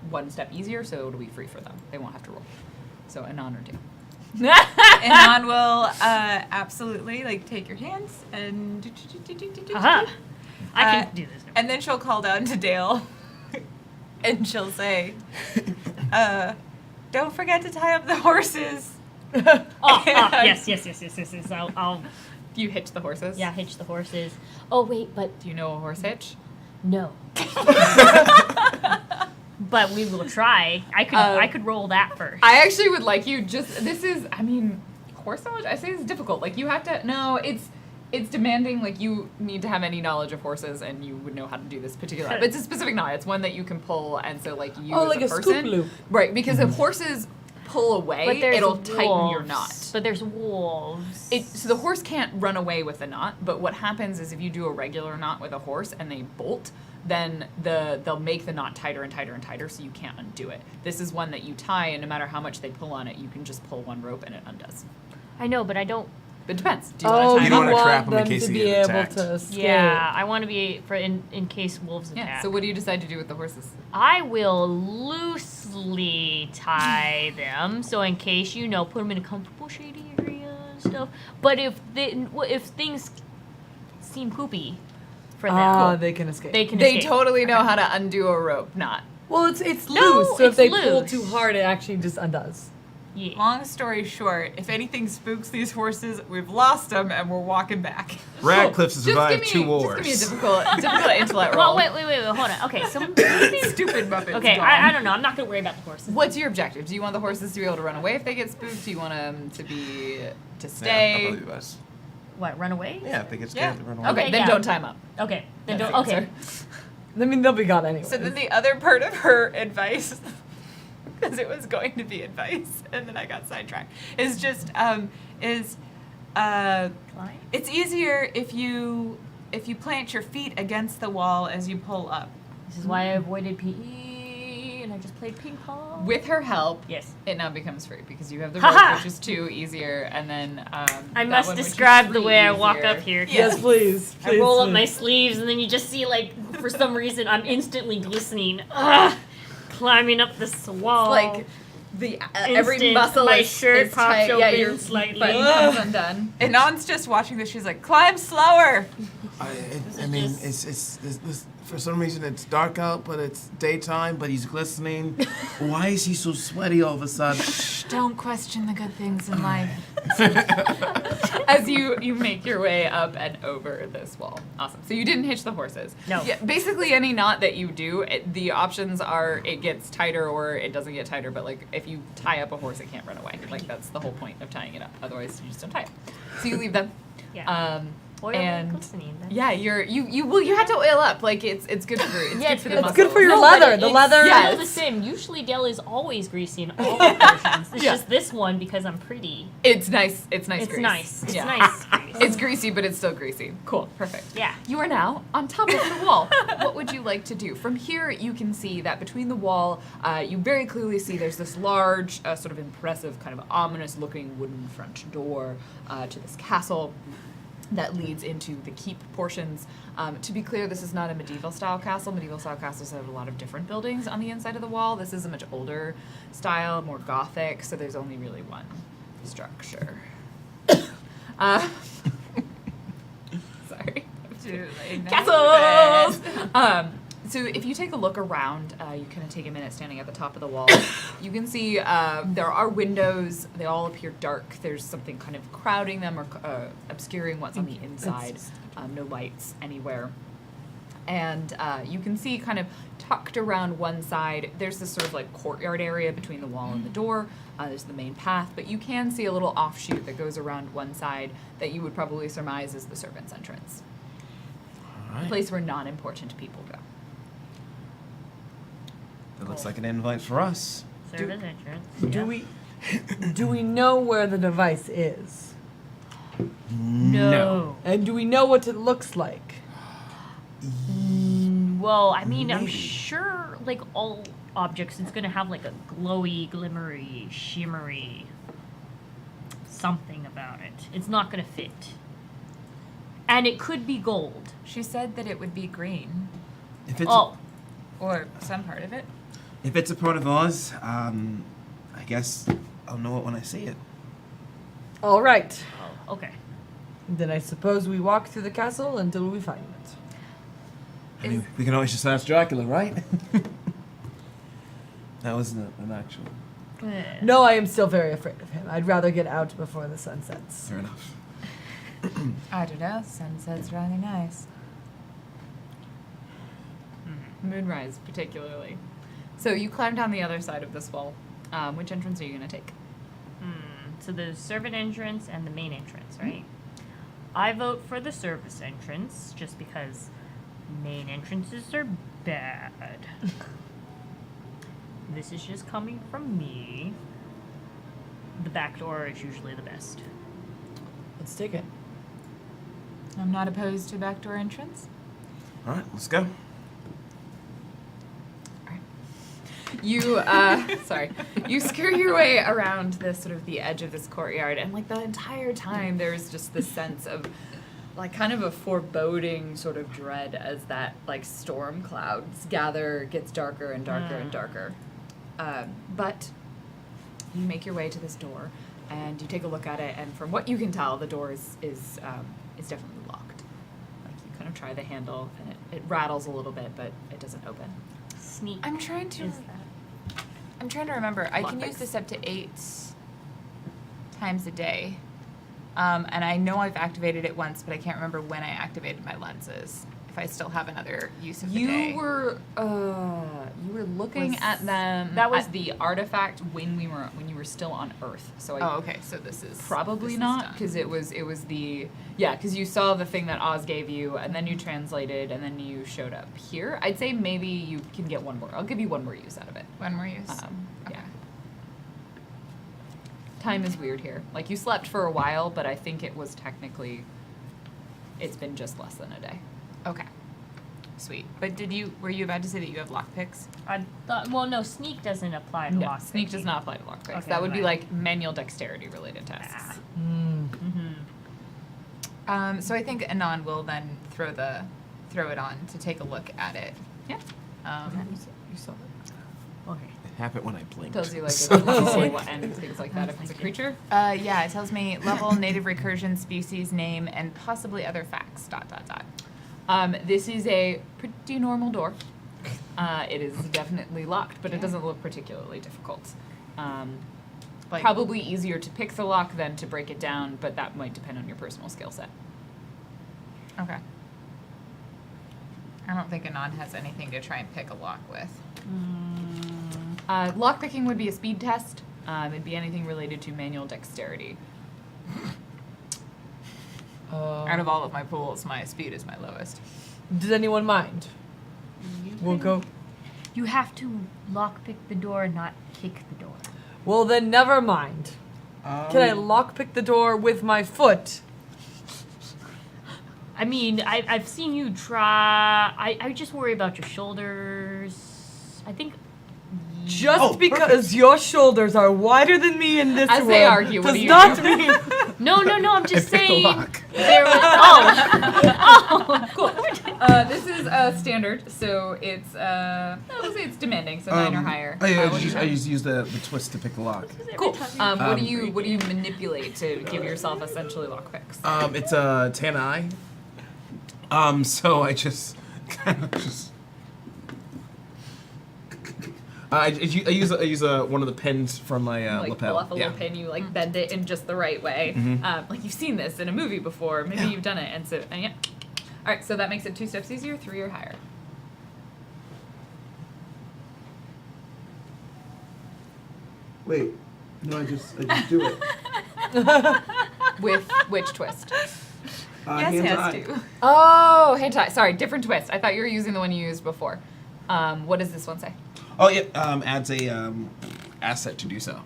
one step easier, so it'll be free for them. They won't have to roll. So Anon or do. And Anon will absolutely like take your hands and Aha. I can Uh, do this. and then she'll call down to Dale and she'll say, don't forget to tie up the horses. Yes. I'll You hitch the horses. hitch the horses. Oh wait, but Do you know a horse hitch? no. But we will try. I could roll that first. I actually would like you just. This is. I mean, horse knowledge. I say it's difficult. Like you have to. No, it's demanding. Like you need to have any knowledge of horses, and you would know how to do this particular. But it's a specific knot. It's one that you can pull, and so like you Oh, as like a a person, scoop loop. right? Because if horses pull away, but there's it'll tighten your wolves. knot. But there's wolves. So the horse can't run away with the knot, but what happens is if you do a regular knot with a horse and they bolt, then they'll make the knot tighter and tighter and tighter, so you can't undo it. This is one that you tie, and no matter how much they pull on it, you can just pull one rope and it undoes. I know, but I don't. It depends. Do you Oh, want to tie You it don't up? wanna trap 'em in them case to they be get able attacked. to escape. Yeah, I want to be in case wolves attack. Yeah. So what do you decide to do with the horses? I will loosely tie them, so in case put them in a comfortable shady area and stuff. But if things seem poopy for them, they can escape. they can They escape. totally know how to undo a rope knot. Well, it's No, loose, so if it's they pull loose. too hard, it actually just undoes. Yeah. Long story short, if anything spooks these horses, we've lost them and we're walking back. Radcliffe Just survived give 2 me, wars. Just give me a difficult intellect Well, roll. wait, hold on. Okay, so Stupid Muppets. okay, gone. I don't know. I'm not gonna worry about the horses. What's your objective? Do you want the horses to be able to run away if they get spooked? Do you want them to be to Yeah, stay? I'll probably be best. What? Run away? Yeah, if they get Yeah. scared, they run away. Okay, Okay, then yeah. don't tie 'em up. Okay, then That's don't. the Okay. answer. I mean, they'll be gone anyway. So then the other part of her advice, because it was going to be advice, and then I got sidetracked, is just Climb? it's easier if you plant your feet against the wall as you pull up. This is why I avoided PE and I just played ping pong. With her help, Yes. it now becomes free because you have the Ha-ha! rope, which is 2 easier, and then I that must one, which is describe the 3 way I walk easier. up here. Yes, please. I roll up my sleeves and then you just see, like, for some reason, I'm instantly glistening. Climbing up this wall. Like the every Instant, muscle my is shirt is pops tight. Yeah, open your slightly. button comes undone. And Non's just watching this. She's like, climb slower. I mean, it's for some reason it's dark out, but it's daytime, but he's glistening. Why is he so sweaty all of a sudden? Don't question the good things in life. As you make your way up and over this wall. Awesome. So you didn't hitch the horses. No. Yeah, basically any knot that you do, the options are it gets tighter or it doesn't get tighter. But like if you tie up a horse, it can't run away. Like that's the whole point of tying it up. Otherwise, you just don't tie it. So you leave them. Yeah. Oil and glistening. yeah, you had to oil up. Like it's good for Yeah, good for the It's muscles. good for your No, but leather. The leather. yeah. I know the sim. Usually Dell is always greasy in all the versions. It's Yeah. just this one because I'm pretty. It's nice. It's nice. It's grease. nice. It's Yeah. nice. grease. It's greasy, but it's still greasy. Cool. Perfect. Yeah. You are now on top of the wall. What would you like to do? From here, you can see that between the wall, you very clearly see there's this large, sort of impressive, kind of ominous-looking wooden front door to this castle that leads into the keep portions. To be clear, this is not a medieval-style castle. Medieval-style castles have a lot of different buildings on the inside of the wall. This is a much older style, more Gothic, so there's only really one structure. Sorry. Dude, like, Castles! So if you take a look around, you kind of take a minute standing at the top of the wall. You can see there are windows. They all appear dark. There's something kind of crowding them or obscuring what's on the inside. No lights anywhere. And you can see kind of tucked around one side, there's this sort of like courtyard area between the wall and the door. There's the main path, but you can see a little offshoot that goes around one side that you would probably surmise is the servants' entrance. The place where non-important people go. That looks like an invite for us. Service entrance. Do we know where the device is? No. And do we know what it looks like? Well, I mean, I'm Maybe. sure, like, all objects, it's gonna have, like, a glowy, glimmery, shimmery something about it. It's not gonna fit. And it could be gold. She said that it would be green, If it's Oh, or some part of it. if it's a part of ours, I guess I'll know it when I see it. All right. okay. Then I suppose we walk through the castle until we find it. I mean, we can always just ask Dracula, right? That wasn't an actual. No, I am still very afraid of him. I'd rather get out before the sun sets. Fair enough. I don't know. Sunset's really nice. Moonrise, particularly. So you climb down the other side of this wall. Which entrance are you going to take? So there's servant entrance and the main entrance, right? I vote for the service entrance just because main entrances are bad. This is just coming from me. The back door is usually the best. Let's take it. I'm not opposed to backdoor entrance. All right, let's go. You, sorry, you scurry your way around this sort of the edge of this courtyard, and like the entire time there's just this sense of like kind of a foreboding sort of dread as that like storm clouds gather, gets darker and darker and darker. But you make your way to this door, and you take a look at it, and from what you can tell, the door is definitely locked. Like you kind of try the handle, and it rattles a little bit, but it doesn't open. Sneak. I'm trying to. Is that? I'm trying to remember. I can Lockpicks. use this up to 8 times a day. And I know I've activated it once, but I can't remember when I activated my lenses. If I still have another use of the day. You were looking Was- at them. that was- at the artifact when you were still on Earth. So I Oh, okay. So this is probably this is not done. because it was the because you saw the thing that Oz gave you and then you translated and then you showed up here. I'd say maybe you can get one more. I'll give you one more use out of it. One more use. Yeah. Time is weird here. Like you slept for a while, but I think it was technically. It's been just less than a day. Okay. Sweet. But were you about to say that you have lockpicks? I thought. Well, no, sneak doesn't apply to No, lock. sneak does not apply to lockpicks. Okay, That would be right. like manual dexterity related tests. So I think Anon will then throw it on to take a look at it. Yeah. You saw it. Okay. It happened when I blinked. Tells you like So- the level and things like that if it's a creature. Yeah, it tells me level, native recursion, species, name, and possibly other facts. ... This is a pretty normal door. It is definitely locked, but it doesn't look particularly difficult. Like- Probably easier to pick the lock than to break it down, but that might depend on your personal skill set. Okay. I don't think Anon has anything to try and pick a lock with. Lock picking would be a speed test. It'd be anything related to manual dexterity. Out of all of my pools, my speed is my lowest. Does anyone mind? We'll go. You have to lockpick the door, not kick the door. Well, then never mind. Can I lockpick the door with my foot? I mean, I've seen you try. I just worry about your shoulders. I think. Just because your shoulders are wider than me in this As world they argue, what does do you not do? mean. No, I'm just I picked the saying. lock. There was. Cool. This is standard, so it's I would say it's demanding, so 9 or higher. I What do you just use the twist to pick the lock. Cool. What do you manipulate to give yourself essentially lockpicks? It's a 10 eye. So I just kind of just I use one of the pins from my Like lapel. pull off a little pin, you like bend it in just the right way. Like you've seen this in a movie before, maybe you've done it, and yeah. All right, so that makes it 2 steps easier, 3 or higher. Wait, no, I just do it. With which twist? Yes, hands has high. to. Oh, hand tie. Sorry, different twist. I thought you were using the one you used before. What does this one say? Oh yeah, adds a asset to do so.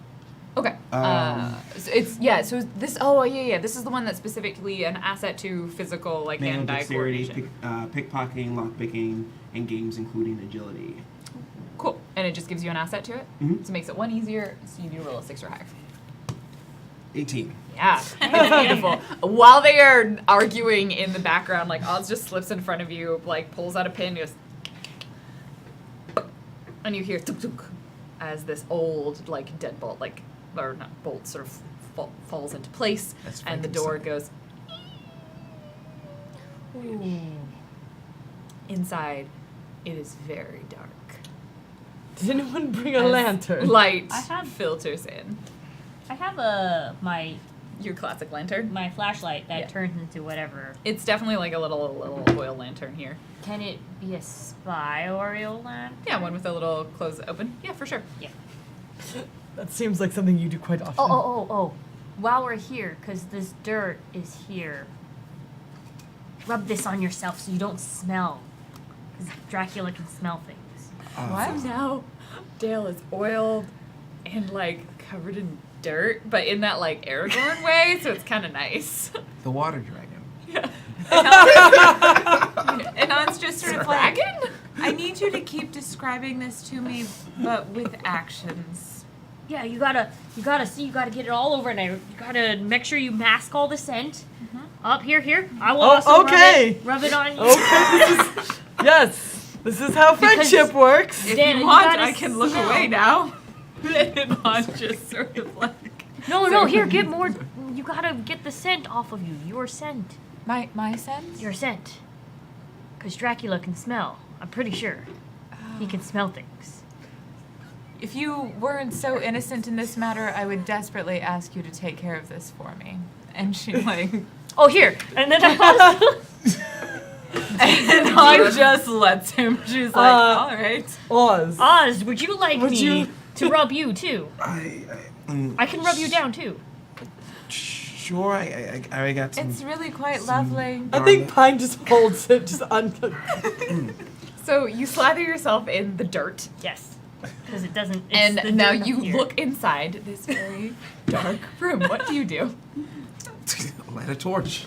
Okay. So it's So this. Oh yeah. This is the one that's specifically an asset to physical like Manual hand-eye dexterity, coordination. pickpocketing, lockpicking, and games including agility. Cool. And it just gives you an asset to it. Mhm. So it makes it 1 easier. So you do roll a 6 or higher. 18. Yeah, it's beautiful. While they are arguing in the background, like Oz just slips in front of you, like pulls out a pin, goes, and you hear tuk tuk as this old like deadbolt, like or not bolt, sort of falls into place, That's and the door Frankenstein. goes. Ooh. Inside, it is very dark. Did anyone bring a As lantern? Light I have- filters in. I have my Your classic lantern. flashlight that Yeah. turns into whatever. It's definitely like a little oil lantern here. Can it be a spy Oreo lamp? Yeah, one with a little close open. Yeah, for sure. Yeah. That seems like something you do quite often. Oh. While we're here, because this dirt is here, rub this on yourself so you don't smell. Because Dracula can smell things. So now Dale is oiled and like covered in dirt, but in that like Aragorn way, so it's kind of nice. The water dragon. And On's just sort of like, Dragon? I need you to keep describing this to me, but with actions. Yeah, you gotta get it all over, and you gotta make sure you mask all the scent. Up here. I will also okay. rub it on you. Okay, yes, this is how friendship works. If Dan, you you want, gotta I can look smell. away now. And On just sort of like, No, here, get more. You gotta get the scent off of you. Your scent. my sense? Your scent. Because Dracula can smell. I'm pretty sure. He can smell things. If you weren't so innocent in this matter, I would desperately ask you to take care of this for me. And she like, Oh, here. And then I and On just lets him. She's like, all right. Oz. Oz, would you like Would me you- to rub you too? I I can rub you down too. Sure, I got some. It's really quite lovely. I think Pine just holds it, just So you slather yourself in the dirt, Yes. Because it doesn't. It's and the now dirt up you here. look inside this very dark room. What do you do? Light a torch.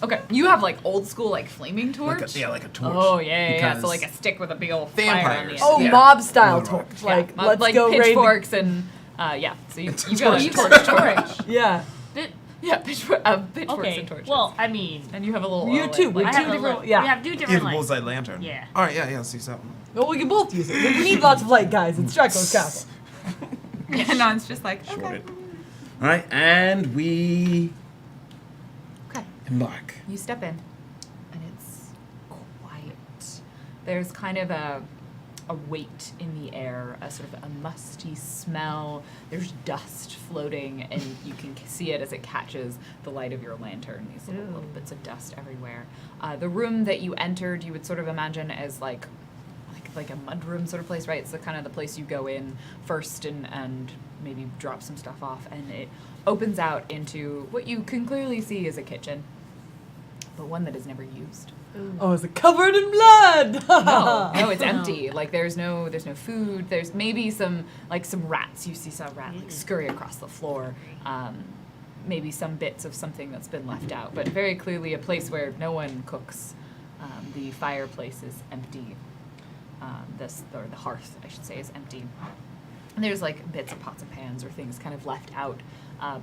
Okay, you have like old school like flaming torch. Like a torch. Oh yeah. Because So like a stick with a big old fire on the vampires. end. Oh, Yeah. mob style Mob torch. rock. Like, Yeah, let's like go raid the- pitchforks and yeah. So you It's a got a torch. torch. Yeah. Th- Yeah, pitchforks Okay. and torches. Well, I mean, and you have a little. You oil too, lamp, we like- I have two a different- little- yeah. We have two You have different a lights. bullseye lantern. Yeah. All right, yeah, see something. Well, we can both use it. We need lots of light, guys. It's Dracula's castle. And On's just like, Short okay. it. All right, and we Okay. embark. You step in, and it's quiet. There's kind of a weight in the air, a sort of a musty smell. There's dust floating, and you can see it as it catches the light of your lantern. These little bits of dust everywhere. The room that you entered, you would sort of imagine as like a mudroom sort of place, right? It's the kind of the place you go in first and maybe drop some stuff off, and it opens out into what you can clearly see is a kitchen, but one that is never used. Oh, is it covered in blood? No, it's empty. Like there's no food. There's maybe some rats. You see some rat like scurry across the floor. Maybe some bits of something that's been left out, but very clearly a place where no one cooks. The fireplace is empty. The hearth, I should say, is empty. And there's like bits of pots and pans or things kind of left out,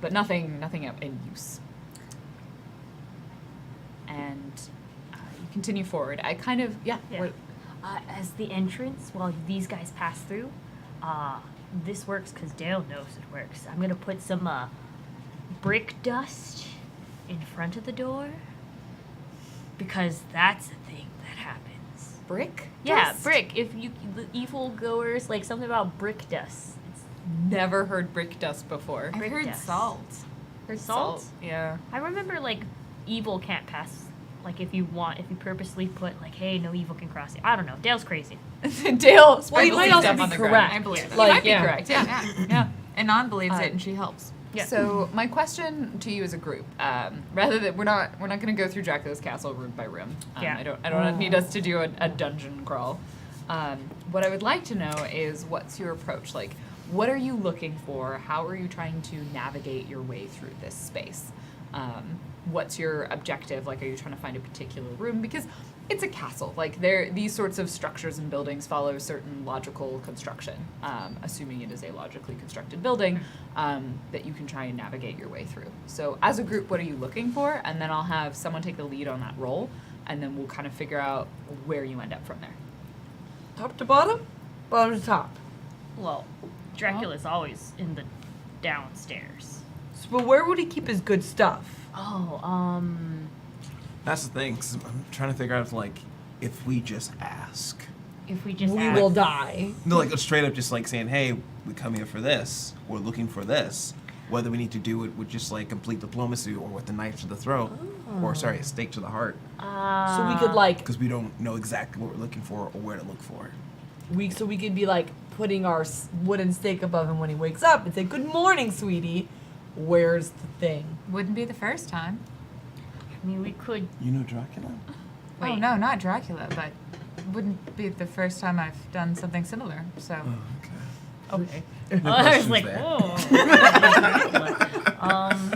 but nothing out in use. And you continue forward. I kind of Yeah. what- As the entrance, while these guys pass through, this works because Dale knows it works. I'm gonna put some brick dust in front of the door because that's a thing that happens. Brick? Yeah, dust? brick. If you the evil goers like something about brick dust. It's Never heard brick dust before. I've brick heard dust. salt. Heard salt? Yeah. I remember like evil can't pass. Like if you purposely put like, hey, no evil can cross it. I don't know. Dale's crazy. Dale, Well, he might also be correct. I believe it. He Like, might be yeah. correct. Yeah. Yeah. Yeah. Anon believes it, and she helps. Yeah. So my question to you as a group, rather than we're not going to go through Dracula's castle room by room. Yeah. I don't need us to do a dungeon crawl. What I would like to know is what's your approach? Like, what are you looking for? How are you trying to navigate your way through this space? What's your objective? Like, are you trying to find a particular room? Because it's a castle. Like, these sorts of structures and buildings follow certain logical construction, assuming it is a logically constructed building, that you can try and navigate your way through. So, as a group, what are you looking for? And then I'll have someone take the lead on that role, and then we'll kind of figure out where you end up from there. Top to bottom? Bottom to top. Well, Dracula's always in the downstairs. So, but where would he keep his good stuff? Oh, That's the thing. 'Cause I'm trying to figure out if we just ask. if we just We ask- will die. No, like straight up, just like saying, "Hey, we come here for this. We're looking for this." Whether we need to do it with just like complete diplomacy or with a knife to the throat, or sorry, a stake to the heart, So we could like because we don't know exactly what we're looking for or where to look for. we could be like putting our wooden stake above him when he wakes up and say, "Good morning, sweetie. Where's the thing?" Wouldn't be the first time. I mean, we could. You know Dracula? Oh Wait. no, not Dracula, but wouldn't be the first time I've done something similar. So Oh, okay. Okay. No I was questions like, there. oh.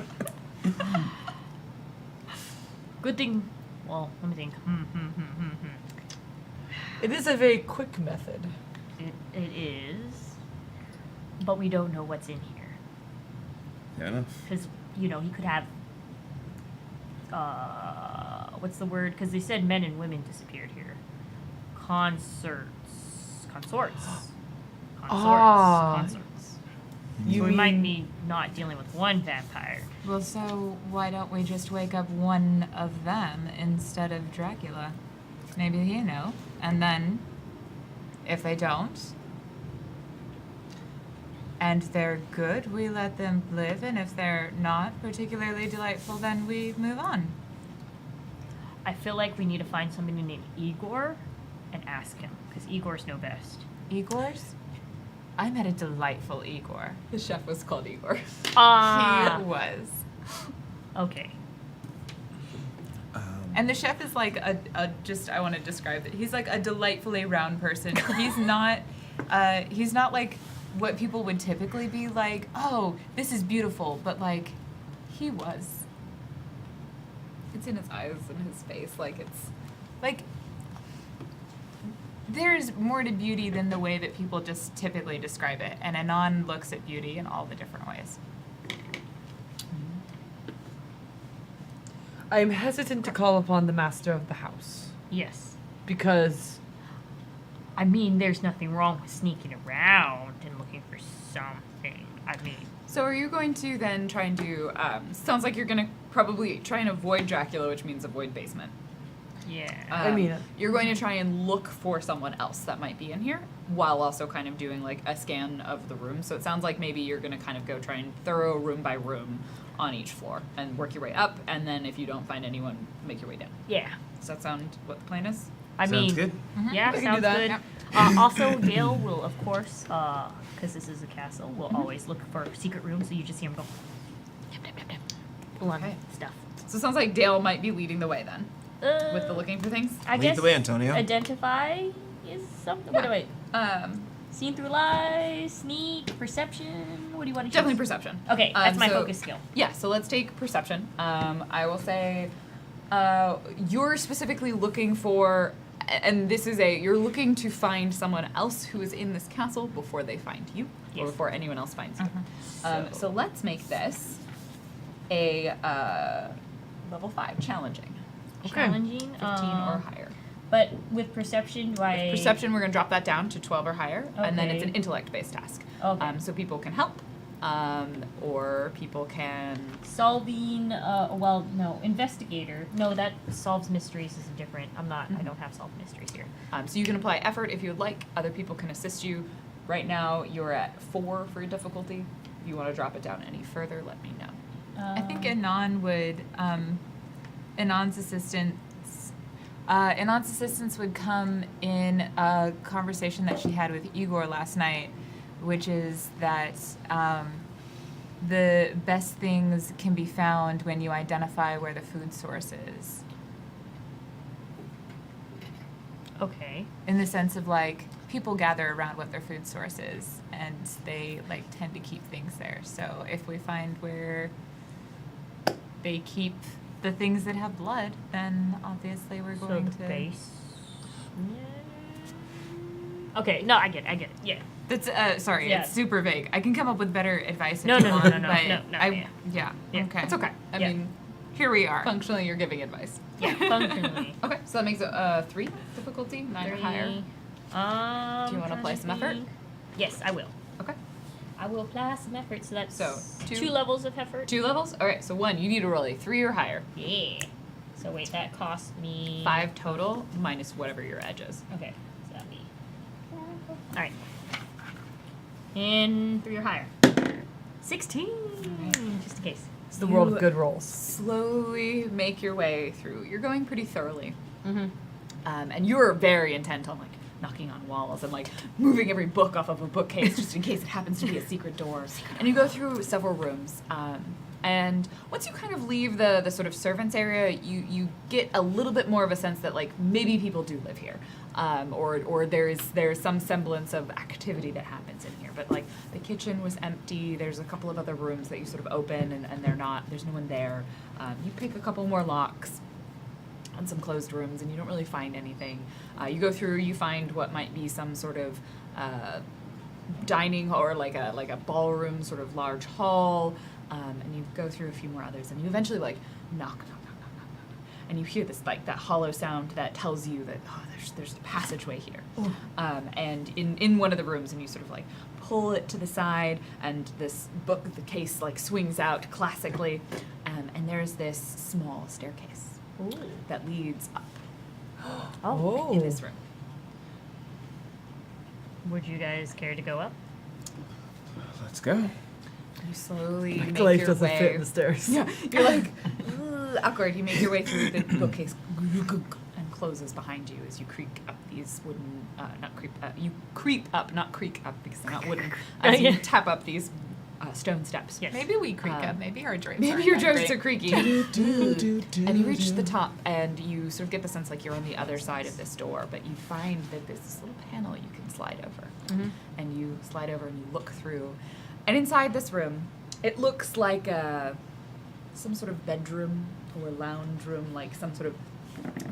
Good thing. Well, let me think. It is a very quick method. It is, but we don't know what's in here Fair enough. because he could have. What's the word? Because they said men and women disappeared here. Consorts. Ah. Consorts. You So we might mean- be not dealing with one vampire. well, so why don't we just wake up one of them instead of Dracula? Maybe you know, and then if they don't, and they're good, we let them live, and if they're not particularly delightful, then we move on. I feel like we need to find somebody named Igor and ask him because Igor's know best. Igor's? I met a delightful Igor. The chef was called Igor. He was. Okay. And the chef is like I want to describe it. He's like a delightfully round person. He's not like what people would typically be like, oh, this is beautiful, but like, he was. It's in his eyes and his face. Like, it's. Like, there's more to beauty than the way that people just typically describe it. And Anon looks at beauty in all the different ways. I am hesitant to call upon the master of the house Yes. because I mean, there's nothing wrong with sneaking around and looking for something. I mean, So are you going to then try and do, sounds like you're going to probably try and avoid Dracula, which means avoid basement. yeah. I mean- you're going to try and look for someone else that might be in here while also kind of doing like a scan of the room. So it sounds like maybe you're going to kind of go try and thorough room by room on each floor and work your way up. And then if you don't find anyone, make your way down. Yeah. Does that sound what the plan is? I Sounds mean, good. yeah, I can do sounds that. good. Yep. Also, Gale will, of course, because this is a castle, will always look for secret rooms. So you just hear him go, tap, tap, tap, tap, pull on Okay. stuff. So it sounds like Dale might be leading the way then with the looking for things. I Lead guess the way, Antonio. identify is something. What do I? Um, Seen through lies, sneak, perception. What do you want to choose? definitely perception. Okay, that's my so- focus skill. Yeah, so let's take perception. I will say you're specifically looking for, and this is you're looking to find someone else who is in this castle before they find you, or Yes. before anyone else finds you. So- So let's make this a level 5, challenging. Challenging. 15 or higher. But with perception, do I? Perception, we're going to drop that down to 12 or higher, and then it's Okay. an intellect-based task. Okay. So people can help, or people can. Solving, investigator. No, that solves mysteries is different. I don't have solved mysteries here. So you can apply effort if you would like. Other people can assist you. Right now, you're at 4 for your difficulty. If you want to drop it down any further, let me know. I think Anon would, Anon's assistance would come in a conversation that she had with Igor last night, which is that the best things can be found when you identify where the food source is. Okay. In the sense of like, people gather around what their food source is, and they like tend to keep things there. So if we find where they keep the things that have blood, then obviously we're going to. Base. Okay, no, I get it. Yeah. That's sorry, Yeah. it's super vague. I can come up with better advice if No, you no, no, want, no, no, but no, yeah. Yeah. Okay. It's okay. I Yeah. mean, Here we are. functionally, you're giving advice. Yeah, functionally. Okay, so that makes it 3 difficulty, 9 or higher. Do you want to apply some effort? Yes, I will. Okay. I will apply some effort. So that's So, 2 levels of effort. 2 levels? Alright, so 1, you need to roll a 3 or higher. Yeah. So wait, that cost me 5 total, minus whatever your edge is. Okay, so that'll be. All right. And 3 or higher. 16. Just in case. It's the world You- of good rolls. Slowly make your way through. You're going pretty thoroughly. Mm-hmm. And you're very intent on like knocking on walls and like moving every book off of a bookcase just in case it happens to be a secret door. And you go through several rooms. And once you kind of leave the sort of servants area, you get a little bit more of a sense that like maybe people do live here, or there's some semblance of activity that happens in here. But like the kitchen was empty. There's a couple of other rooms that you sort of open and there's no one there. You pick a couple more locks on some closed rooms and you don't really find anything. You go through, you find what might be some sort of dining or like a ballroom sort of large hall. And you go through a few more others, and you eventually like knock, and you hear this like that hollow sound that tells you that there's a passageway here. And in one of the rooms, and you sort of like pull it to the side, and this book, the case like swings out classically, and there's this small staircase that leads up in this room. Would you guys care to go up? Let's go. You slowly My make life your doesn't way. fit in the stairs. Yeah, you're like awkward. You make your way through the bookcase and closes behind you as you creak up these wooden, you creep up, not creak up because they're not wooden. As you Yeah. tap up these stone steps. Yes. Maybe we creak up. Maybe our joints Maybe aren't your that joints great. are creaky. And you reach the top, and you sort of get the sense like you're on the other side of this door, but you find that there's this little panel you can slide over. And you slide over and you look through. And inside this room, it looks like some sort of bedroom or lounge room, like some sort of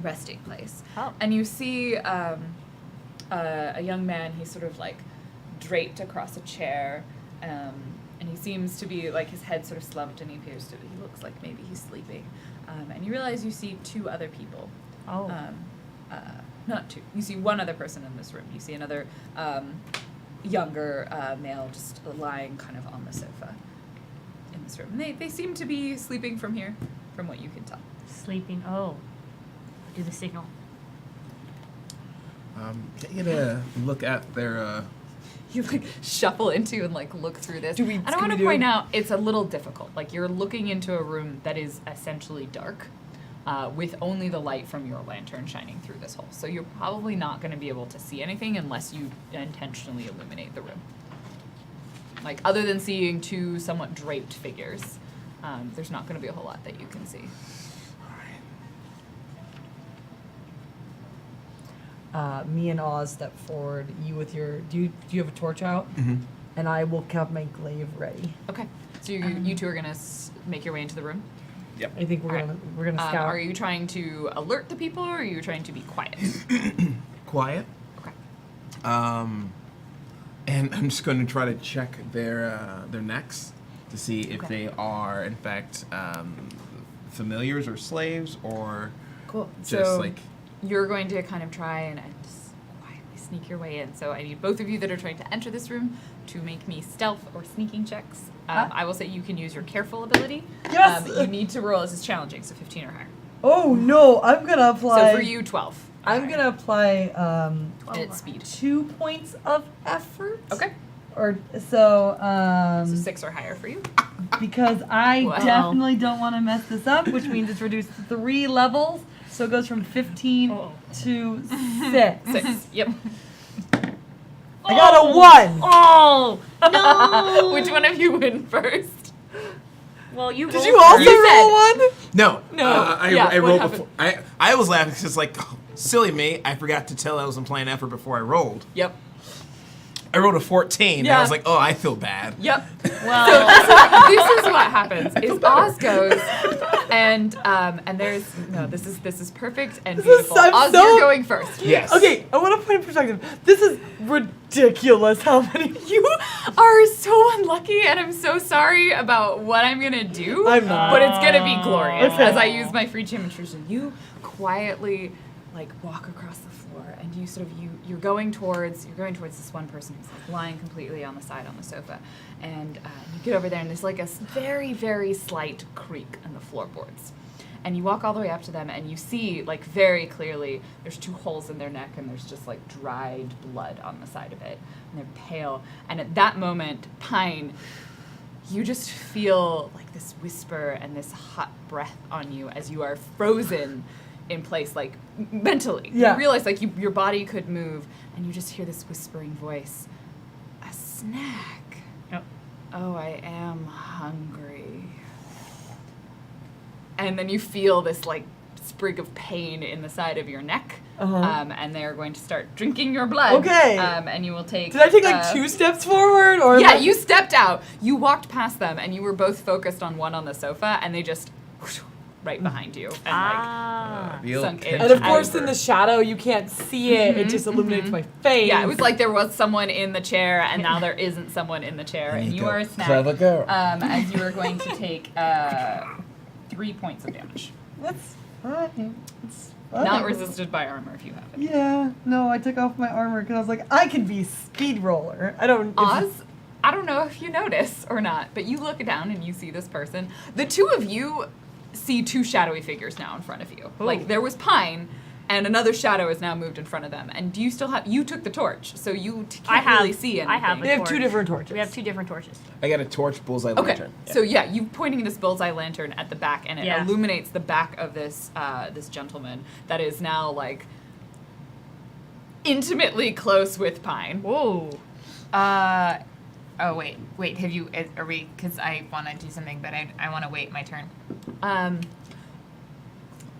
resting place. Oh. And you see a young man, he's sort of like draped across a chair, and he seems to be like his head sort of slumped, and he looks like maybe he's sleeping. And you realize you see 2 other people. Oh. Not 2. You see one other person in this room. You see another younger male just lying kind of on the sofa in this room. And they seem to be sleeping from here, from what you can tell. Sleeping. Oh. Do the signal. Get you to look at their. You like shuffle into and like look through this. Do we and I want to Scooby-Doo? point out it's a little difficult. Like you're looking into a room that is essentially dark, with only the light from your lantern shining through this hole. So you're probably not going to be able to see anything unless you intentionally illuminate the room. Like other than seeing 2 somewhat draped figures, there's not going to be a whole lot that you can see. Me and Oz step forward. You with your do you have a torch out? And I will have my glaive ready. Okay. So you 2 are going to make your way into the room. I think we're gonna scout. Are you trying to alert the people, or are you trying to be quiet? Quiet. Okay. And I'm just going to try to check their necks to see if Okay. they are in fact familiars or slaves or Cool. just so like. you're going to kind of try and just quietly sneak your way in. So I need both of you that are trying to enter this room to make me stealth or sneaking checks. I will say you can use your careful ability. Yes! You need to roll. This is challenging, so 15 or higher. Oh no, I'm gonna apply. So for you, 12. I'm Alright. gonna apply And it's speed. 2 points of effort. Okay. Or so So 6 or higher for you. because I Wow. definitely don't want to mess this up, which means it's reduced 3 levels. So it goes from 15 to 6. 6. Yep. I got a 1. Oh no! Which one of you win first? Well, you. Did rolled you also first. roll 1? No. No. I Yeah, I what rolled happened? before. I was laughing because it's like, oh, silly me. I forgot to tell I wasn't playing effort before I rolled. Yep. I rolled a 14. And I Yeah. was like, oh, I feel bad. Yep. Well, This is what happens. Is Oz goes, and there's this is perfect and This is beautiful. so- Oz, so- you're going first. Yes. Okay, I want to put in perspective. This is ridiculous how many. You are so unlucky, and I'm so sorry about what I'm gonna do. I'm not. But it's gonna be glorious Okay. as I use my free gym intrusion. You quietly walk across the floor, and you sort of you're going towards this one person who's lying completely on the side on the sofa, and you get over there, and there's a very, very slight creak in the floorboards. And you walk all the way up to them, and you see, very clearly, there's 2 holes in their neck, and there's just, dried blood on the side of it. And they're pale. And at that moment, Pine, you just feel, this whisper and this hot breath on you as you are frozen in place, mentally. Yeah. You realize, your body could move, and you just hear this whispering voice. A snack. Yep. Oh, I am hungry. And then you feel this sprig of pain in the side of your neck, and they're going to start drinking your blood. Okay. And you will take. Did I take 2 steps forward or? Yeah, you stepped out. You walked past them, and you were both focused on one on the sofa, and they just right behind you and sunk in. And of course, over. in the shadow, you can't see it. It just illuminates my face. Yeah, it was like there was someone in the chair, and now there isn't someone in the chair, and you are a snack. Clever girl. As you are going to take 3 points of damage. That's fine. It's fine. Not resisted by armor if you have it. Yeah, no, I took off my armor because I was like, I can be speed roller. I don't. Oz, I don't know if you notice or not, but you look down and you see this person. The 2 of you see 2 shadowy figures now in front of you. Ooh. There was Pine, and another shadow is now moved in front of them. And do you still have? You took the torch, so you can't really see anything. I have. They have 2 different torches. We have 2 different torches. I got a torch, bullseye Okay, lantern. so you pointing this bullseye lantern at the back, and it Yeah. illuminates the back of this this gentleman that is now intimately close with Pine. Whoa. Oh wait. Have you? Are we? Because I want to do something, but I want to wait my turn.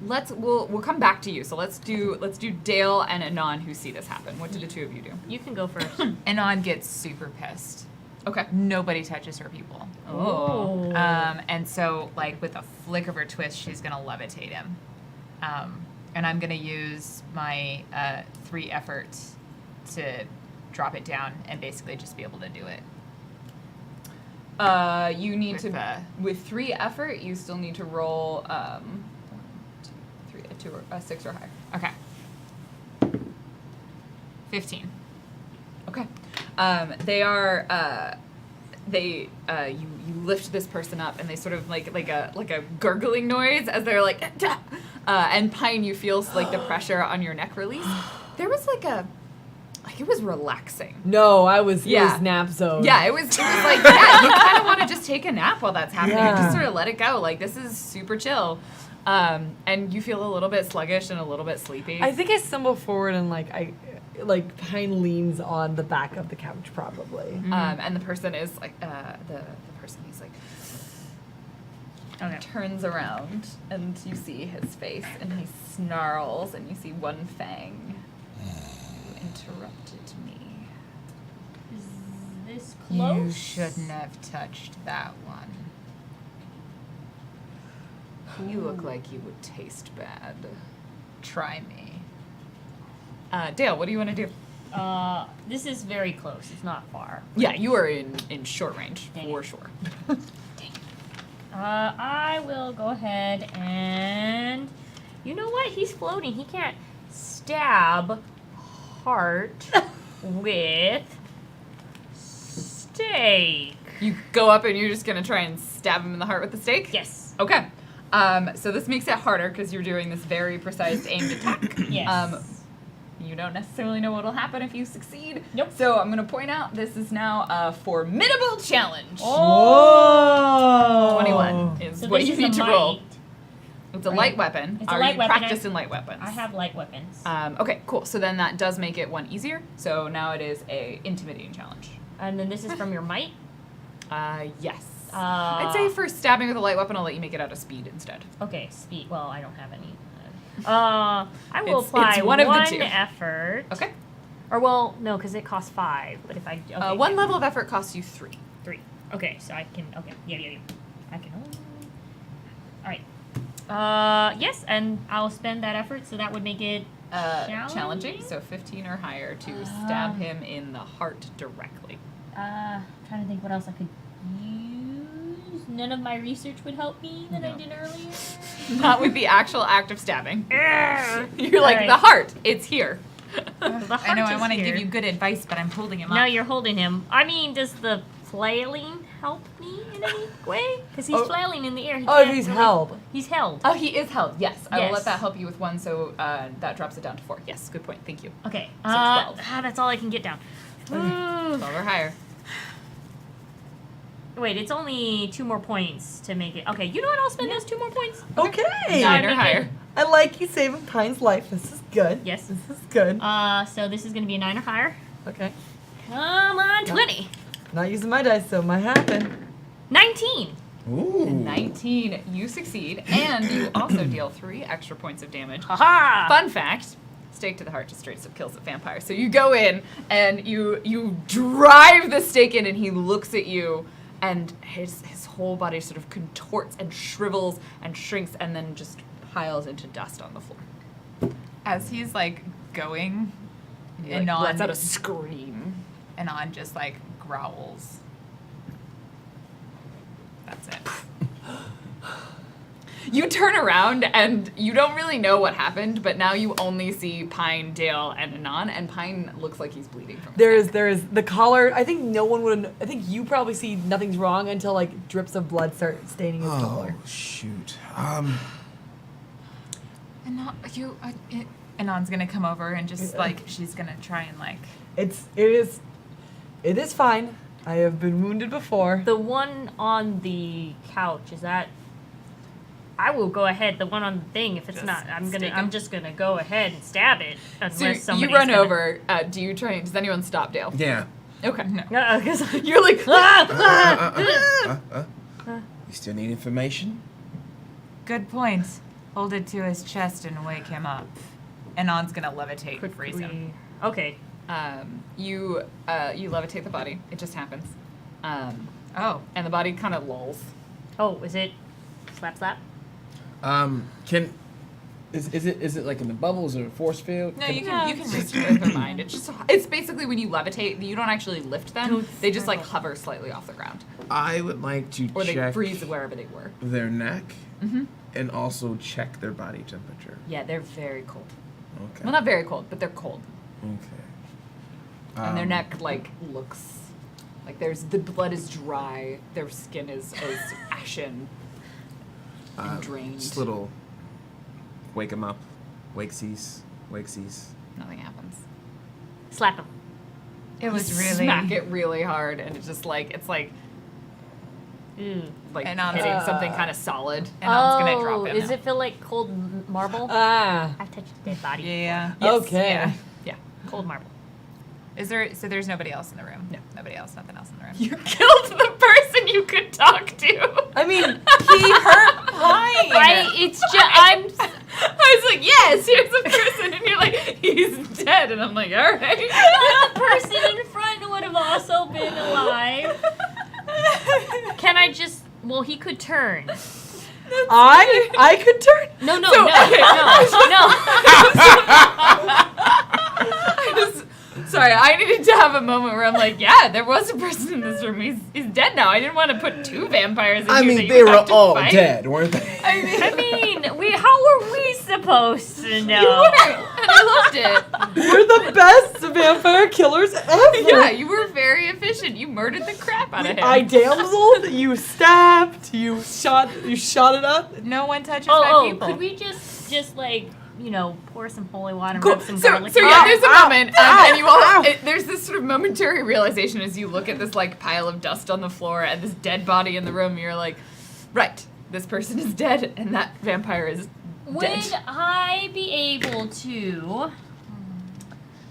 We'll come back to you. So let's do Dale and Anon who see this happen. What do the 2 of you do? You can go first. Anon gets super pissed. Okay. Nobody touches her people. Oh. And so, with a flick of her twist, she's gonna levitate him. And I'm gonna use my 3 efforts to drop it down and basically just be able to do it. You need With with 3 effort. You still need to roll 6 or higher. Okay. 15. Okay. You lift this person up, and they sort of like a gurgling noise as they're "Dah!" And Pine, you feel the pressure on your neck release. There was it was relaxing. No, it was Yeah. nap zone. Yeah, it was you kind of want to just take a nap while that's happening and Yeah. just sort of let it go. This is super chill. And you feel a little bit sluggish and a little bit sleepy. I think I stumble forward and Pine leans on the back of the couch probably. And the person is the person, he's Okay. turns around, and you see his face, and he snarls, and you see one fang. You interrupted me. Is this close? You shouldn't have touched that one. You look like you would taste bad. Try me. Dale, what do you want to do? This is very close. It's not far. Yeah, you are in short range, Dang for it. sure. I will go ahead and... You know what? He's floating. He can't stab Heart with steak. You go up and you're just gonna try and stab him in the heart with the stake? Yes. Okay. So this makes it harder because you're doing this very precise aimed attack. Yes. You don't necessarily know what'll happen if you succeed. Nope. So I'm gonna point out this is now a formidable challenge. Whoa! 21 is So what this you is need a to roll. might. It's a Right. light weapon. It's a Are light you weapon. practiced in light weapons? I have light weapons. Okay, cool. So then that does make it one easier. So now it is a intimidating challenge. And then this is from your might. Yes. Uh, I'd say for stabbing with a light weapon, I'll let you make it out of speed instead. Okay, speed. Well, I don't have any. I will It's apply one of the two. effort. Okay. Or well, no, because it costs 5. But if I okay, One level of effort costs you 3. 3. Okay, so I can. Okay, yeah. I can. All right. Yes, and I'll spend that effort, so that would make it Challenging, so 15 or higher to stab him in the heart directly. Trying to think what else I could use. None of my research would help me that I No. did earlier. Not with the actual act of stabbing. You're You're like, the heart, it's here. The I know heart I is want to here. give you good advice, but I'm holding him Now up. you're holding him. I mean, does the flailing help me in any way? Because he's flailing in the air. He Oh, can't he's really- held. He's held. Oh, he is held, yes. I will Yes. let that help you with 1, so that drops it down to 4. Yes, good point, thank you. Okay. So 12. That's all I can get down. 12 or higher. Wait, it's only 2 more points to make it. Okay, you know what? I'll spend those 2 more points. Okay. 9 or make it- higher. I like you saving Pine's life. This is good. Yes. This is good. So this is going to be a 9 or higher. Okay. Come on, 20. Not using my dice, so it might happen. 19. Ooh. 19, you succeed, and you also deal 3 extra points of damage. Haha. Fun fact, stake to the heart just straight up kills the vampire. So you go in and you drive the stake in, and he looks at you, and his whole body sort of contorts and shrivels and shrinks, and then just piles into dust on the floor. As he's like going, He, and on lets out a scream. and on just like growls. That's it. You turn around and you don't really know what happened, but now you only see Pine, Dale, and Anon, and Pine looks like he's bleeding from his neck. There is the collar. I think no one would. I think you probably see nothing's wrong until like drips of blood start staining his collar. Oh shoot. Anon's gonna come over and just like she's gonna try and like. It is fine. I have been wounded before. The one on the couch, is that... I will go ahead. The one on the thing, if it's Just not, stick I'm him. just gonna go ahead and stab it. So Unless you somebody's run gonna- over. Does anyone stop Dale? Yeah. Okay. No. Because You're like, You still need information? Good point. Hold it to his chest and wake him up. Anon's gonna levitate and freeze him. Okay. you levitate the body. It just happens. Oh. And the body kind of lulls. Oh, is it slap slap? Is it like in the bubbles or a force field? No, Can- you can It's reach just with their mind. It's basically when you levitate, you don't actually lift them. They just like hover slightly off the ground, I would like to or they check freeze wherever they were. their neck Mm-hmm. and also check their body temperature. Yeah, they're very cold. Okay. Well, not very cold, but they're cold. Okay. And their neck like looks like the blood is dry. Their skin is ashen and drained. Just little wake them up. Wakesies. Nothing happens. Slap him. It was You really. smack it really hard, and it's like Ooh. And on hitting something kind of solid. Anon's gonna drop him. Does it feel like cold marble? Ah. I've touched a dead body. Yeah. Yes. Okay. Yeah. Yeah. Cold marble. Is there? So there's nobody else in the room. No. Nobody else. Nothing else in the room. You killed the person you could talk to. I mean, He hurt Pine. It's just I'm. I was like, yes, here's a person, and you're like, he's dead, and I'm like, all right. The person in front would have also been alive. Can I just? Well, he could turn. I could turn. No, no, So, no, okay. no. Sorry, I needed to have a moment where I'm like, yeah, there was a person in this room. He's dead now. I didn't want to put 2 vampires in I here mean, that you they would were have to all fight. dead, weren't they? I mean, how were we supposed supposed to know. You weren't, and I loved it. We're the best vampire killers ever. Yeah, you were very efficient. You murdered the crap out of him. I damseled, you stabbed, you shot it up. No one touches my Oh, people. could we just like, you know, pour some holy water and Cool. rub some So garlic? yeah, there's a Ow, moment, ow, and you all, ow. there's this sort of momentary realization as you look at this like pile of dust on the floor and this dead body in the room. You're like, right, this person is dead, and that vampire is Would dead. I be able to?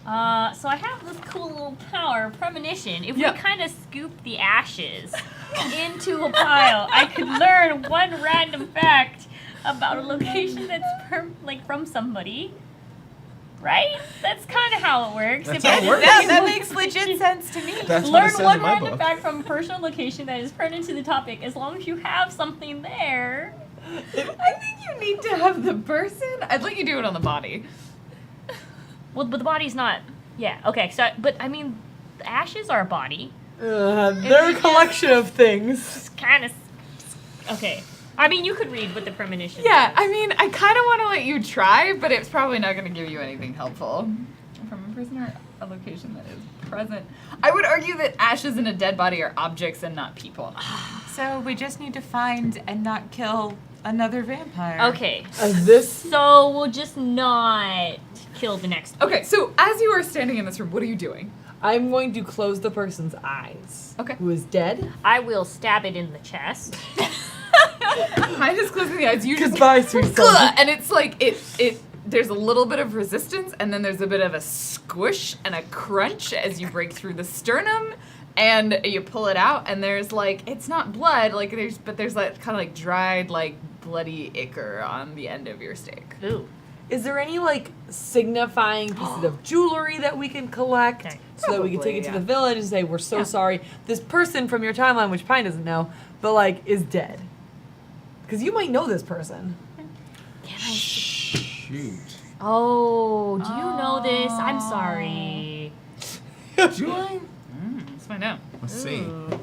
So I have this cool little power, premonition. If Yeah. we kind of scoop the ashes into a pile, I could learn one random fact about a location that's from somebody. Right? That's kind of how it works. That's If how it I works. That makes legit sense to me. That's what it learn says one in my random book. fact from a personal location that is pertinent to the topic, as long as you have something there. I think you need to have the person. I'd let you do it on the body. Well, but the body's not. Yeah. Okay. So, but I mean, the ashes are a body. They're a collection of things. It's kind of. Okay. I mean, you could read what the premonition. Yeah, says. I mean, I kind of want to let you try, but it's probably not going to give you anything helpful. From a person or a location that is present. I would argue that ashes in a dead body are objects and not people. So we just need to find and not kill another vampire. Okay. This So we'll just not kill the next. Okay, so as you are standing in this room, what are you doing? I'm going to close the person's eyes. Okay. Who is dead? I will stab it in the chest. Mine is closing the eyes. You just Goodbye, sweet soul. and it's like it. There's a little bit of resistance, and then there's a bit of a squish and a crunch as you break through the sternum, and you pull it out, and there's like it's not blood, like there's like kind of like dried like bloody ichor on the end of your stake. Ooh. Is there any like signifying pieces of jewelry that we can collect Okay. so that we can take it to Probably, the village and say we're so Yeah. sorry this person from your timeline, which Pine doesn't know, but like is dead? Because you might know this person. Shoot. Oh, do you know this? I'm sorry. Do I? Let's find out. Let's see. Ooh.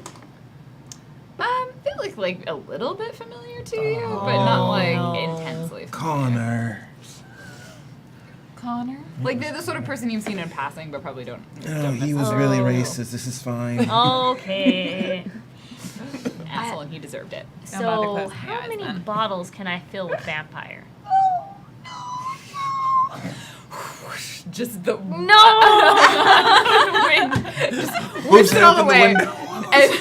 Feel like a little bit familiar to you, but not like no. intensely. Connor. Connor? Like they're the sort of person you've seen in passing, but probably don't. Oh, he was really Oh. racist. This is fine. Okay. Asshole, and he deserved it. Don't bother So, closing the how eyes, many then. bottles can I fill with vampire? Just the No! wind just Moves whips it all open the away. window. And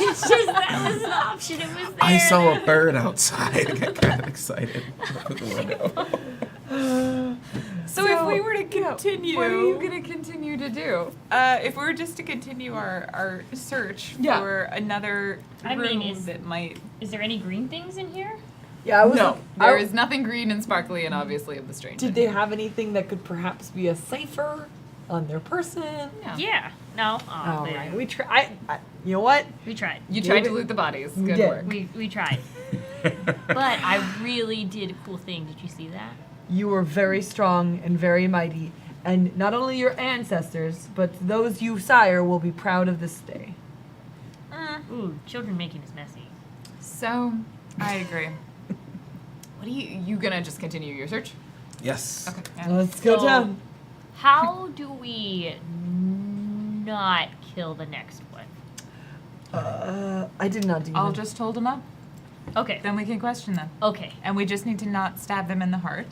It's just that was an option. It was there. I saw a bird outside. I got kind of excited. Open the window. So if we were to continue, what are you gonna continue to do? if we were just to continue our search Yeah. for another I room mean, that might. Is there any green things in here? Yeah, I was. No, there is nothing green and sparkly and obviously of the strange. Did they have anything that could perhaps be a cipher on their person? Yeah. Yeah. No. Oh, All man. right, we try. You know what? We tried. You tried to loot the bodies. We Good did. work. We tried. But I really did a cool thing. Did you see that? You were very strong and very mighty, and not only your ancestors, but those you sire will be proud of this day. Ooh, children making is messy. So, I agree. what are you gonna just continue your search? Yes. Okay. Yeah. Let's go So- down. How do we not kill the next one? I did not do I'll that. just hold them up. Okay. Then we can question them. Okay. And we just need to not stab them in the heart.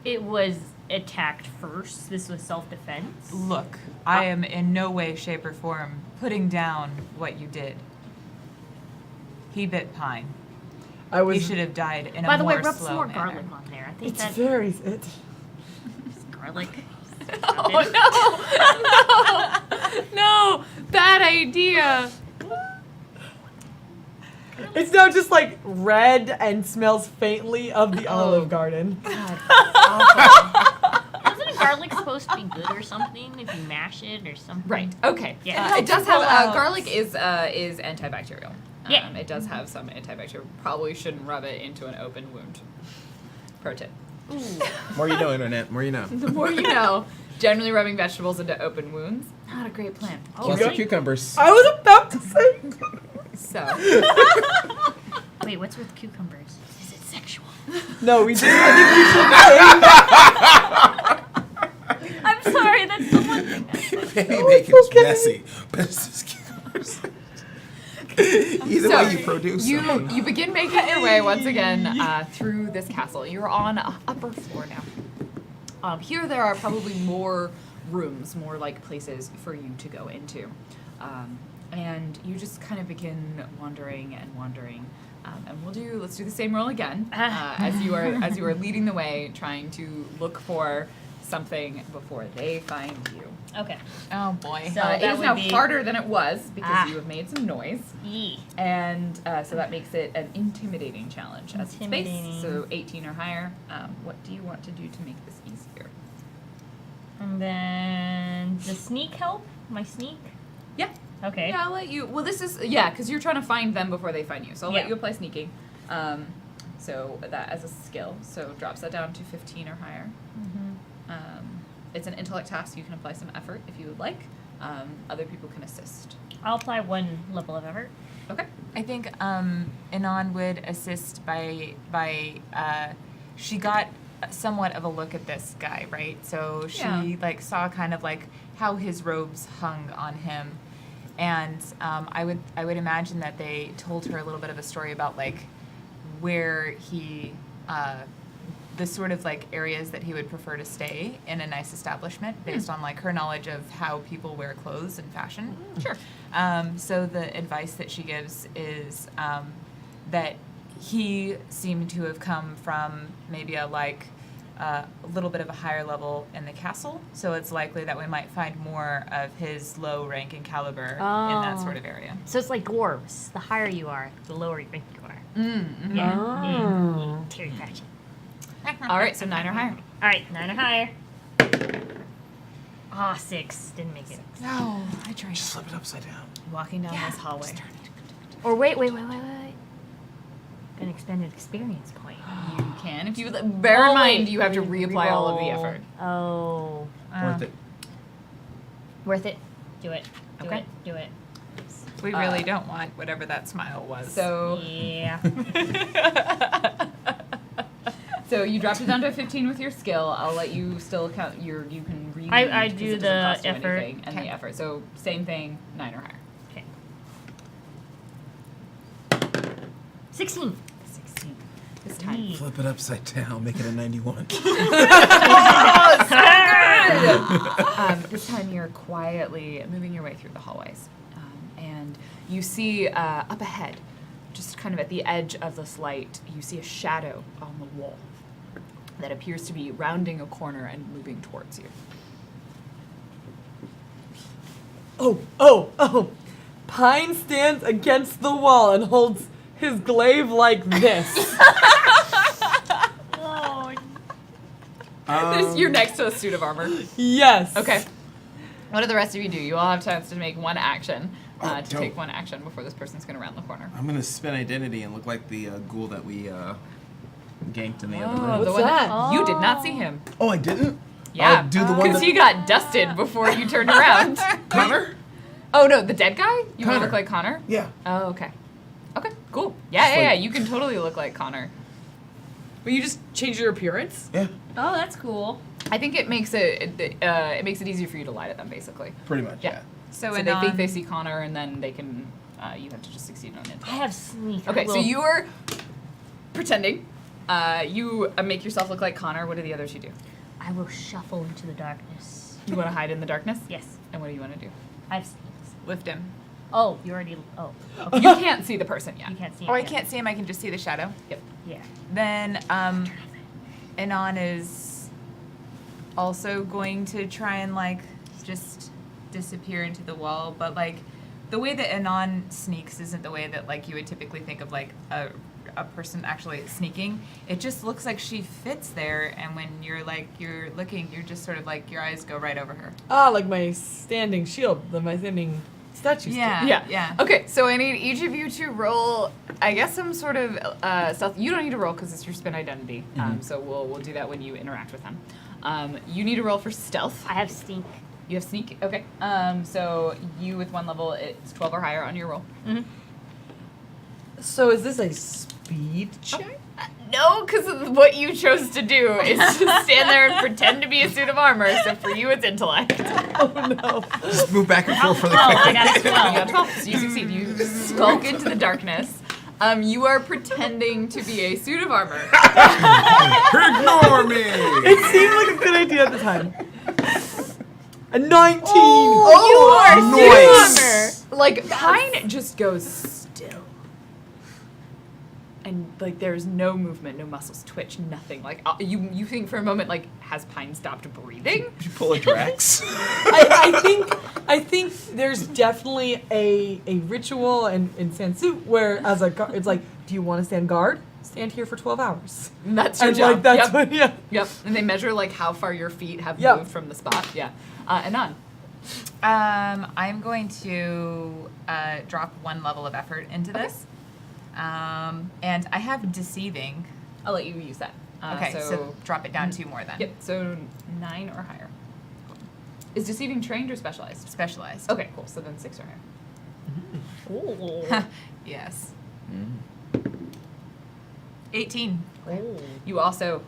It was attacked first. This was self-defense. Look, I am in no way, shape, or form putting down what you did. He bit Pine. I He was. should have died in By a the way, more rub some slow more manner. garlic on there. I think It's that very. garlic. Oh no! No! Bad idea. It's now just like red and smells faintly of the Olive Garden. Isn't garlic supposed to be good or something if you mash it or something? Right. Okay. Yeah. It does pull have out. garlic is antibacterial. Yeah. It does have some antibacterial. Probably shouldn't rub it into an open wound. Pro tip. More you know, internet. More you know. The more you know. Generally, rubbing vegetables into open wounds not a great plan. Plus the cucumbers. I was about to say. So Wait, what's with cucumbers? Is it sexual? No, we just. I think we should say. I'm sorry, that's the one thing. Baby bacon's messy, but it's just cute. Either So, way you produce something. You begin making your way once again through this castle. You're on a upper floor now. Here there are probably more rooms, more like places for you to go into. And you just kind of begin wandering and wandering. And let's do the same roll again as you are leading the way, trying to look for something before they find you. Okay. Oh boy. So It that is would now be harder than it was because Ah. you have made some noise. Yee. And so that makes it an intimidating challenge. As it's base, Intimidating. so 18 or higher. What do you want to do to make this easier? And then the sneak help? My sneak? Yeah. Okay. Yeah, I'll let you. Well, this is because you're trying to find them before they find you. So I'll let Yeah. you apply sneaking. So that as a skill. So drops that down to 15 or higher. It's an intellect task. You can apply some effort if you would like. Other people can assist. I'll apply one level of effort. Okay. I think Anon would assist by she got somewhat of a look at this guy, right? So she Yeah. like saw kind of like how his robes hung on him, and I would imagine that they told her a little bit of a story about like where he the sort of like areas that he would prefer to stay in a nice establishment based on like her knowledge of how people wear clothes and fashion. Sure. So the advice that she gives is that he seemed to have come from maybe a little bit of a higher level in the castle. So it's likely that we might find more of his low rank and caliber in that sort of area. So it's like dwarves. The higher you are, the lower rank you are. Mm-hmm. Yeah. Oh. Yeah. Terry Pratchett. All right. So 9 or higher. All right, 9 or higher. Ah, 6. Didn't make it. No, I tried. Just flip it upside down. Walking down this hallway. Or wait. Gonna expend an experience point. You can, if you bear in Oh, mind, wait. you have to reapply all of the Reroll. effort. Oh. Worth it. Worth it. Do it. Do Okay. it. Do it. We really don't want whatever that smile was. So, Yeah. so you dropped it down to a 15 with your skill. I'll let you still count your. You can read. I 'cause do it doesn't the cost you effort. anything, and the effort. So same thing, 9 or higher. Okay. 16. 16. This time. Yee. Flip it upside down, make it a 91. This time you're quietly moving your way through the hallways. And you see up ahead, just kind of at the edge of this light, you see a shadow on the wall that appears to be rounding a corner and moving towards you. Oh. Pine stands against the wall and holds his glaive like this. Oh, You're next to a suit of armor. Yes. Okay. What do the rest of you do? You all have chance to make one action, Oh, to dope. take one action before this person's going to round the corner. I'm gonna spin identity and look like the ghoul that we ganked in the other Oh, room. the What's one that? you did not see him. Oh, I didn't? Yeah, I'll do the one because that... he got dusted before you turned around. Connor? Oh no, the dead guy? You want to Connor. look like Connor? Yeah. Oh, okay. Okay, cool. Yeah, Just yeah, like- you can totally look like Connor. But you just change your appearance? Yeah, oh, that's cool. I think it makes it makes it easier for you to lie to them, basically. pretty much, Yeah. yeah. So, So they think they see Connor, and then they can. You have to just succeed on it. I have sneak. Okay, so Well, you are pretending. You make yourself look like Connor. What do the others you do? I will shuffle into the darkness. You want to hide in the darkness? Yes. And what do you want to do? I have sneaks. lift him. Oh, you already. Oh. You can't see the person yet. You can't see. Oh, it I yet. can't see him. I can just see the shadow. Yep. Yeah. Then Anon is also going to try and like just disappear into the wall, but like the way that Anon sneaks isn't the way that like you would typically think of like a person actually sneaking. It just looks like she fits there, and when you're looking, you're just sort of like your eyes go right over her. Ah, like my standing shield, my standing statue. Yeah. Yeah. Yeah. Okay, so I need each of you to roll, I guess, some sort of stealth. You don't need to roll because it's your spin identity. So we'll do that when you interact with them. You need to roll for stealth. I have sneak. You have sneak. Okay. So you with one level, it's 12 or higher on your roll. So is this a speed speed check? No, because what you chose to do is to stand there and pretend to be a suit of armor. So for you, it's intellect. Oh no. Just move back and forth for the Oh, I quick. got a You 12. got 12, so you succeed. You skulk into the darkness. You are pretending to be a suit of armor. Ignore me! It seemed like a good idea at the time. A 19. Oh, you are Nice. suit of armor. Like Pine just goes still, and like there's no movement, no muscles twitch, nothing. Like you think for a moment, like has Pine stopped breathing? Did you pull a Drax? I think there's definitely a ritual in Sansu where as a guard, it's like, do you want to stand guard? Stand here for 12 hours. And that's your And job. like that's Yep. what, yeah. Yep. And they measure like how far your feet have Yep. moved from the spot. Yeah. Anon. I'm going to drop 1 level of effort into this. And I have deceiving. I'll let you use that. Okay, so drop it down 2 more then. Yep. So 9 or higher. Is deceiving trained or specialized? Specialized. Okay, cool. So then 6 or higher. Ooh. Yes. 18. You also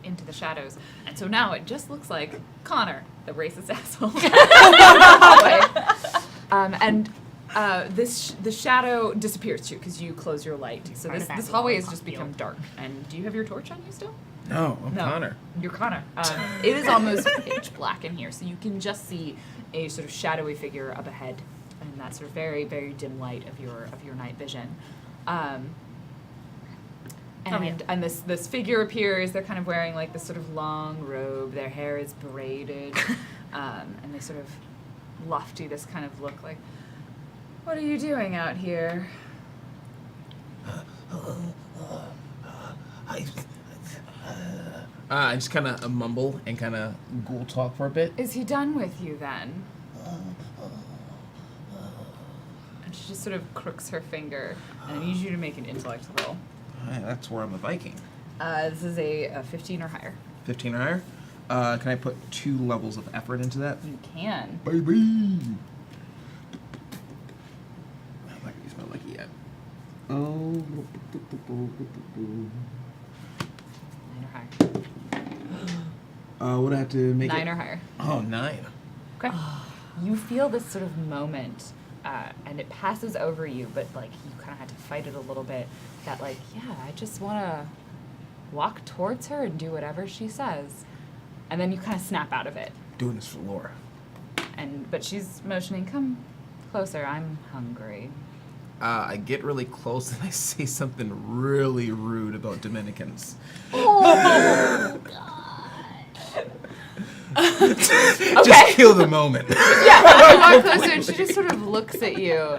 into the shadows, and so now it just looks like Connor, the racist asshole. And the shadow disappears too because you close your light. So Part this of that this hallway has long just field. become dark. And do you have your torch on you still? No, I'm No. Connor. You're Connor. It is almost pitch black in here, so you can just see a sort of shadowy figure up ahead, and that sort of very, very dim light of your night vision. And this figure appears. They're kind of wearing like this sort of long robe. Their hair is braided, and they sort of lofty this kind of look like. What are you doing out here? I just kind of mumble and kind of ghoul talk for a bit. Is he done with you then? And she just sort of crooks her finger, and I need you to make an intellect roll. That's where I'm a Viking. This is a 15 or higher. 15 or higher. Can I put 2 levels of effort into that? You can. Baby! I'm not gonna use my lucky yet. Oh. 9 or higher. Would I have to make 9 it? or higher. Oh, 9. Okay. You feel this sort of moment, and it passes over you, but like you kind of had to fight it a little bit. That like, yeah, I just want to walk towards her and do whatever she says, and then you kind of snap out of it. Doing this for Laura. But she's motioning, come closer. I'm hungry. I get really close and I say something really rude about Dominicans. Just kill the moment. Yeah, you walk closer, and she just sort of looks at you,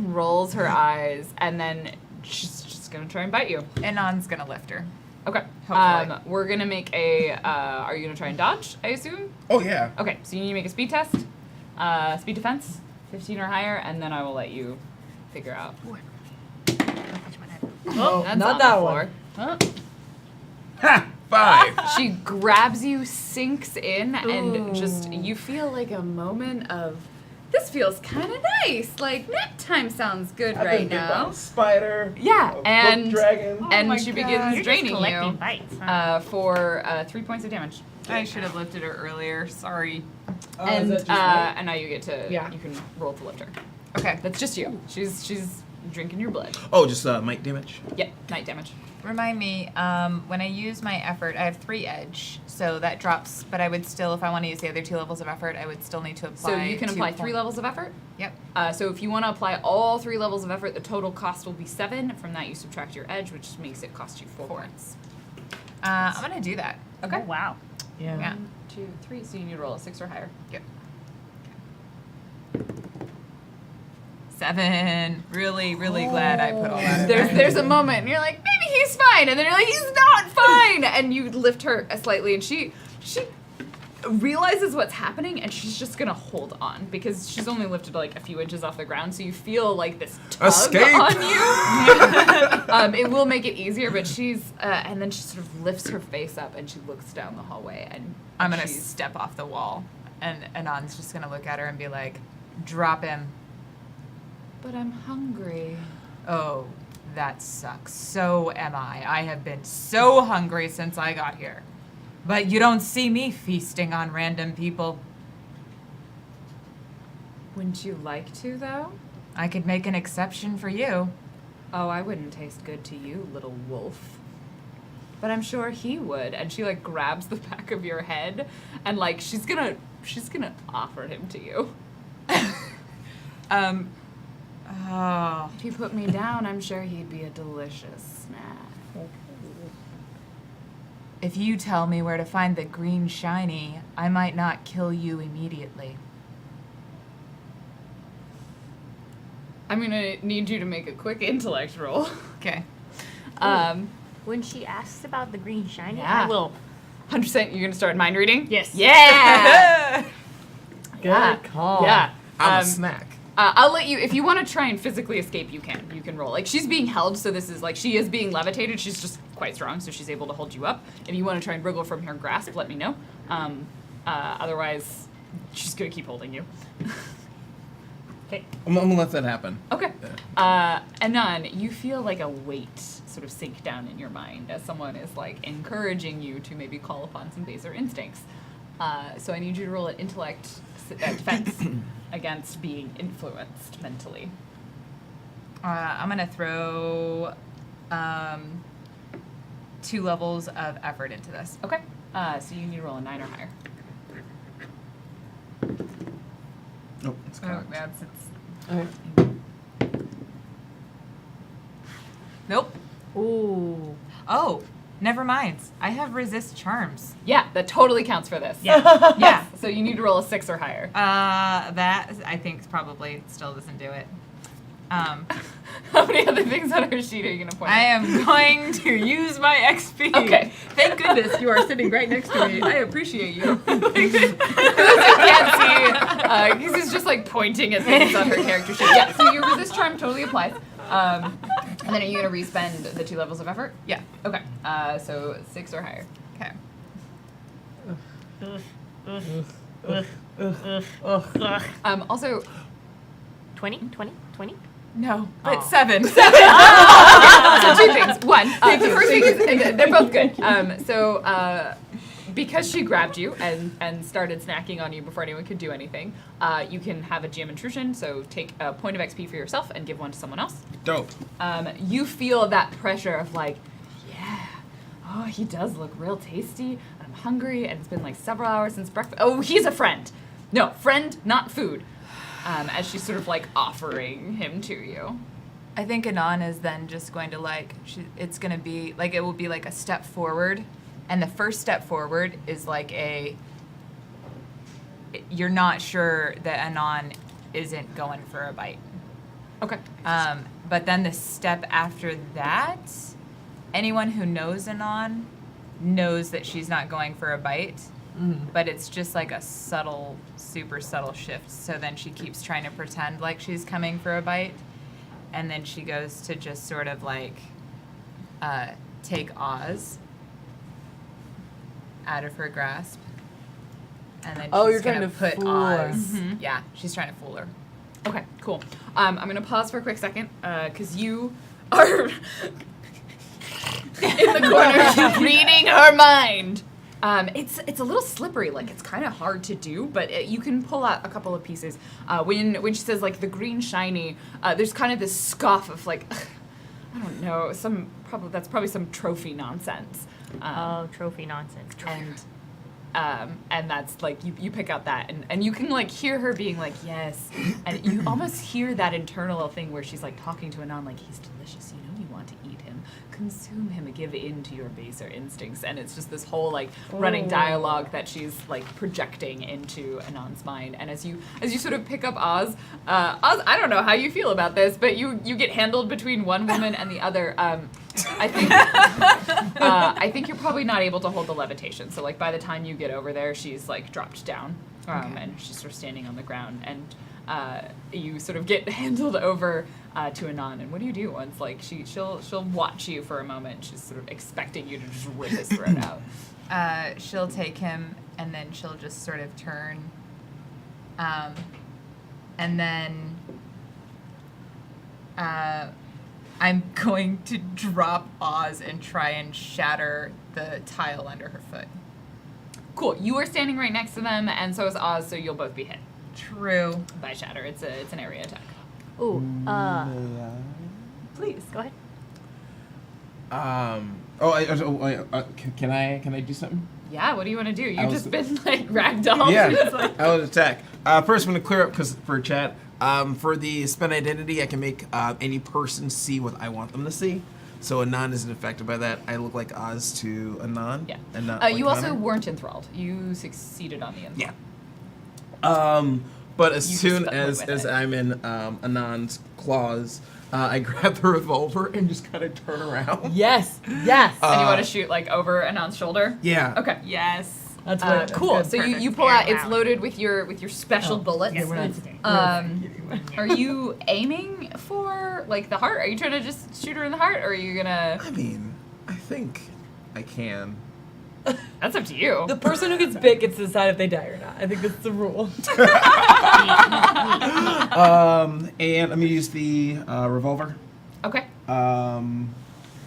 rolls her eyes, and then she's just gonna try and bite you. Anon's gonna lift her. Okay. Hopefully. We're gonna make a. Are you gonna try and dodge? I assume. Oh, yeah. Okay. So you need to make a speed test, speed defense, 15 or higher, and then I will let you figure out. Oh, That's not on that the one. floor. Ha! 5. She grabs you, sinks in, and just you feel like a moment of. This feels kind of nice. Like nap time sounds good right now. Spider. Yeah, and dragon. and my she God. begins You're just draining collecting you bites, huh? for 3 points of damage. I should have lifted her earlier. Sorry. And is that just right? and now you get to Yeah. you can roll to lift her. Okay. That's just you. She's drinking your blood. Oh, just might damage. Yep, night damage. Remind me, when I use my effort, I have 3 edge, so that drops. But I would still, if I want to use the other 2 levels of effort, I would still need to apply. So you can 2 apply 3 points. levels of effort. Yep. So if you want to apply all 3 levels of effort, the total cost will be 7. From that, you subtract your edge, which makes it cost you 4 points. I'm gonna do that. Okay. Oh, wow. Yeah. Yeah. 1, 2, 3. So you need to roll a 6 or higher. Yep. 7. Really, really glad I put all that in there. There's a moment, and you're like, maybe he's fine, and then you're like, he's not fine, and you lift her slightly, and she realizes what's happening, and she's just gonna hold on because she's only lifted like a few inches off the ground, so you feel like this tug Escape! on you. It will make it easier, but she's and then she sort of lifts her face up and she looks down the hallway, and I'm gonna she's- step off the wall, and Anon's just gonna look at her and be like, "Drop him." But I'm hungry. Oh, that sucks. So am I. I have been so hungry since I got here. But you don't see me feasting on random people. Wouldn't you like to, though? I could make an exception for you. Oh, I wouldn't taste good to you, little wolf. But I'm sure he would. And she like grabs the back of your head and like she's gonna offer him to you. Oh. If you put me down, I'm sure he'd be a delicious snack. If you tell me where to find the green shiny, I might not kill you immediately. I'm gonna need you to make a quick intellect roll. Okay. When she asks about the green shiny, Yeah. I will. 100% you're gonna start mind reading? Yes. Yeah! Good Yeah. call. Yeah. I'm a snack. I'll let you, if you want to try and physically escape, you can. You can roll. Like, she's being held, so this is like, she is being levitated. She's just quite strong, so she's able to hold you up. If you want to try and wriggle from her grasp, let me know. Otherwise, she's going to keep holding you. Okay. I'm gonna let that happen. Okay. Anon, you feel like a weight sort of sink down in your mind as someone is like encouraging you to maybe call upon some baser instincts. So I need you to roll an intellect defense against being influenced mentally. I'm gonna throw 2 levels of effort into this. Okay. So you need to roll a 9 or higher. Oh, it's Oh, cocked. that's it's. Okay. Nope. Ooh. Oh, never mind. I have resist charms. Yeah, that totally counts for this. Yeah. Yeah. So you need to roll a 6 or higher. That I think probably still doesn't do it. How many other things on her sheet are you going to point I out? am going to use my XP. Okay. Thank goodness you are sitting right next to me. I appreciate you. You can't see, because it's just like pointing at things on her character sheet. Yeah, so your resist charm totally applies. And then are you going to respend the 2 levels of effort? Yeah. Okay. So 6 or higher. Okay. Also, 20? No, but Aw. 7. so 2 things. One, the first thing is they're both good. Because she grabbed you and started snacking on you before anyone could do anything, you can have a GM intrusion, so take a point of XP for yourself and give one to someone else. Dope. You feel that pressure of like, yeah, oh, he does look real tasty, and I'm hungry, and it's been like several hours since breakfast. Oh, he's a friend. No, friend, not food. As she's sort of like offering him to you. I think Anon is then just going to it's going to be like, it will be like a step forward. And the first step forward is like you're not sure that Anon isn't going for a bite. Okay. But then the step after that, anyone who knows Anon knows that she's not going for a bite. But it's just like a subtle, super subtle shift. So then she keeps trying to pretend like she's coming for a bite. And then she goes to just sort of like take Oz out of her grasp. And then Oh, she's you're trying gonna to put fool her. Oz. Yeah, she's trying to fool her. Okay, cool. I'm going to pause for a quick second because you are in the corner reading her mind. It's a little slippery, like it's kind of hard to do, but you can pull out a couple of pieces. When she says like the green shiny, there's kind of this scoff of like, I don't know, that's probably some trophy nonsense. Trophy nonsense. And that's like you pick out that and you can like hear her being like yes, and you almost hear that internal thing where she's like talking to Anon like he's delicious, you know, you want to eat him, consume him, and give in to your baser instincts, and it's just this whole like running dialogue that she's like projecting into Anon's mind. And as you sort of pick up Oz, I don't know how you feel about this, but you get handled between one woman and the other. I think you're probably not able to hold the levitation. So like by the time you get over there, she's like dropped down, and she's sort of standing on the ground, and you sort of get handled over to Anon. And what do you do once like she'll watch you for a moment? She's sort of expecting you to just rip his throat out. She'll take him and then she'll just sort of turn, and then I'm going to drop Oz and try and shatter the tile under her foot. Cool. You are standing right next to them, and so is Oz, so you'll both be hit True. by shatter. It's an area attack. Ooh, Please. go ahead. Can I do something? Yeah, what do you want to do? You've was- just been like ragdolled. Yeah, It's like- I would attack. First, I'm going to clear up because for chat. For the spend identity, I can make any person see what I want them to see. So a non isn't affected by that. I look like Oz to a non. Yeah. And not like you also Connor. weren't enthralled. You succeeded on the enthrall. Yeah. But as You soon just went as with it. I'm in Anon's claws, I grab the revolver and just kind of turn around. Yes. Yes. And you want to shoot like over Anon's shoulder? Yeah. Okay. Yes. That's what. Cool. That's So good. you pull out. It's Wow. loaded with your special bullets. Yes, we're not- that's okay. Are you aiming for like the heart? Are you trying to just shoot her in the heart, or are you gonna? I mean, I think I can. That's up to you. The person who gets bit gets to decide if they die or not. I think that's the rule. And I'm gonna use the revolver. Okay.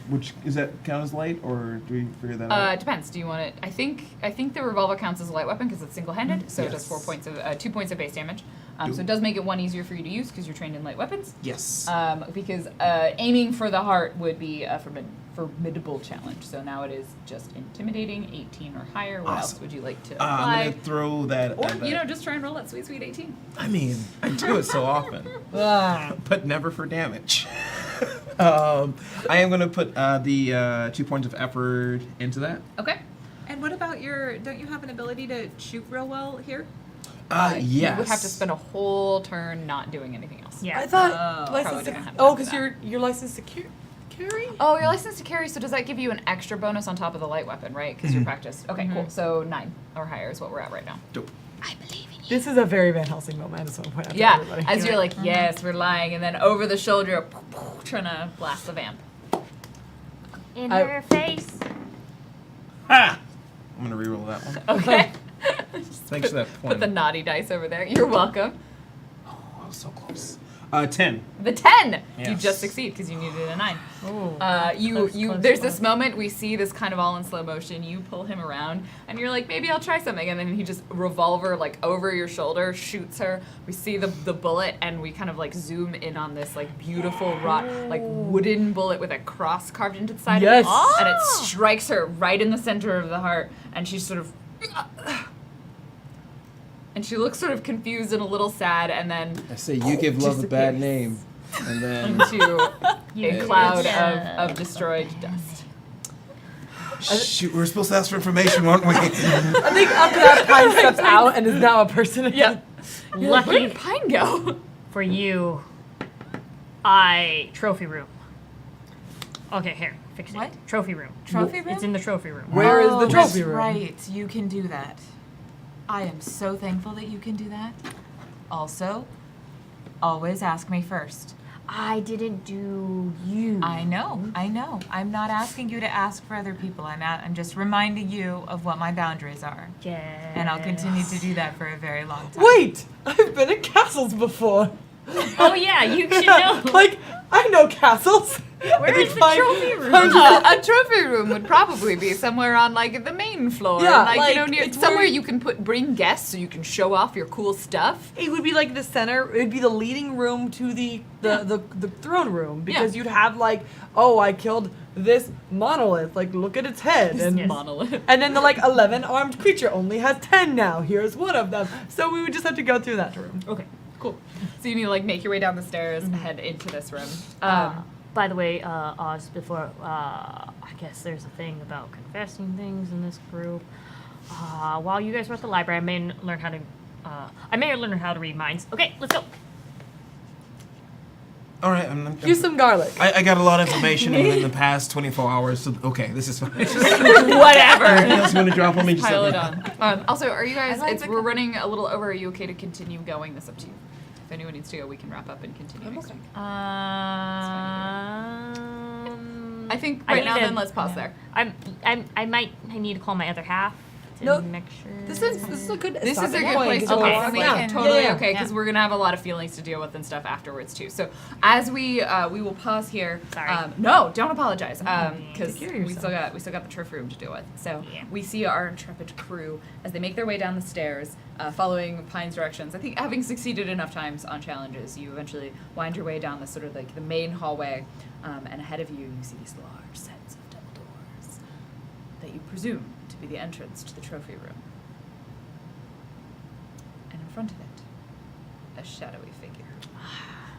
Which is that count as light, or do we figure that out? It depends. Do you want it? I think the revolver counts as a light weapon because it's single-handed, so it does Yes. 2 points of base damage. So Do- it does make it one easier for you to use because you're trained in light weapons. Yes. Because aiming for the heart would be a formidable challenge. So now it is just intimidating, 18 or higher. What else Awesome. would you like to I'm apply? gonna throw that. Or at that. just try and roll that sweet 18. I mean, I do it so often, Ah. but never for damage. I am gonna put the 2 points of effort into that. Okay. And what about don't you have an ability to shoot real well here? Yes. You would have to spend a whole turn not doing anything else. Yeah. I thought probably license didn't to, have oh, time for because that. you're licensed to carry. Oh, you're licensed to carry, so does that give you an extra bonus on top of the light weapon, right? Because you're practiced. Okay, cool. So 9 or higher is what we're at right now. Dope. This is a very Van Helsing moment. I just want to point out to Yeah, everybody. as you're like, yes, we're lying, and then over the shoulder, trying to blast the vamp. In I- her face. Ha! I'm gonna reroll that one. Okay. Thanks for that Put point. the naughty dice over there. You're welcome. Oh, I was so close. 10. The 10. You Yes. just succeed because you needed a 9. Ooh. There's close this one. moment we see this kind of all in slow motion. You pull him around and you're like, maybe I'll try something, and then he just revolver like over your shoulder shoots her. We see the bullet and we kind of like zoom in on this like beautiful wooden bullet with a cross carved into the side Yes. of it, and it strikes her right in the center of the heart, and she's sort of. And she looks sort of confused and a little sad, and then I say you give love a bad name, and then into a You cloud bitch. of destroyed dust. shoot, we were supposed to ask for information, weren't we? I think after that, Pine steps out and is now a person again. You're like, where Lucky did Pine go? for you, trophy room. Okay, here, fix it. What? Trophy room. Trophy room? It's in the trophy room. Where is the trophy that's room? Right, you can do that. I am so thankful that you can do that. Also, always ask me first. I didn't do you. I know. I'm not asking you to ask for other people. I'm just reminding you of what my boundaries are. Yeah. And I'll continue to do that for a very long time. Wait, I've been in castles before. Oh yeah, you should know. Like, I know castles. Where is the trophy room? A trophy room would probably be somewhere on like the main floor. Yeah, like, like, you know, near, it's somewhere where- you can bring guests so you can show off your cool stuff. It would be like the center. It would be the leading room to the throne room because you'd have like, oh, I killed this monolith. Like, look at its head. And Yes. Monolith. and then the like 11-armed creature only has 10 now. Here's one of them. So we would just have to go through that room. Okay, cool. So you need to like make your way down the stairs, head into this room. By the way, Oz, before, I guess there's a thing about confessing things in this group. While you guys were at the library, I may learn how to read minds. Okay, let's go. All right, I'm Use some garlic. I got a lot of information in the past 24 hours, so okay, this is fine. Whatever. Anything else you want to drop on me? Just Pile let it me- on. Also, are you guys? like We're running a little over. Are you okay to continue going? That's up to you. If anyone needs to go, we can wrap up and continue next week. I think right need now, to- then let's pause there. I need to call my other half to No, make sure. This is a good. This is a stopping good point place to go pause. on. We Yeah. can totally Yeah. okay because we're gonna have a lot of feelings to deal with and stuff afterwards too. So as we will pause here. Sorry. No, don't apologize. Because Take care of we still got the trophy room to deal with. So Yeah. we see our intrepid crew as they make their way down the stairs, following Pine's directions. I think having succeeded enough times on challenges, you eventually wind your way down the sort of like the main hallway, and ahead of you you see these large sets of double doors that you presume to be the entrance to the trophy room. And in front of it, a shadowy figure.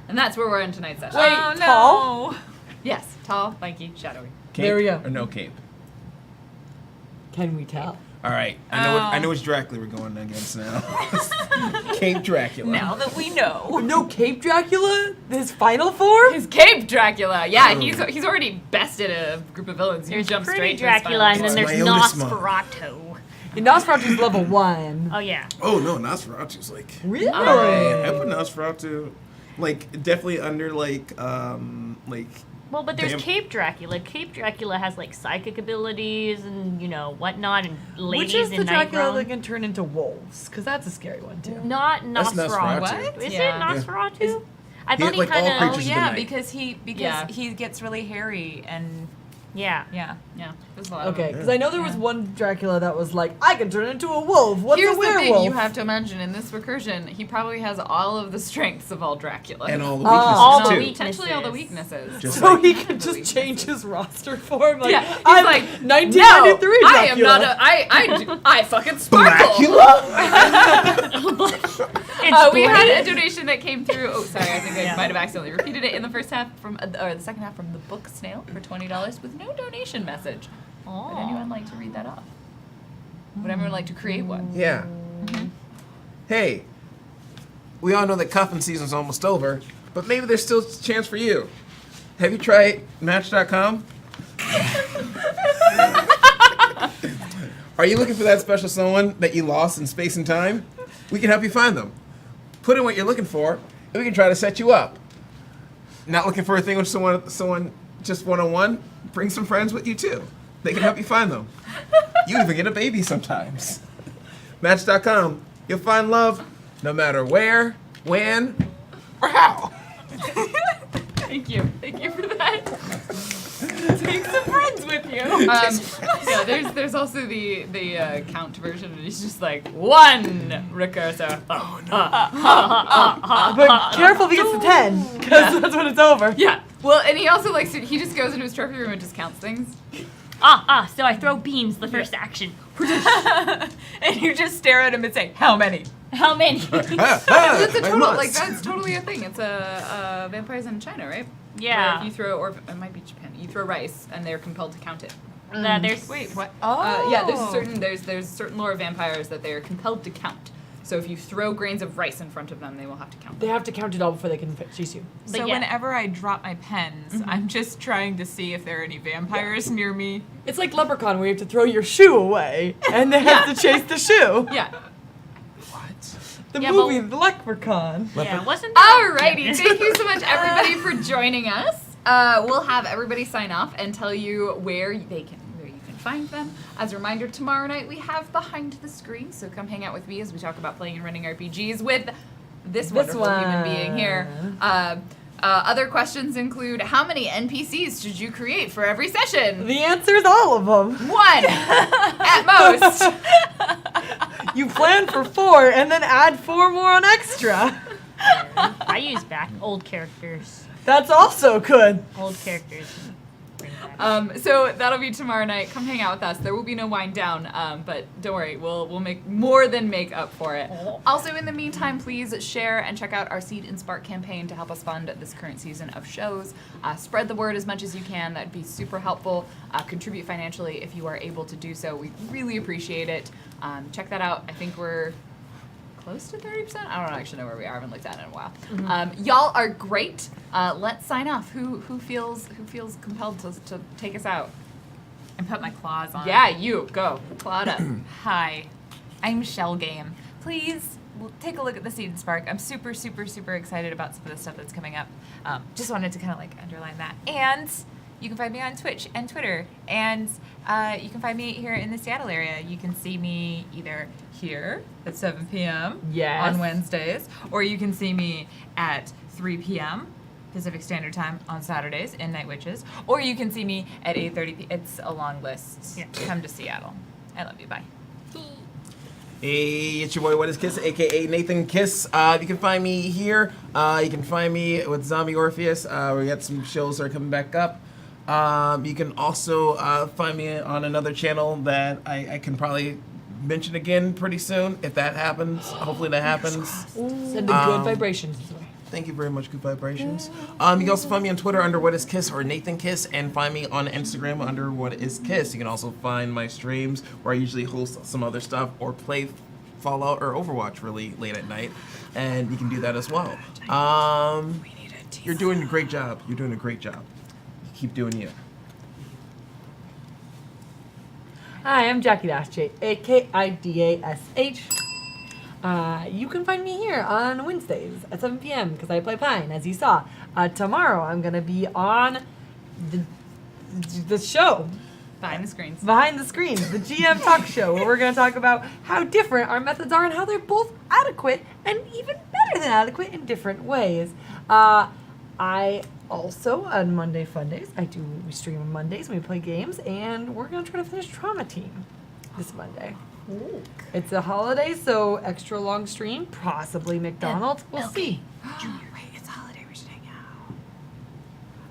And that's where we're in tonight's session. Wait, Oh, no. tall? Yes, tall, lanky, shadowy. Cape There we go. Or no cape? Can we tell? All right. I know which Dracula we're going against now. Cape Dracula. Now that we know. No Cape Dracula? His final form? His Cape Dracula. Yeah, he's already bested a group of villains. You There's jump Pretty straight Dracula, to and his then final there's It's my oldest Nosferatu. Nosferatu's level 1. Oh yeah. Oh no, Nosferatu's like. Really? I put Nosferatu, like definitely under like. Well, but there's Damn. Cape Dracula. Cape Dracula has like psychic abilities and whatnot, and Which ladies is in the night Dracula realm. that can turn into wolves? Because that's a scary one too. Not That's Nosferatu. Nosferatu. What? Is Yeah. it Nosferatu? Is- I He thought had, he like, all kind of. Oh creatures of the yeah, night. because Yeah. he gets really hairy and Yeah. yeah. Yeah, there's a lot of Okay, them. because I know there was one Dracula that was like, I can turn into a wolf. What's Here's a the thing werewolf? you have to imagine in this recursion, he probably has all of the strengths of all Dracula. And all the Oh. weaknesses All the too. weaknesses. Potentially all the weaknesses. Just so like- he can just change his roster form. Like, Yeah, he's I'm like, 1993 no, I am Dracula. not a, I fucking sparkle. It's We had Blade. a donation that came through. Oh, sorry, I think I Yeah. might have accidentally repeated it in the first half or the second half from the book Snail for $20 with no donation message. Would anyone like to read that off? Would anyone like to create one? Yeah. Hey, we all know that cuffing season's almost over, but maybe there's still a chance for you. Have you tried Match.com? Are you looking for that special someone that you lost in space and time? We can help you find them. Put in what you're looking for, and we can try to set you up. Not looking for a thing with someone just one-on-one? Bring some friends with you too. They can help you find them. You even get a baby sometimes. Match.com. You'll find love no matter where, when, or how. Thank you for that. Take some friends with you. Yeah, there's also the count version, and it's just like one recursor. But careful if he gets to 10, because that's when it's over. Yeah. Well, and he also likes to. He just goes into his trophy room and just counts things. So I throw beams the first action. And you just stare at him and say, "How many?" How many? That's a I total. must. Like that's totally a thing. It's a vampires in China, right? Yeah. Where if you throw, or it might be Japan. You throw rice, and they're compelled to count it. There's Wait, what? Yeah, there's certain lore of vampires that they are compelled to count. So if you throw grains of rice in front of them, they will have to count. They have to count it all before they can chase you. So But yeah. whenever I drop my pens, I'm just trying to see if there are any vampires near me. It's like Leprechaun, where you have to throw your shoe away, and they have to chase the shoe. Yeah. The Yeah, movie, but- The Leprechaun. Yeah, wasn't that? Alrighty, thank you so much everybody for joining us. We'll have everybody sign off and tell you where you can find them. As a reminder, tomorrow night we have Behind the Screen, so come hang out with me as we talk about playing and running RPGs with this wonderful human being here. Other questions include, how many NPCs should you create for every session? The answer is all of them. One, at most. You plan for 4 and then add 4 more on extra. I use back old characters. That's also good. Old characters. Bring back. So that'll be tomorrow night. Come hang out with us. There will be no wind down, but don't worry, we'll make more than make up for it. Also, in the meantime, please share and check out our Seed and Spark campaign to help us fund this current season of shows. Spread the word as much as you can. That'd be super helpful. Contribute financially if you are able to do so. We really appreciate it. Check that out. I think we're close to 30%. I don't actually know where we are. I haven't looked at it in a while. Y'all are great. Let's sign off. Who feels compelled to take us out? And put my claws on. Yeah, you go. Claude up. Hi, I'm Shell Game. Please take a look at the Seed and Spark. I'm super, super, super excited about some of the stuff that's coming up. Just wanted to kind of like underline that. And you can find me on Twitch and Twitter. And you can find me here in the Seattle area. You can see me either here at 7 p.m. Yes. on Wednesdays, or you can see me at 3 p.m. Pacific Standard Time on Saturdays in Night Witches, or you can see me at 8:30 p.m. It's a long list. Yeah. Come to Seattle. I love you. Bye. Hey, it's your boy, What is Kiss, aka Nathan Kiss. You can find me here. You can find me with Zombie Orpheus. We got some shows that are coming back up. You can also find me on another channel that I can probably mention again pretty soon if that happens. Hopefully that happens. Send the good vibrations his way. Thank you very much, Good Vibrations. You can also find me on Twitter under What Is Kiss or Nathan Kiss, and find me on Instagram under What Is Kiss. You can also find my streams where I usually host some other stuff or play Fallout or Overwatch really late at night, and you can do that as well. You're doing a great job. You're doing a great job. Keep doing you. Hi, I'm Jackie Dash, J-A-K-I-D-A-S-H. You can find me here on Wednesdays at 7 p.m. because I play Pine, as you saw. Tomorrow I'm going to be on the show, Behind the screens. Behind the Screens, the GM Talk Show, where we're going to talk about how different our methods are and how they're both adequate and even better than adequate in different ways. I also, on Monday Fun Days, we stream on Mondays, we play games, and we're going to try to finish Trauma Team this Monday. Ooh. It's a holiday, so extra long stream, possibly McDonald's. We'll see. Wait, it's a holiday. We should hang out.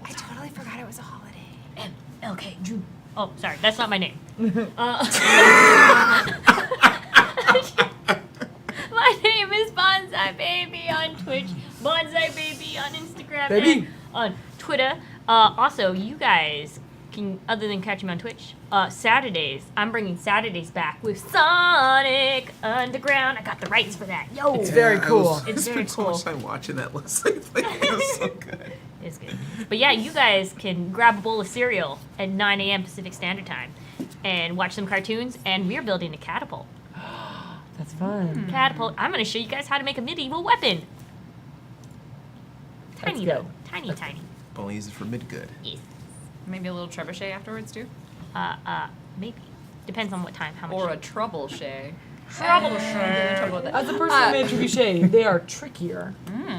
I totally forgot it was a holiday. MLK June. Oh, sorry, that's not my name. My name is Bonsai Baby on Twitch, Bonsai Baby on Instagram, Baby. and on Twitter. Also, you guys can, other than catching me on Twitch, Saturdays, I'm bringing Saturdays back with Sonic Underground. I got the rights for that. Yo! It's very cool. It's very spent so cool. much time watching that last night. It was so good. It's good. But yeah, you guys can grab a bowl of cereal at 9 a.m. Pacific Standard Time and watch some cartoons, and we're building a catapult. That's fun. Catapult. I'm going to show you guys how to make a medieval weapon. Tiny good. though. Tiny, tiny. Only use it for mid good. Yes. Maybe a little trebuchet afterwards too, Maybe. Depends on what time, how much. or a troubleshay. Troubleshoot. As a person who made trebuchet, they are trickier.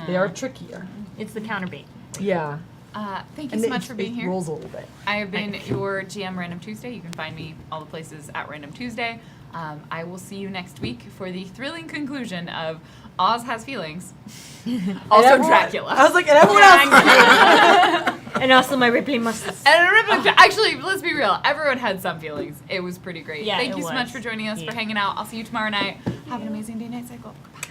They are trickier. It's the counterbait. Yeah. Thank you And so much for being it here. rolls a little bit. I have been your GM Random Tuesday. You can find me all the places at Random Tuesday. I will see you next week for the thrilling conclusion of Oz Has Feelings. Also And everyone- Dracula. I was like, and everyone else. And also my Ripley mustache. Actually, let's be real. Everyone had some feelings. It was pretty great. Yeah, Thank it you so much was. for joining us, Yeah. for hanging out. I'll see you tomorrow night. Have an amazing day-night cycle. Bye.